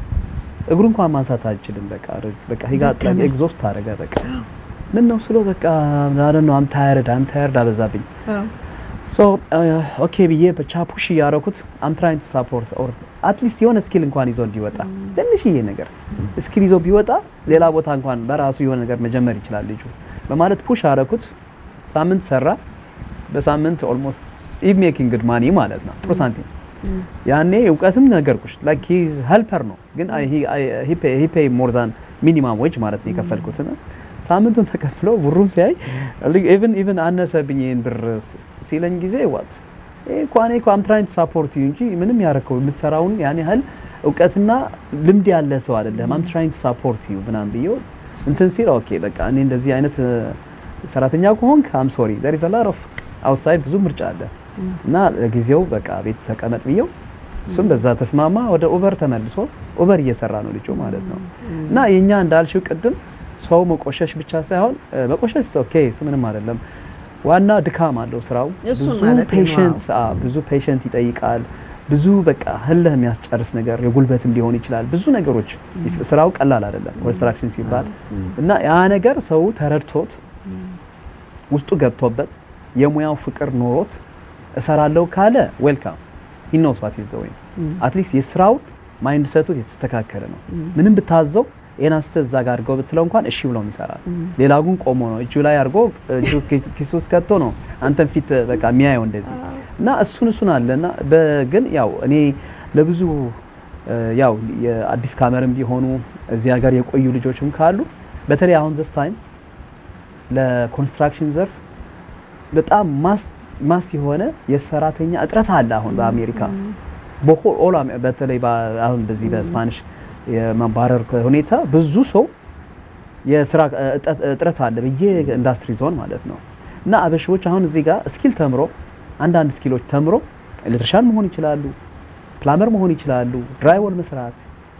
እግሩ እንኳን ማንሳት አይችልም። በቃ ሂጋት ላይ ኤግዞስት አደረገ። በቃ ምን ነው ስሎ በቃ ነው አም ታየርድ አበዛብኝ። ሶ ኦኬ ብዬ ብቻ ፑሽ ያረኩት አም ትራይንግ ቱ ሰፖርት ኦር አትሊስት የሆነ ስኪል እንኳን ይዞ እንዲወጣ ትንሽዬ ነገር ስኪል ይዞ ቢወጣ ሌላ ቦታ እንኳን በራሱ የሆነ ነገር መጀመር ይችላል ልጁ በማለት ፑሽ አረኩት። ሳምንት ሰራ። በሳምንት ኦልሞስት ኢቭ ሜኪንግ ጉድ ማኒ ማለት ነው ጥሩ ሳንቲም። ያኔ እውቀትም ነገርኩሽ ላይክ ሂ ሄልፐር ነው ግን ሂ ፔይ ሞር ዛን ሚኒመም ዌጅ ማለት ነው የከፈልኩት ነው። ሳምንቱን ተከፍሎ ብሩን ሲያይ ኢቭን አነሰብኝ ብር ሲለኝ ጊዜ ዋት ኳኔ አም ትራይንግ ቱ ሰፖርት ዩ እንጂ ምንም ያረከው የምትሰራውን ያን ያህል እውቀትና ልምድ ያለ ሰው አይደለም አም ትራይንግ ቱ ሰፖርት ዩ ምናምን ብዬ እንትን ሲል ኦኬ በቃ እኔ እንደዚህ አይነት ሰራተኛ ከሆንክ አም ሶሪ there is a lot of outside ብዙ ምርጫ አለ እና ለጊዜው በቃ ቤት ተቀመጥ ብዬው እሱም በዛ ተስማማ። ወደ ኡበር ተመልሶ ኡበር እየሰራ ነው ልጁ ማለት ነው። እና የኛ እንዳልሽው ቅድም ሰው መቆሸሽ ብቻ ሳይሆን መቆሸሽ ኦኬ ምንም አይደለም። ዋና ድካም አለው ስራው ብዙ ፔሸንት ይጠይቃል። ብዙ በቃ ህልህ የሚያስጨርስ ነገር የጉልበትም ሊሆን ይችላል። ብዙ ነገሮች ስራው ቀላል አይደለም ኮንስትራክሽን ሲባል እና ያ ነገር ሰው ተረድቶት ውስጡ ገብቶበት የሙያው ፍቅር ኖሮት እሰራለሁ ካለ ዌልካም he knows what he's doing at least የስራው ማይንድ ሰቱት የተስተካከለ ነው። ምንም ብታዘው ኤናስተ እዛ ጋር አድርገው ብትለው እንኳን እሺ ብለው ይሰራል። ሌላው ግን ቆሞ ነው እጁ ላይ አድርጎ እጁ ኪሱስ ከቶ ነው አንተን ፊት በቃ የሚያየው እንደዚህ እና እሱን አለና ግን ያው እኔ ለብዙ ያው የአዲስ ካመርም ቢሆኑ እዚህ ሀገር የቆዩ ልጆችም ካሉ በተለይ አሁን this time ለኮንስትራክሽን ዘርፍ በጣም ማስ የሆነ የሰራተኛ እጥረት አለ አሁን በአሜሪካ በሆል በተለይ አሁን በዚህ በስፓኒሽ የማባረር ሁኔታ ብዙ ሰው የስራ እጥረት አለ በየኢንዱስትሪ ዞን ማለት ነው። እና አበሾች አሁን እዚህ ጋር ስኪል ተምሮ አንዳንድ ስኪሎች ተምሮ ኤሌክትሪሻን መሆን ይችላሉ፣ ፕላመር መሆን ይችላሉ፣ ድራይወል መስራት፣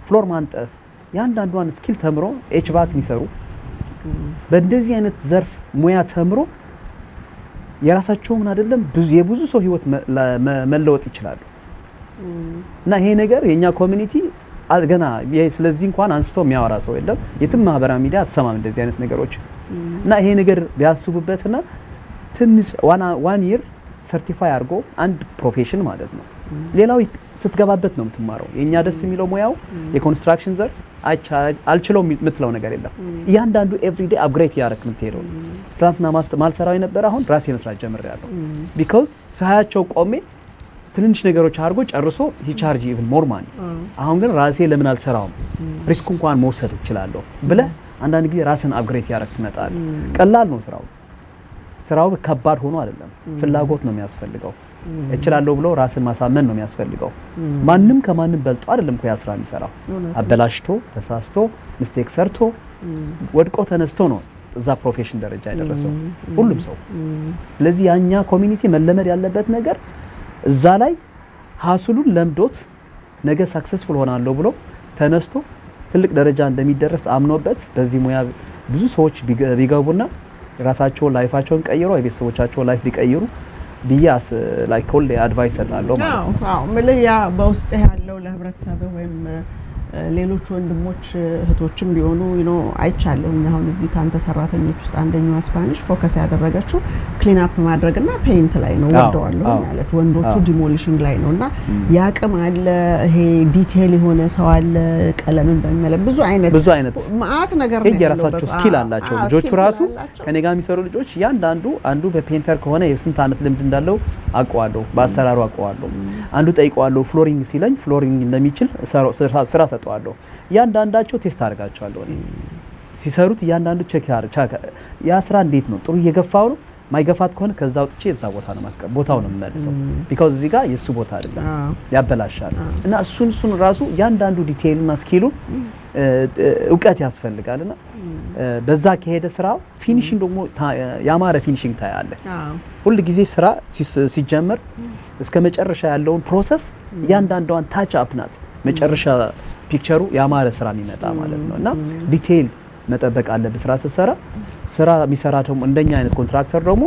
ፍሎር ማንጠፍ ያንዳንዷን ስኪል ተምሮ ኤችቫክ የሚሰሩ በእንደዚህ አይነት ዘርፍ ሙያ ተምሮ የራሳቸውን አይደለም የብዙ ሰው ህይወት መለወጥ ይችላሉ። እና ይሄ ነገር የኛ ኮሚኒቲ ገና ስለዚህ እንኳን አንስቶ የሚያወራ ሰው የለም። የትም ማህበራዊ ሚዲያ አትሰማም እንደዚህ አይነት ነገሮች። እና ይሄ ነገር ቢያስቡበትና ትንሽ ዋን ይር ሰርቲፋይ አድርጎ አንድ ፕሮፌሽን ማለት ነው። ሌላው ስትገባበት ነው የምትማረው። የኛ ደስ የሚለው ሙያው የኮንስትራክሽን ዘርፍ አልችለው የምትለው ነገር የለም። እያንዳንዱ ኤቭሪዴ አፕግሬድ ያደረክ የምትሄደው ነው። ትናንትና ማልሰራው የነበረ አሁን ራሴ መስራት ጀምሬያለሁ። ቢኮዝ ሳያቸው ቆሜ ትንንሽ ነገሮች አድርጎ ጨርሶ ሂቻርጅ ኢቭን ሞር ማኒ። አሁን ግን ራሴ ለምን አልሰራውም ሪስክ እንኳን መውሰድ እችላለሁ ብለህ አንዳንድ ጊዜ ራስን አፕግሬድ ያደረክ ትመጣለህ። ቀላል ነው ስራው ከባድ ሆኖ አይደለም። ፍላጎት ነው የሚያስፈልገው። እችላለሁ ብሎ ራስን ማሳመን ነው የሚያስፈልገው። ማንም ከማንም በልጦ አይደለም እኮ ያ ስራ የሚሰራው። አበላሽቶ ተሳስቶ ሚስቴክ ሰርቶ ወድቆ ተነስቶ ነው እዛ ፕሮፌሽን ደረጃ የደረሰው ሁሉም ሰው። ስለዚህ ያኛ ኮሚኒቲ መለመድ ያለበት ነገር እዛ ላይ ሀስሉን ለምዶት ነገ ሰክሰስፉል ሆናለሁ ብሎ ተነስቶ ትልቅ ደረጃ እንደሚደርስ አምኖበት በዚህ ሙያ ብዙ ሰዎች ቢገቡና ራሳቸውን ላይፋቸውን ቀይሮ የቤተሰቦቻቸውን ላይፍ ቢቀይሩ ቢያስ ላይክ ሁሌ አድቫይስ ሰጣለሁ ማለት ነው። አዎ ምልህ ያ በውስጥ ያለው ለህብረተሰብ ወይም ሌሎች ወንድሞች እህቶችም ቢሆኑ አይቻለሁ። አሁን እዚህ ካንተ ሰራተኞች ውስጥ አንደኛው ስፓኒሽ ፎከስ ያደረገችው ክሊን አፕ ማድረግና ፔይንት ላይ ነው ወደዋለሁ ማለት ወንዶቹ ዲሞሊሽንግ ላይ ነውና ያቅም አለ። ይሄ ዲቴል የሆነ ሰው አለ። ቀለምን በመለ ብዙ አይነት ማአት ነገር ነው። የራሳቸው ስኪል አላቸው ልጆቹ ራሱ ከኔ ጋር የሚሰሩ ልጆች አንዱ በፔንተር ከሆነ የስንት አመት ልምድ እንዳለው አውቀዋለሁ። በአሰራሩ አውቀዋለሁ። አንዱ ጠይቀዋለሁ ፍሎሪንግ ሲለኝ ፍሎሪንግ እንደሚችል ስራ ሰጠዋለሁ። ያንዳንዳቸው ቴስት አድርጋቸዋለሁ። እኔ ሲሰሩት ያንዳንዱ ቼክ ያ ስራ እንዴት ነው ጥሩ እየገፋው ነው ማይገፋት ከሆነ ከዛ ወጥቼ እዛ ቦታ ነው ማስቀር ቦታው ነው የምመልሰው። ቢኮዝ እዚህ ጋር የሱ ቦታ አይደለም ያበላሻል። እና እሱን ራሱ ያንዳንዱ ዲቴይል እና ስኪሉ እውቀት ያስፈልጋልና በዛ ከሄደ ስራው ፊኒሺንግ ደግሞ ያማረ ፊኒሺንግ ታያለ። ሁሉ ጊዜ ስራ ሲጀመር እስከ መጨረሻ ያለውን ፕሮሰስ ያንዳንዷን ታች አፕ ናት መጨረሻ ፒክቸሩ ያማረ ስራ የሚመጣ ማለት ነው። እና ዲቴይል መጠበቅ አለበት ስራ የሚሰራ ደግሞ እንደኛ አይነት ኮንትራክተር ደግሞ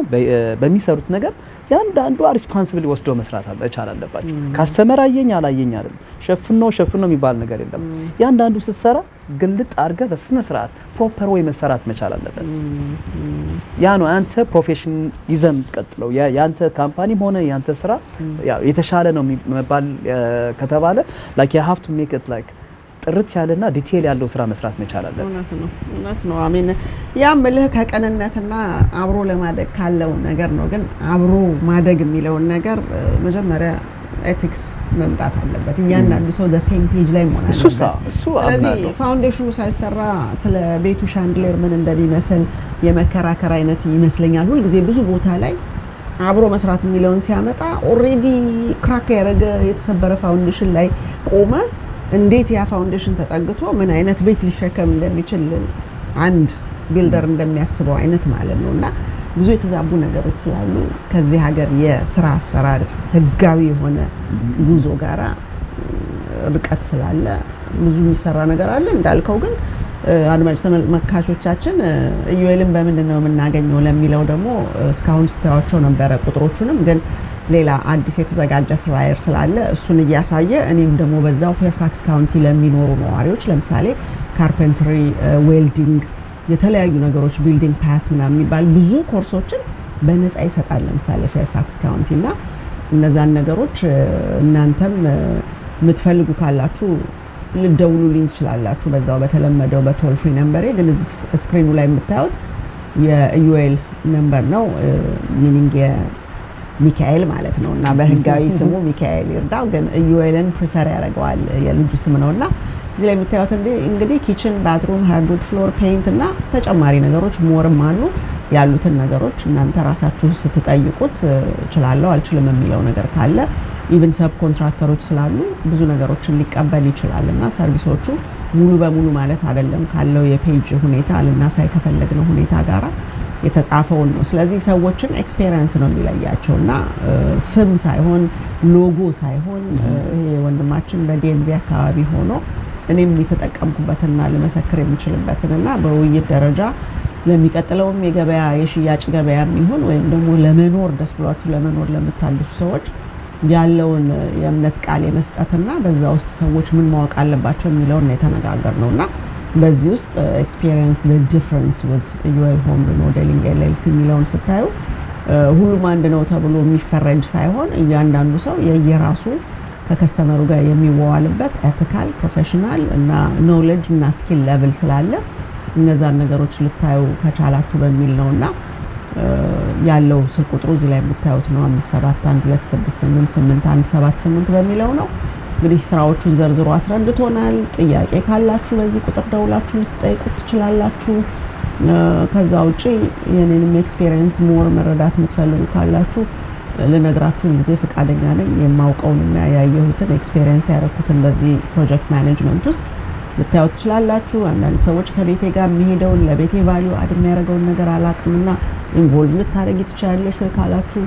በሚሰሩት ነገር ያንዳንዱ ሪስፖንሲቢሊቲ ወስዶ መስራት አለባቸው። ካስተመር አየኝ አላየኝ አይደለም ሸፍኖ የሚባል ነገር የለም። ያንዳንዱ ስትሰራ ግልጥ አድርገህ በስነ ስርዓት ፕሮፐር ወይ መሰራት መቻል አለበት። ያ ነው አንተ ፕሮፌሽን ይዘም ተቀጥለው ያንተ ካምፓኒም ሆነ ያንተ ስራ ያው የተሻለ ነው መባል ከተባለ like you have to make it like ጥርት ያለና ዲቴል ያለው ስራ መስራት መቻል አለበት። እውነት ነው። አሜን። ያ መልህ ከቀንነትና አብሮ ለማደግ ካለው ነገር ነው። ግን አብሮ ማደግ የሚለው ነገር መጀመሪያ ኤቲክስ መምጣት አለበት። እያንዳንዱ ሰው the same page ላይ መሆን አለበት። ስለዚህ ፋውንዴሽኑ ሳይሰራ ስለ ቤቱ ሻንድሌር ምን እንደሚመስል የመከራከር አይነት ይመስለኛል። ሁሉ ጊዜ ብዙ ቦታ ላይ አብሮ መስራት የሚለውን ሲያመጣ ኦሬዲ ክራክ ያደረገ የተሰበረ ፋውንዴሽን ላይ ቆመ እንዴት ያ ፋውንዴሽን ተጠግቶ ምን አይነት ቤት ሊሸከም እንደሚችል አንድ ቢልደር እንደሚያስበው አይነት ማለት ነውና ብዙ የተዛቡ ነገሮች ስላሉ ከዚህ ሀገር የስራ አሰራር ህጋዊ የሆነ ጉዞ ጋራ ርቀት ስላለ ብዙ የሚሰራ ነገር አለ። እንዳልከው ግን አድማጭ ተመልካቾቻችን ኢዩኤልን በምንድን ነው የምናገኘው ለሚለው ደግሞ እስካሁን ስታያቸው ነበር ቁጥሮቹንም ግን ሌላ አዲስ የተዘጋጀ ፍላየር ስላለ እሱን እያሳየ እኔም ደግሞ በዛው ፌርፋክስ ካውንቲ ለሚኖሩ ነዋሪዎች ለምሳሌ ካርፔንተሪ፣ ዌልዲንግ የተለያዩ ነገሮች ቢልዲንግ ፓስ ምናምን የሚባል ብዙ ኮርሶችን በነፃ ይሰጣል ለምሳሌ ፌርፋክስ ካውንቲ እና እነዛን ነገሮች እናንተም የምትፈልጉ ካላችሁ ልደውሉልኝ ትችላላችሁ በዛው በተለመደው በቶል ፍሪ ነምበሬ። ግን እዚህ ስክሪኑ ላይ የምታዩት የኢዩኤል ነምበር ነው ሚኒንግ ሚካኤል ማለት ነው እና በህጋዊ ስሙ ሚካኤል ይርዳው ግን ኢዩኤልን ፕሪፈር ያደርገዋል የልጁ ስም ነውና እዚህ ላይ የምታዩት እንግዲህ ኪችን፣ ባትሩም፣ ሃርድውድ ፍሎር ፔይንት እና ተጨማሪ ነገሮች ሞርም አሉ። ያሉትን ነገሮች እናንተ ራሳችሁ ስትጠይቁት እችላለሁ አልችልም የሚለው ነገር ካለ ኢቭን ሰብ ኮንትራክተሮች ስላሉ ብዙ ነገሮችን ሊቀበል ይችላልና ሰርቪሶቹ ሙሉ በሙሉ ማለት አይደለም ካለው የፔጅ ሁኔታ ልናሳይ ከፈለግነው ሁኔታ ጋራ የተጻፈውን ነው። ስለዚህ ሰዎችን ኤክስፒሪየንስ ነው የሚለያቸውና ስም ሳይሆን ሎጎ ሳይሆን ይሄ ወንድማችን በዲኤንቪ አካባቢ ሆኖ እኔም የተጠቀምኩበትና ለመሰክር የሚችልበትና በውይይት ደረጃ ለሚቀጥለውም የገበያ የሽያጭ ገበያም ይሁን ወይም ደግሞ ለመኖር ደስ ብሏችሁ ለመኖር ለምታልሱ ሰዎች ያለውን የእምነት ቃል የመስጠትና በዛ ውስጥ ሰዎች ምን ማወቅ አለባቸው የሚለውን ነው የተነጋገርነውና በዚህ ውስጥ ኤክስፒሪየንስ the difference with UL Home Remodeling LLC የሚለውን ስታዩ ሁሉም አንድ ነው ተብሎ የሚፈረጅ ሳይሆን እያንዳንዱ ሰው የየራሱ ከከስተመሩ ጋር የሚዋዋልበት ኤቲካል ፕሮፌሽናል እና ኖሌጅ እና ስኪል ሌቭል ስላለ እነዛን ነገሮች ልታዩ ከቻላችሁ በሚል ነውና ያለው ስልክ ቁጥሩ እዚህ ላይ የምታዩት ነው 5712688178 በሚለው ነው። እንግዲህ ስራዎቹን ዘርዝሮ አስረድቶናል። ጥያቄ ካላችሁ በዚህ ቁጥር ደውላችሁ ልትጠይቁት ትችላላችሁ። ከዛ ውጪ የኔንም ኤክስፒሪየንስ ሞር መረዳት የምትፈልጉ ካላችሁ ልነግራችሁ ጊዜ ፈቃደኛ ነኝ። የማውቀውንና ያየሁትን ኤክስፒሪየንስ ያደረኩትን በዚህ ፕሮጀክት ማኔጅመንት ውስጥ ልታዩት ትችላላችሁ። አንዳንድ ሰዎች ከቤቴ ጋር የሚሄደውን ለቤቴ ቫልዩ አድ የሚያደርገውን ነገር አላቅምና ኢንቮልቭ ልታደርጊ ትችላለሽ ወይ ካላችሁ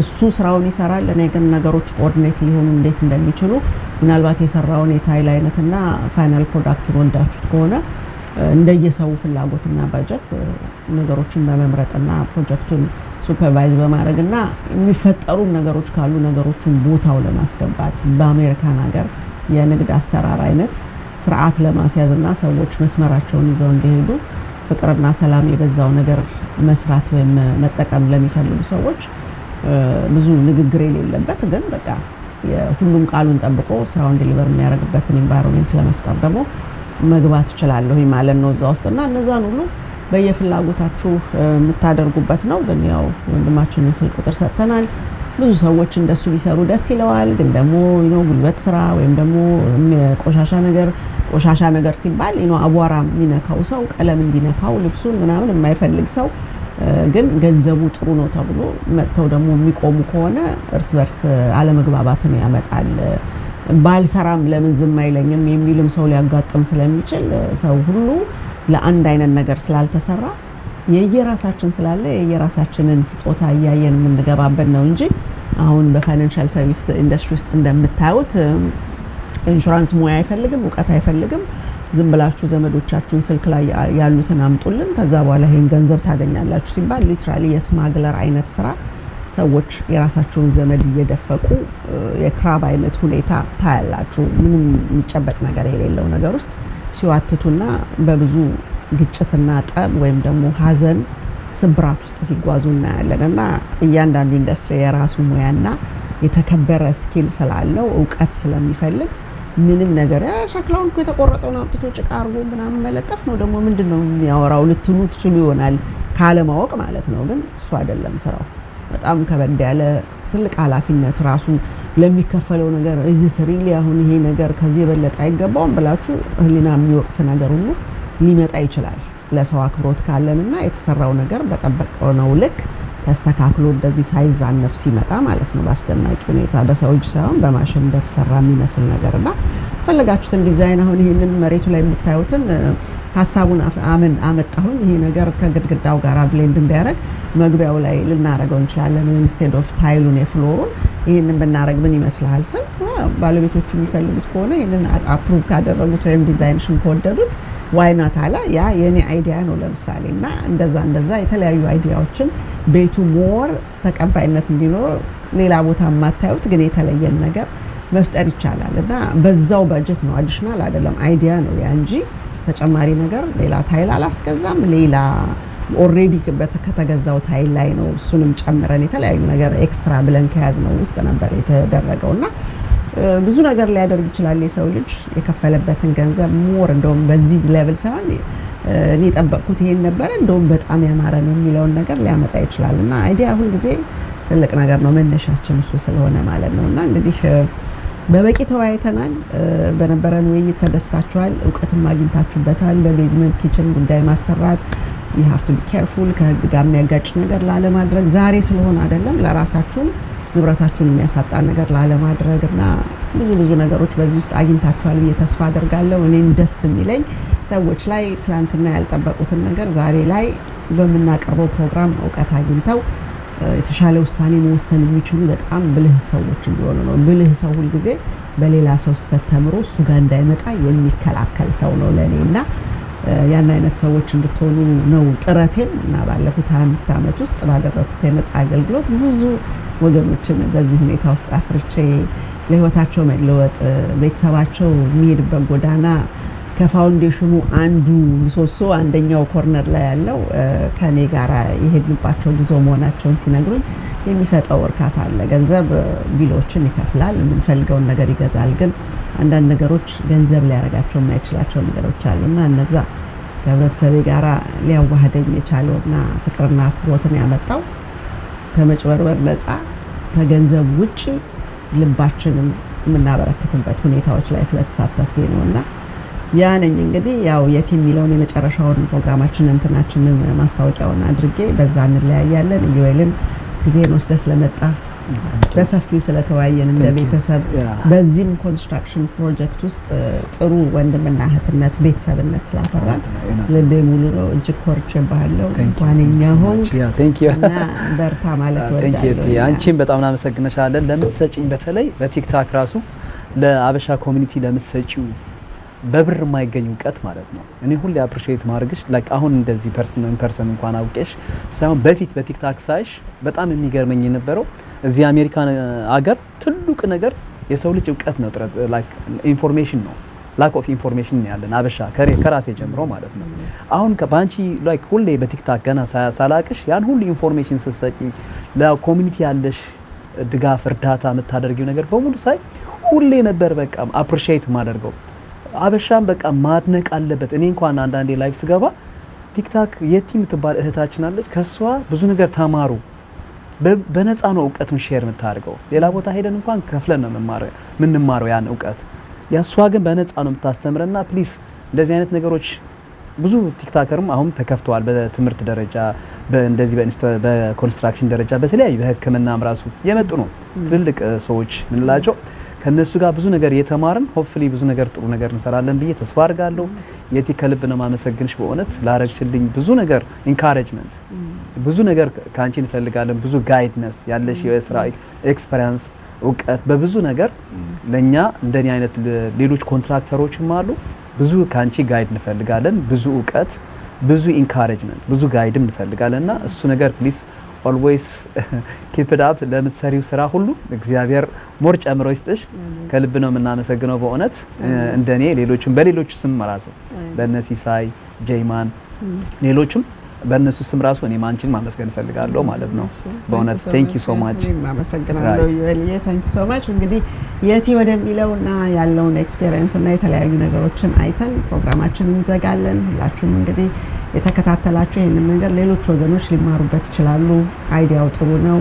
እሱ ስራውን ይሰራል። እኔ ግን ነገሮች ኮኦርዲኔት ሊሆኑ እንዴት እንደሚችሉ ምናልባት የሰራውን የታይል አይነትና ፋይናል ፕሮዳክቱን ወዳችሁት ከሆነ እንደየሰው ፍላጎትና ባጀት ነገሮችን በመምረጥና ፕሮጀክቱን ሱፐርቫይዝ በማድረግና የሚፈጠሩ ነገሮች ካሉ ነገሮችን ቦታው ለማስገባት በአሜሪካን ሀገር የንግድ አሰራር አይነት ስርዓት ለማስያዝና ሰዎች መስመራቸውን ይዘው እንዲሄዱ ፍቅርና ሰላም የበዛው ነገር መስራት ወይም መጠቀም ለሚፈልጉ ሰዎች ብዙ ንግግር የሌለበት ግን በቃ የሁሉም ቃሉን ጠብቆ ስራውን ዲሊቨር የሚያደርግበትን ኢንቫይሮንመንት ለመፍጠር ደግሞ መግባት ይችላል ማለት ነው እዛ ውስጥና እነዛን ሁሉ በየፍላጎታችሁ የምታደርጉበት ነው። ግን ያው ወንድማችንን ስልክ ቁጥር ሰጥተናል። ብዙ ሰዎች እንደሱ ቢሰሩ ደስ ይለዋል። ግን ደግሞ ጉልበት ስራ ወይም ደግሞ ቆሻሻ ነገር ሲባል አቧራ የሚነካው ሰው ቀለም እንዲነካው ልብሱን ምናምን የማይፈልግ ሰው ግን ገንዘቡ ጥሩ ነው ተብሎ መጥተው ደግሞ የሚቆሙ ከሆነ እርስ በርስ አለመግባባትን ያመጣል። ባልሰራም ለምን ዝም አይለኝም የሚልም ሰው ሊያጋጥም ስለሚችል ሰው ሁሉ ለአንድ አይነት ነገር ስላልተሰራ የየራሳችን ስላለ የየራሳችንን ስጦታ እያየን የምንገባበት ነው እንጂ አሁን በፋይናንሻል ሰርቪስ ኢንዱስትሪ ውስጥ እንደምታዩት ኢንሹራንስ ሙያ አይፈልግም፣ እውቀት አይፈልግም። ዝም ብላችሁ ዘመዶቻችሁን ስልክ ላይ ያሉትን አምጡልን ከዛ በኋላ ይሄን ገንዘብ ታገኛላችሁ ሲባል ሊትራሊ የስማግለር አይነት ስራ ሰዎች የራሳቸውን ዘመድ እየደፈቁ የክራብ አይነት ሁኔታ ታያላችሁ። ምንም የሚጨበጥ ነገር የሌለው ነገር ውስጥ ሲዋትቱና በብዙ ግጭትና ጠብ ወይም ደግሞ ሀዘን ስብራት ውስጥ ሲጓዙ እናያለንና እያንዳንዱ ኢንዱስትሪ የራሱ ሙያና የተከበረ ስኪል ስላለው እውቀት ስለሚፈልግ ምንም ነገር ሸክላውን እኮ የተቆረጠውን አምጥቶ ጭቃ አርጎ ምናምን መለጠፍ ነው ደግሞ ምንድነው የሚያወራው ልትሉ ትችሉ ይሆናል ካለማወቅ ማለት ነው። ግን እሱ አይደለም ስራው። በጣም ከበድ ያለ ትልቅ ኃላፊነት ራሱ ለሚከፈለው ነገር ኢዚት ሪሊ አሁን ይሄ ነገር ከዚህ የበለጠ አይገባውም ብላችሁ ህሊና የሚወቅስ ነገር ሁሉ ሊመጣ ይችላል። ለሰው አክብሮት ካለንና የተሰራው ነገር በጠበቀው ነው ልክ ተስተካክሎ እንደዚህ ሳይዛነፍ ሲመጣ ማለት ነው በአስደናቂ ሁኔታ በሰው እጅ ሳይሆን በማሽን እንደተሰራ የሚመስል ነገርና ፈለጋችሁትን ዲዛይን አሁን ይሄንን መሬቱ ላይ የምታዩትን ሐሳቡን አመጣሁኝ። ይሄ ነገር ከግድግዳው ጋር ብሌንድ እንዲያደርግ መግቢያው ላይ ልናረገው እንችላለን ኢንስቴድ ኦፍ ታይሉን የፍሎሩን ይሄንን ብናረግ ምን ይመስላል ስል ባለቤቶቹ የሚፈልጉት ከሆነ ይሄንን አፕሩቭ ካደረጉት ወይም ዲዛይንሽን ከወደዱት ዋይ ናት አለ። ያ የኔ አይዲያ ነው ለምሳሌ እና እንደዛ የተለያዩ አይዲያዎችን ቤቱ ሞር ተቀባይነት እንዲኖር ሌላ ቦታ የማታዩት ግን የተለየን ነገር መፍጠር ይቻላል እና በዛው በጀት ነው አዲሽናል አይደለም አይዲያ ነው ያ እንጂ ተጨማሪ ነገር ሌላ ታይል አላስገዛም። ሌላ ኦሬዲ ከተገዛው ታይል ላይ ነው እሱንም ጨምረን የተለያዩ ነገር ኤክስትራ ብለን ከያዝነው ውስጥ ነበር የተደረገውና ብዙ ነገር ሊያደርግ ይችላል የሰው ልጅ የከፈለበትን ገንዘብ ሞር እንደውም በዚህ ሌቭል ሳይሆን እኔ ጠበቅኩት ይሄን ነበር እንደውም በጣም ያማረ ነው የሚለውን ነገር ሊያመጣ ይችላልና አይዲያ ሁሉ ጊዜ ትልቅ ነገር ነው መነሻችን እሱ ስለሆነ ማለት ነውና እንግዲህ በበቂ ተወያይተናል። በነበረን ውይይት ተደስታችኋል፣ እውቀትም አግኝታችሁበታል። በቤዝመንት ኪችን ጉዳይ ማሰራት you have to be careful ከህግ ጋር የሚያጋጭ ነገር ላለማድረግ ዛሬ ስለሆነ አይደለም ለራሳችሁም ንብረታችሁን የሚያሳጣ ነገር ላለማድረግና ብዙ ነገሮች በዚህ ውስጥ አግኝታችኋል ብዬ ተስፋ አደርጋለሁ። እኔም ደስ የሚለኝ ሰዎች ላይ ትላንትና ያልጠበቁትን ነገር ዛሬ ላይ በምናቀርበው ፕሮግራም እውቀት አግኝተው የተሻለ ውሳኔ መወሰን የሚችሉ በጣም ብልህ ሰዎች እንዲሆኑ ነው። ብልህ ሰው ሁልጊዜ በሌላ ሰው ስህተት ተምሮ እሱ ጋር እንዳይመጣ የሚከላከል ሰው ነው ለእኔና ያን አይነት ሰዎች እንድትሆኑ ነው ጥረቴም እና ባለፉት 25 ዓመት ውስጥ ባደረኩት የነጻ አገልግሎት ብዙ ወገኖችን በዚህ ሁኔታ ውስጥ አፍርቼ ለህይወታቸው መለወጥ ቤተሰባቸው የሚሄድበት ጎዳና ከፋውንዴሽኑ አንዱ ምሰሶ አንደኛው ኮርነር ላይ ያለው ከኔ ጋር የሄድንባቸው ጉዞ መሆናቸውን ሲነግሩኝ የሚሰጠው እርካታ አለ። ገንዘብ ቢሎችን ይከፍላል፣ የምንፈልገውን ነገር ይገዛል። ግን አንዳንድ ነገሮች ገንዘብ ሊያረጋቸው የማይችላቸው ነገሮች አሉና እነዛ ከህብረተሰቤ ጋራ ሊያዋህደኝ የቻለውና ፍቅርና አክብሮትን ያመጣው ከመጭበርበር ነፃ ከገንዘብ ውጪ ልባችንን የምናበረክትበት ሁኔታዎች ላይ ስለተሳተፍኩኝ ነውና ያ ነኝ እንግዲህ ያው የቲ የሚለውን የመጨረሻውን ፕሮግራማችንን እንትናችንን ማስታወቂያውን አድርጌ በዛ እንለያያለን። ኢዮኤልን ጊዜን ወስደ ስለመጣ በሰፊው ስለተወያየን እንደ ቤተሰብ በዚህም ኮንስትራክሽን ፕሮጀክት ውስጥ ጥሩ ወንድምና እህትነት ቤተሰብነት ስላፈራን ልቤ ሙሉ ነው። እጅግ ኮርቼብሃለሁ። እንኳንኛ ሆንክ እና በርታ ማለት ወዳለሁ። አንቺም በጣም እናመሰግንሻለን ለምትሰጪኝ በተለይ በቲክታክ ራሱ ለአበሻ ኮሚኒቲ ለምትሰጪው በብር የማይገኝ እውቀት ማለት ነው። እኔ ሁሌ አፕሪሺየት ማድረግሽ ላይክ አሁን እንደዚህ ፐርሰን እንኳን አውቄሽ ሳይሆን በፊት በቲክታክ ሳይሽ በጣም የሚገርመኝ የነበረው እዚህ አሜሪካን አገር ትልቁ ነገር የሰው ልጅ እውቀት ነው፣ ጥረት ላይክ ኢንፎርሜሽን ነው። ላክ ኦፍ ኢንፎርሜሽን ያለን አበሻ ከራሴ ጀምሮ ማለት ነው። አሁን ባንቺ ላይክ ሁሌ በቲክታክ ገና ሳላቅሽ ያን ሁሉ ኢንፎርሜሽን ስትሰጪ ለኮሚኒቲ ያለሽ ድጋፍ እርዳታ የምታደርጊው ነገር በሙሉ ሳይ ሁሌ ነበር በቃ አፕሪሺየት ማደርገው። አበሻም በቃ ማድነቅ አለበት። እኔ እንኳን አንዳንዴ ላይፍ ስገባ ቲክታክ የቲ የምትባል እህታችን አለች፣ ከሷ ብዙ ነገር ተማሩ። በነፃ ነው እውቀቱን ሼር የምታደርገው። ሌላ ቦታ ሄደን እንኳን ከፍለን ነው የምንማረው ያን እውቀት። ያሷ ግን በነፃ ነው የምታስተምረና ፕሊስ እንደዚህ አይነት ነገሮች ብዙ ቲክታከርም አሁን ተከፍተዋል። በትምህርት ደረጃ በእንደዚህ በኮንስትራክሽን ደረጃ በተለያዩ በሕክምናም ራሱ የመጡ ነው ትልልቅ ሰዎች ምንላቸው። ከነሱ ጋር ብዙ ነገር የተማርን ሆፕፉሊ ብዙ ነገር ጥሩ ነገር እንሰራለን ብዬ ተስፋ አድርጋለሁ። የቲ ከልብ ነው ማመሰግንሽ በእውነት ላረግችልኝ ብዙ ነገር ኢንካሬጅመንት ብዙ ነገር ካንቺ እንፈልጋለን። ብዙ ጋይድነስ ያለሽ የስራ ኤክስፒሪየንስ እውቀት በብዙ ነገር ለኛ እንደኔ አይነት ሌሎች ኮንትራክተሮችም አሉ። ብዙ ካንቺ ጋይድ እንፈልጋለን። ብዙ እውቀት ብዙ ኢንካሬጅመንት ብዙ ጋይድም እንፈልጋለንና እሱ ነገር ፕሊዝ ኦልዌይስ ኪፕ ኢት አፕ። ለምትሰሪው ስራ ሁሉ እግዚአብሔር ሞር ጨምሮ ይስጥሽ። ከልብ ነው የምናመሰግነው በእውነት እንደኔ ሌሎችም በሌሎች ስም ራሱ በነሲሳይ ጄይማን ሌሎችም በእነሱ ስም ራሱ እኔ አንቺን ማመስገን ፈልጋለሁ ማለት ነው። በእውነት ቴንክ ዩ ሶ ማች ማመሰግናለሁ ዩኤልዬ ቴንክ ዩ ሶ ማች። እንግዲህ የቲ ወደሚለውና ያለውን ኤክስፒሪየንስ እና የተለያዩ ነገሮችን አይተን ፕሮግራማችንን እንዘጋለን። ሁላችሁም እንግዲህ የተከታተላችሁ ይሄንን ነገር ሌሎች ወገኖች ሊማሩበት ይችላሉ። አይዲያው ጥሩ ነው፣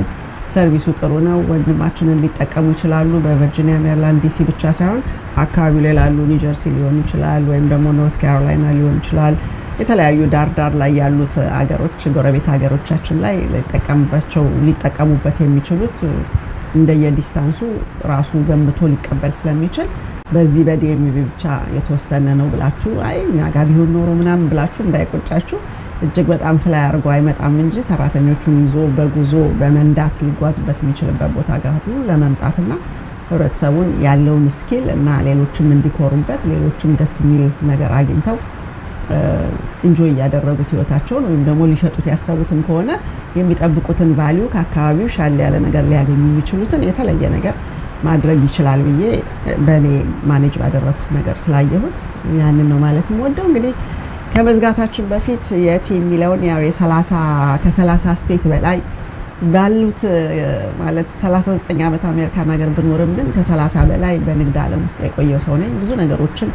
ሰርቪሱ ጥሩ ነው፣ ወንድማችንን ሊጠቀሙ ይችላሉ። በቨርጂኒያ ሜሪላንድ ዲሲ ብቻ ሳይሆን አካባቢው ላይ ላሉ ኒው ጀርሲ ሊሆን ይችላል ወይም ደግሞ ኖርት ካሮላይና ሊሆን ይችላል። የተለያዩ ዳር ላይ ያሉት አገሮች ጎረቤት ሀገሮቻችን ላይ ሊጠቀሙበት የሚችሉት እንደየዲስታንሱ ራሱ ገምቶ ሊቀበል ስለሚችል በዚህ በዲኤምቪ ብቻ የተወሰነ ነው ብላችሁ አይ እኛ ጋር ቢሆን ኖሮ ምናምን ብላችሁ እንዳይቆጫችሁ። እጅግ በጣም ፍላይ አድርጎ አይመጣም እንጂ ሰራተኞቹን ይዞ በጉዞ በመንዳት ሊጓዝበት የሚችልበት ቦታ ጋር ሁሉ ለመምጣትና ህብረተሰቡን ያለውን ስኪል እና ሌሎችም እንዲኮሩበት ሌሎችም ደስ የሚል ነገር አግኝተው ኢንጆይ ያደረጉት ህይወታቸውን ወይም ደግሞ ሊሸጡት ያሰቡትን ከሆነ የሚጠብቁትን ቫልዩ ከአካባቢው ሻል ያለ ነገር ሊያገኙ የሚችሉትን የተለየ ነገር ማድረግ ይችላል ብዬ በኔ ማኔጅ ባደረኩት ነገር ስላየሁት ያንን ነው ማለት የምወደው። እንግዲህ ከመዝጋታችን በፊት የቲ የሚለውን ያው ከ30 ስቴት በላይ ባሉት ማለት 39 ዓመት አሜሪካን ሀገር ብኖርም ግን ከ30 በላይ በንግድ ዓለም ውስጥ የቆየው ሰው ነኝ። ብዙ ነገሮችን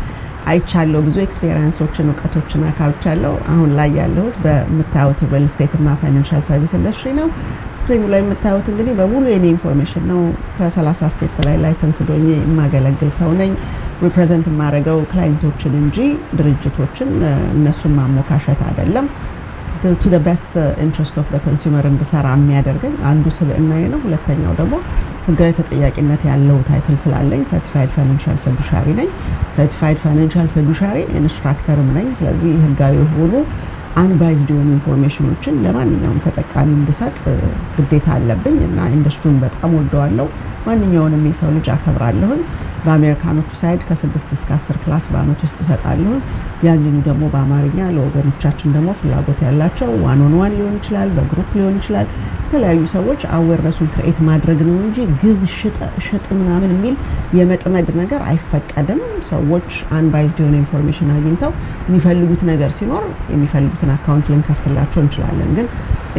አይቻለሁ፣ ብዙ ኤክስፒሪየንሶችን እውቀቶችን አካብቻለሁ። አሁን ላይ ያለሁት በምታዩት ሪል ስቴት እና ፋይናንሻል ሰርቪስ ኢንዱስትሪ ነው። ስክሪኑ ላይ የምታዩት እንግዲህ በሙሉ የኔ ኢንፎርሜሽን ነው። ከ30 ስቴት በላይ ላይሰንስ ዶኜ የማገለግል ሰው ነኝ። ሪፕሬዘንት የማደርገው ክላይንቶችን እንጂ ድርጅቶችን እነሱን ማሞካሸት አይደለም። to the best interest of the consumer እንድሰራ የሚያደርገኝ አንዱ ስብዕናዬ ነው። ሁለተኛው ደግሞ ህጋዊ ተጠያቂነት ያለው ታይትል ስላለኝ ሰርቲፋይድ ፋይናንሻል ፊዱሻሪ ነኝ። ሰርቲፋይድ ፋይናንሻል ፊዱሻሪ ኢንስትራክተርም ነኝ። ስለዚህ ህጋዊ የሆኑ አንባይዝድ የሆኑ ኢንፎርሜሽኖችን ለማንኛውም ተጠቃሚ እንድሰጥ ግዴታ አለብኝ እና ኢንዱስትሪውን በጣም ወደዋለሁ። ማንኛውንም የሰው ልጅ አከብራለሁኝ። በአሜሪካኖቹ ሳይድ ከ6 እስከ 10 ክላስ በአመት ውስጥ እሰጣለሁ። ያንኑ ደግሞ በአማርኛ ለወገኖቻችን ደግሞ ፍላጎት ያላቸው ዋን ኦን ዋን ሊሆን ይችላል፣ በግሩፕ ሊሆን ይችላል። የተለያዩ ሰዎች አዌርነሱን ክሬት ማድረግ ነው እንጂ ግዝ ሽጥ ምናምን የሚል የመጥመድ ነገር አይፈቀድም። ሰዎች አንባይዝድ የሆነ ኢንፎርሜሽን አግኝተው የሚፈልጉት ነገር ሲኖር የሚፈልጉትን አካውንት ልንከፍትላቸው እንችላለን። ግን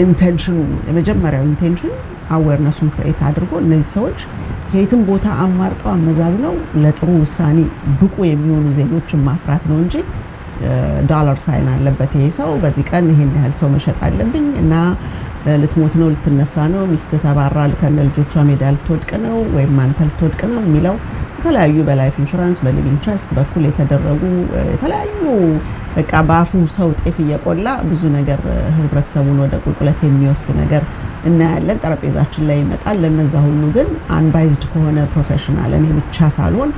ኢንቴንሽኑ የመጀመሪያው ኢንቴንሽን አዌርነሱን ክሬት አድርጎ እነዚህ ሰዎች ከየትም ቦታ አማርጠው አመዛዝነው ለጥሩ ውሳኔ ብቁ የሚሆኑ ዜጎችን ማፍራት ነው እንጂ ዶላር ሳይን አለበት ይሄ ሰው በዚህ ቀን ይሄን ያህል ሰው መሸጥ አለብኝ እና ልትሞት ነው ልትነሳ ነው ሚስት ተባራል ከነ ልጆቿ ሜዳ ልትወድቅ ነው ወይም አንተ ልትወድቅ ነው የሚለው የተለያዩ በላይፍ ኢንሹራንስ በሊቪንግ ትረስት በኩል የተደረጉ የተለያዩ በቃ በአፉ ሰው ጤፍ እየቆላ ብዙ ነገር ህብረተሰቡን ወደ ቁልቁለት የሚወስድ ነገር እናያለን። ጠረጴዛችን ላይ ይመጣል። ለነዛ ሁሉ ግን አንባይዝድ ከሆነ ፕሮፌሽናል እኔ ብቻ ሳልሆን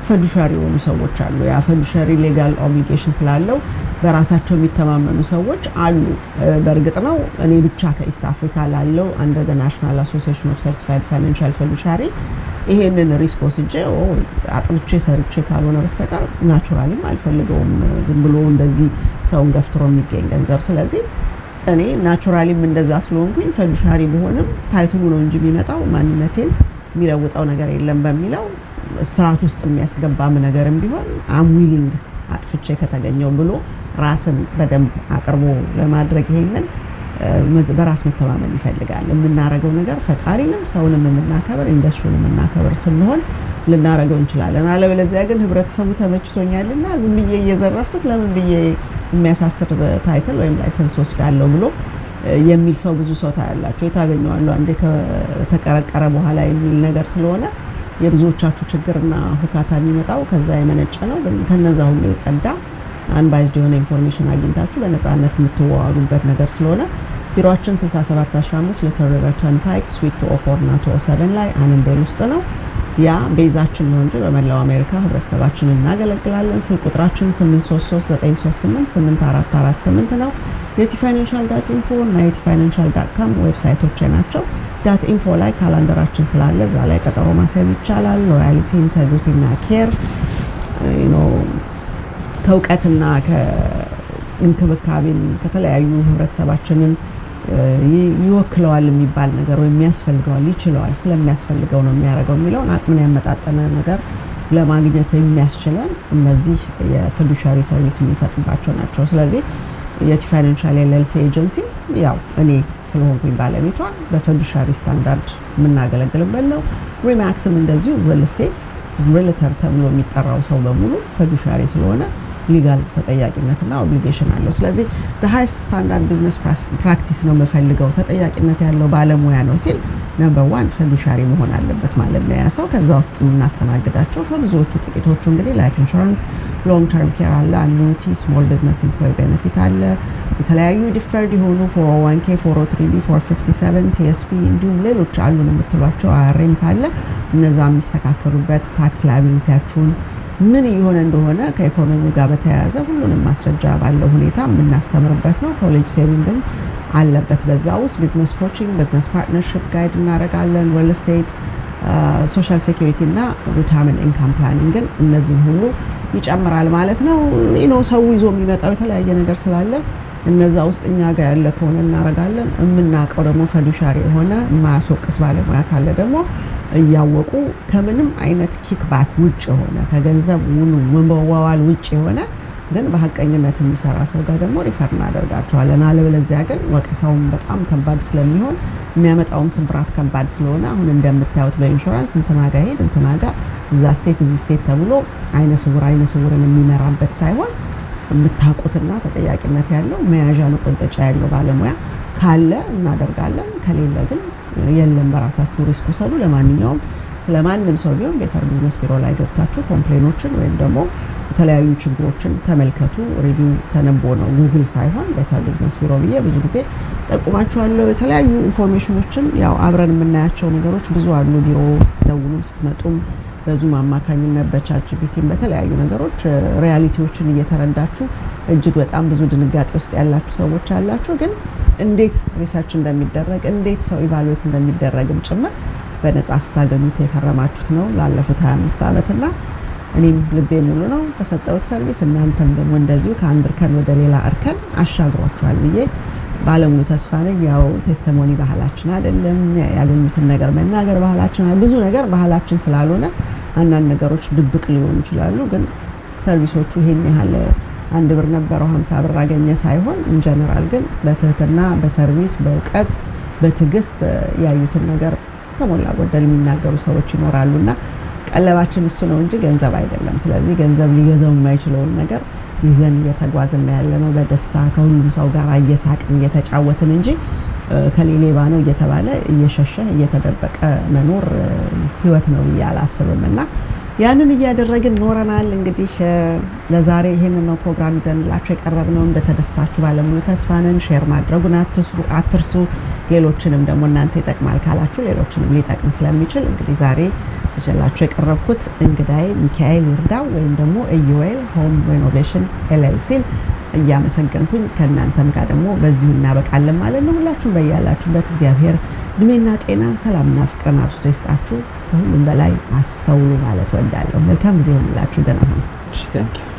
ፊዱሻሪ የሆኑ ሰዎች አሉ። ያ ፊዱሻሪ ሌጋል ኦብሊጌሽን ስላለው በራሳቸው የሚተማመኑ ሰዎች አሉ። በእርግጥ ነው እኔ ብቻ ከኢስት አፍሪካ ላለው አንደር ዘ ናሽናል አሶሲዬሽን ኦፍ ሰርቲፋይድ ፋይናንሻል ፊዱሻሪ ይሄንን ሪስክ ወስጄ አጥብቼ ሰርቼ ካልሆነ በስተቀር ናቹራሊም አልፈልገውም ዝም ብሎ እንደዚህ ሰውን ገፍትሮ የሚገኝ ገንዘብ። ስለዚህ እኔ ናቹራሊም እንደዛ ስለሆንኩኝ ፊዱሻሪ ቢሆንም ታይትሉ ነው እንጂ የሚመጣው ማንነቴን የሚለውጠው ነገር የለም በሚለው ስርዓት ውስጥ የሚያስገባም ነገርም ቢሆን አም ዊሊንግ አጥፍቼ ከተገኘው ብሎ ራስን በደንብ አቅርቦ ለማድረግ ይሄንን በራስ መተማመን ይፈልጋል። የምናረገው ነገር ፈጣሪንም ሰውንም የምናከብር ኢንዱስትሪንም የምናከብር ስንሆን ልናረገው እንችላለን። አለበለዚያ ግን ህብረተሰቡ ተመችቶኛልና ዝም ብዬ እየዘረፍኩት ለምን ብዬ የሚያሳስር ታይትል ወይም ላይሰንስ ወስዳለሁ ብሎ የሚል ሰው ብዙ ሰው ታያላችሁ። የታገኘዋለሁ አንዴ ከተቀረቀረ በኋላ የሚል ነገር ስለሆነ የብዙዎቻችሁ ችግርና ሁካታ የሚመጣው ከዛ የመነጨ ነው። ግን ከነዛ ሁሉ የጸዳ አንባይዝድ የሆነ ኢንፎርሜሽን አግኝታችሁ በነፃነት የምትዋዋሉበት ነገር ስለሆነ ቢሮአችን 6715 ሊትል ሪቨር ተርንፓይክ ስዊት 204 እና 207 ላይ አነንቤል ውስጥ ነው። ያ ቤዛችን ነው እንጂ በመላው አሜሪካ ህብረተሰባችንን እናገለግላለን። ስልክ ቁጥራችን 8339388448 ነው። yetifinancial.info እና yetifinancial.com ዌብሳይቶች ናቸው። .info ላይ ካላንደራችን ስላለ እዛ ላይ ቀጠሮ ማስያዝ ይቻላል። ሎያሊቲ፣ ኢንቴግሪቲ እና ኬር ከእውቀትና ከእንክብካቤን ከተለያዩ ህብረተሰባችንን ይወክለዋል የሚባል ነገር ወይ የሚያስፈልገዋል ይችላል ስለሚያስፈልገው ነው የሚያደርገው የሚለውን አቅምን ያመጣጠነ ነገር ለማግኘት የሚያስችለን እነዚህ የፊዱሻሪ ሰርቪስ የምንሰጥባቸው ናቸው። ስለዚህ የቲፋይናንሻል ኤልኤልሲ ኤጀንሲ ያው እኔ ስለሆንኩኝ ባለቤቷ በፊዱሻሪ ስታንዳርድ የምናገለግልበት ነው። ሪማክስም እንደዚሁ ሪል ስቴት ሪልተር ተብሎ የሚጠራው ሰው በሙሉ ፊዱሻሪ ስለሆነ ሊጋል ተጠያቂነትና ኦብሊጌሽን አለው። ስለዚህ the highest standard business practice ነው የምፈልገው ተጠያቂነት ያለው ባለሙያ ነው ሲል ነምበር 1 ፊዱሻሪ መሆን አለበት ማለት ነው ያ ሰው። ከዛ ውስጥ የምናስተናግዳቸው ከብዙዎቹ ጥቂቶቹ እንግዲህ ላይፍ ኢንሹራንስ፣ ሎንግ ተርም ኬር አለ፣ አኑቲ፣ ስሞል ቢዝነስ ኢምፕሎይ ቤኔፊት አለ፣ የተለያዩ ዲፈርድ የሆኑ 401k፣ 403b፣ 457 TSP እንዲሁም ሌሎች አሉን የምትሏቸው IRM ካለ እነዛ የሚስተካከሉበት ታክስ ላይቢሊቲያችሁን ምን ይሆነ እንደሆነ ከኢኮኖሚው ጋር በተያያዘ ሁሉንም ማስረጃ ባለው ሁኔታ የምናስተምርበት ነው። ኮሌጅ ሴቪንግም አለበት በዛ ውስጥ። ቢዝነስ ኮቺንግ፣ ቢዝነስ ፓርትነርሺፕ ጋይድ እናደርጋለን። ሪል ስቴት፣ ሶሻል ሴኩሪቲ እና ሪታየርመንት ኢንካም ፕላኒንግን እነዚህን ሁሉ ይጨምራል ማለት ነው። ሰው ይዞ የሚመጣው የተለያየ ነገር ስላለ እነዛ ውስጥ እኛ ጋር ያለ ከሆነ እናደርጋለን። የምናውቀው ደግሞ ፊዱሻሪ የሆነ የማያስወቅስ ባለሙያ ካለ ደግሞ እያወቁ ከምንም አይነት ኪክባክ ውጭ የሆነ ከገንዘብ መዋዋል ውጭ የሆነ ግን በሐቀኝነት የሚሰራ ሰው ጋር ደግሞ ሪፈር እናደርጋቸዋለን። አለበለዚያ ግን ወቀሳውም በጣም ከባድ ስለሚሆን የሚያመጣውም ስብራት ከባድ ስለሆነ አሁን እንደምታዩት በኢንሹራንስ እንትና ጋር ሄድ እንትና ጋር እዛ ስቴት እዚህ ስቴት ተብሎ አይነ ስውርን የሚመራበት ሳይሆን የምታውቁትና ተጠያቂነት ያለው መያዣ መቆንጠጫ ያለው ባለሙያ ካለ እናደርጋለን። ከሌለ ግን የለም በራሳችሁ ሪስክ ውሰዱ። ለማንኛውም ስለማንም ሰው ቢሆን ቤተር ቢዝነስ ቢሮ ላይ ገብታችሁ ኮምፕሌኖችን ወይም ደግሞ የተለያዩ ችግሮችን ተመልከቱ። ሪቪው ተነቦ ነው ጉግል ሳይሆን ቤተር ቢዝነስ ቢሮ ብዬ ብዙ ጊዜ ጠቁማችኋለሁ። የተለያዩ ኢንፎርሜሽኖችን ያው አብረን የምናያቸው ነገሮች ብዙ አሉ። ቢሮ ስትደውሉም ስትመጡም በዙም አማካኝነት በቻት ጂፒቲም በተለያዩ ነገሮች ሪያሊቲዎችን እየተረዳችሁ እጅግ በጣም ብዙ ድንጋጤ ውስጥ ያላችሁ ሰዎች አላችሁ። ግን እንዴት ሪሰርች እንደሚደረግ እንዴት ሰው ኢቫሉዌት እንደሚደረግም ጭምር በነጻ ስታገኙት የከረማችሁት ነው ላለፉት 25 ዓመትና እኔም ልቤ ሙሉ ነው በሰጠሁት ሰርቪስ። እናንተም ደግሞ እንደዚሁ ከአንድ እርከን ወደ ሌላ እርከን አሻግሯችኋል ብዬ ባለሙሉ ተስፋ ነኝ። ያው ቴስቲሞኒ ባህላችን አይደለም፣ ያገኙትን ነገር መናገር ባህላችን፣ ብዙ ነገር ባህላችን ስላልሆነ አንዳንድ ነገሮች ድብቅ ሊሆኑ ይችላሉ። ግን ሰርቪሶቹ ይሄን ያህል 1 ብር ነበረው 50 ብር አገኘ ሳይሆን ኢንጀነራል ግን በትህትና በሰርቪስ በእውቀት በትዕግስት ያዩትን ነገር ከሞላ ጎደል የሚናገሩ ሰዎች ይኖራሉና ቀለባችን እሱ ነው እንጂ ገንዘብ አይደለም። ስለዚህ ገንዘብ ሊገዛው የማይችለውን ነገር ይዘን እየተጓዝን ያለነው በደስታ ከሁሉም ሰው ጋር እየሳቅን እየተጫወትን እንጂ ከሌባ ነው እየተባለ እየሸሸ እየተደበቀ መኖር ህይወት ነው ብዬ አላስብምና ያንን እያደረግን ኖረናል። እንግዲህ ለዛሬ ይሄንን ነው ፕሮግራም ይዘንላችሁ የቀረብነው። እንደተደስታችሁ ባለሙሉ ተስፋ ነን። ሼር ማድረጉን አትርሱ። ሌሎችንም ደግሞ እናንተ ይጠቅማል ካላችሁ ሌሎችንም ሊጠቅም ስለሚችል እንግዲህ ዛሬ ይዤላችሁ የቀረብኩት እንግዳዬ ሚካኤል ይርዳው ወይም ደግሞ ኢዩኤል ሆም ሬኖቬሽን ኤልኤልሲን እያመሰገንኩኝ ከእናንተም ጋር ደግሞ በዚሁ እናበቃለን ማለት ነው። ሁላችሁም በያላችሁበት እግዚአብሔር እድሜና ጤና ሰላምና ፍቅርን አብዝቶ ይስጣችሁ። ከሁሉም በላይ አስተውሉ ማለት ወዳለሁ። መልካም ጊዜ ይሁንላችሁ። ደህና ሁኑ። ታንክ ዩ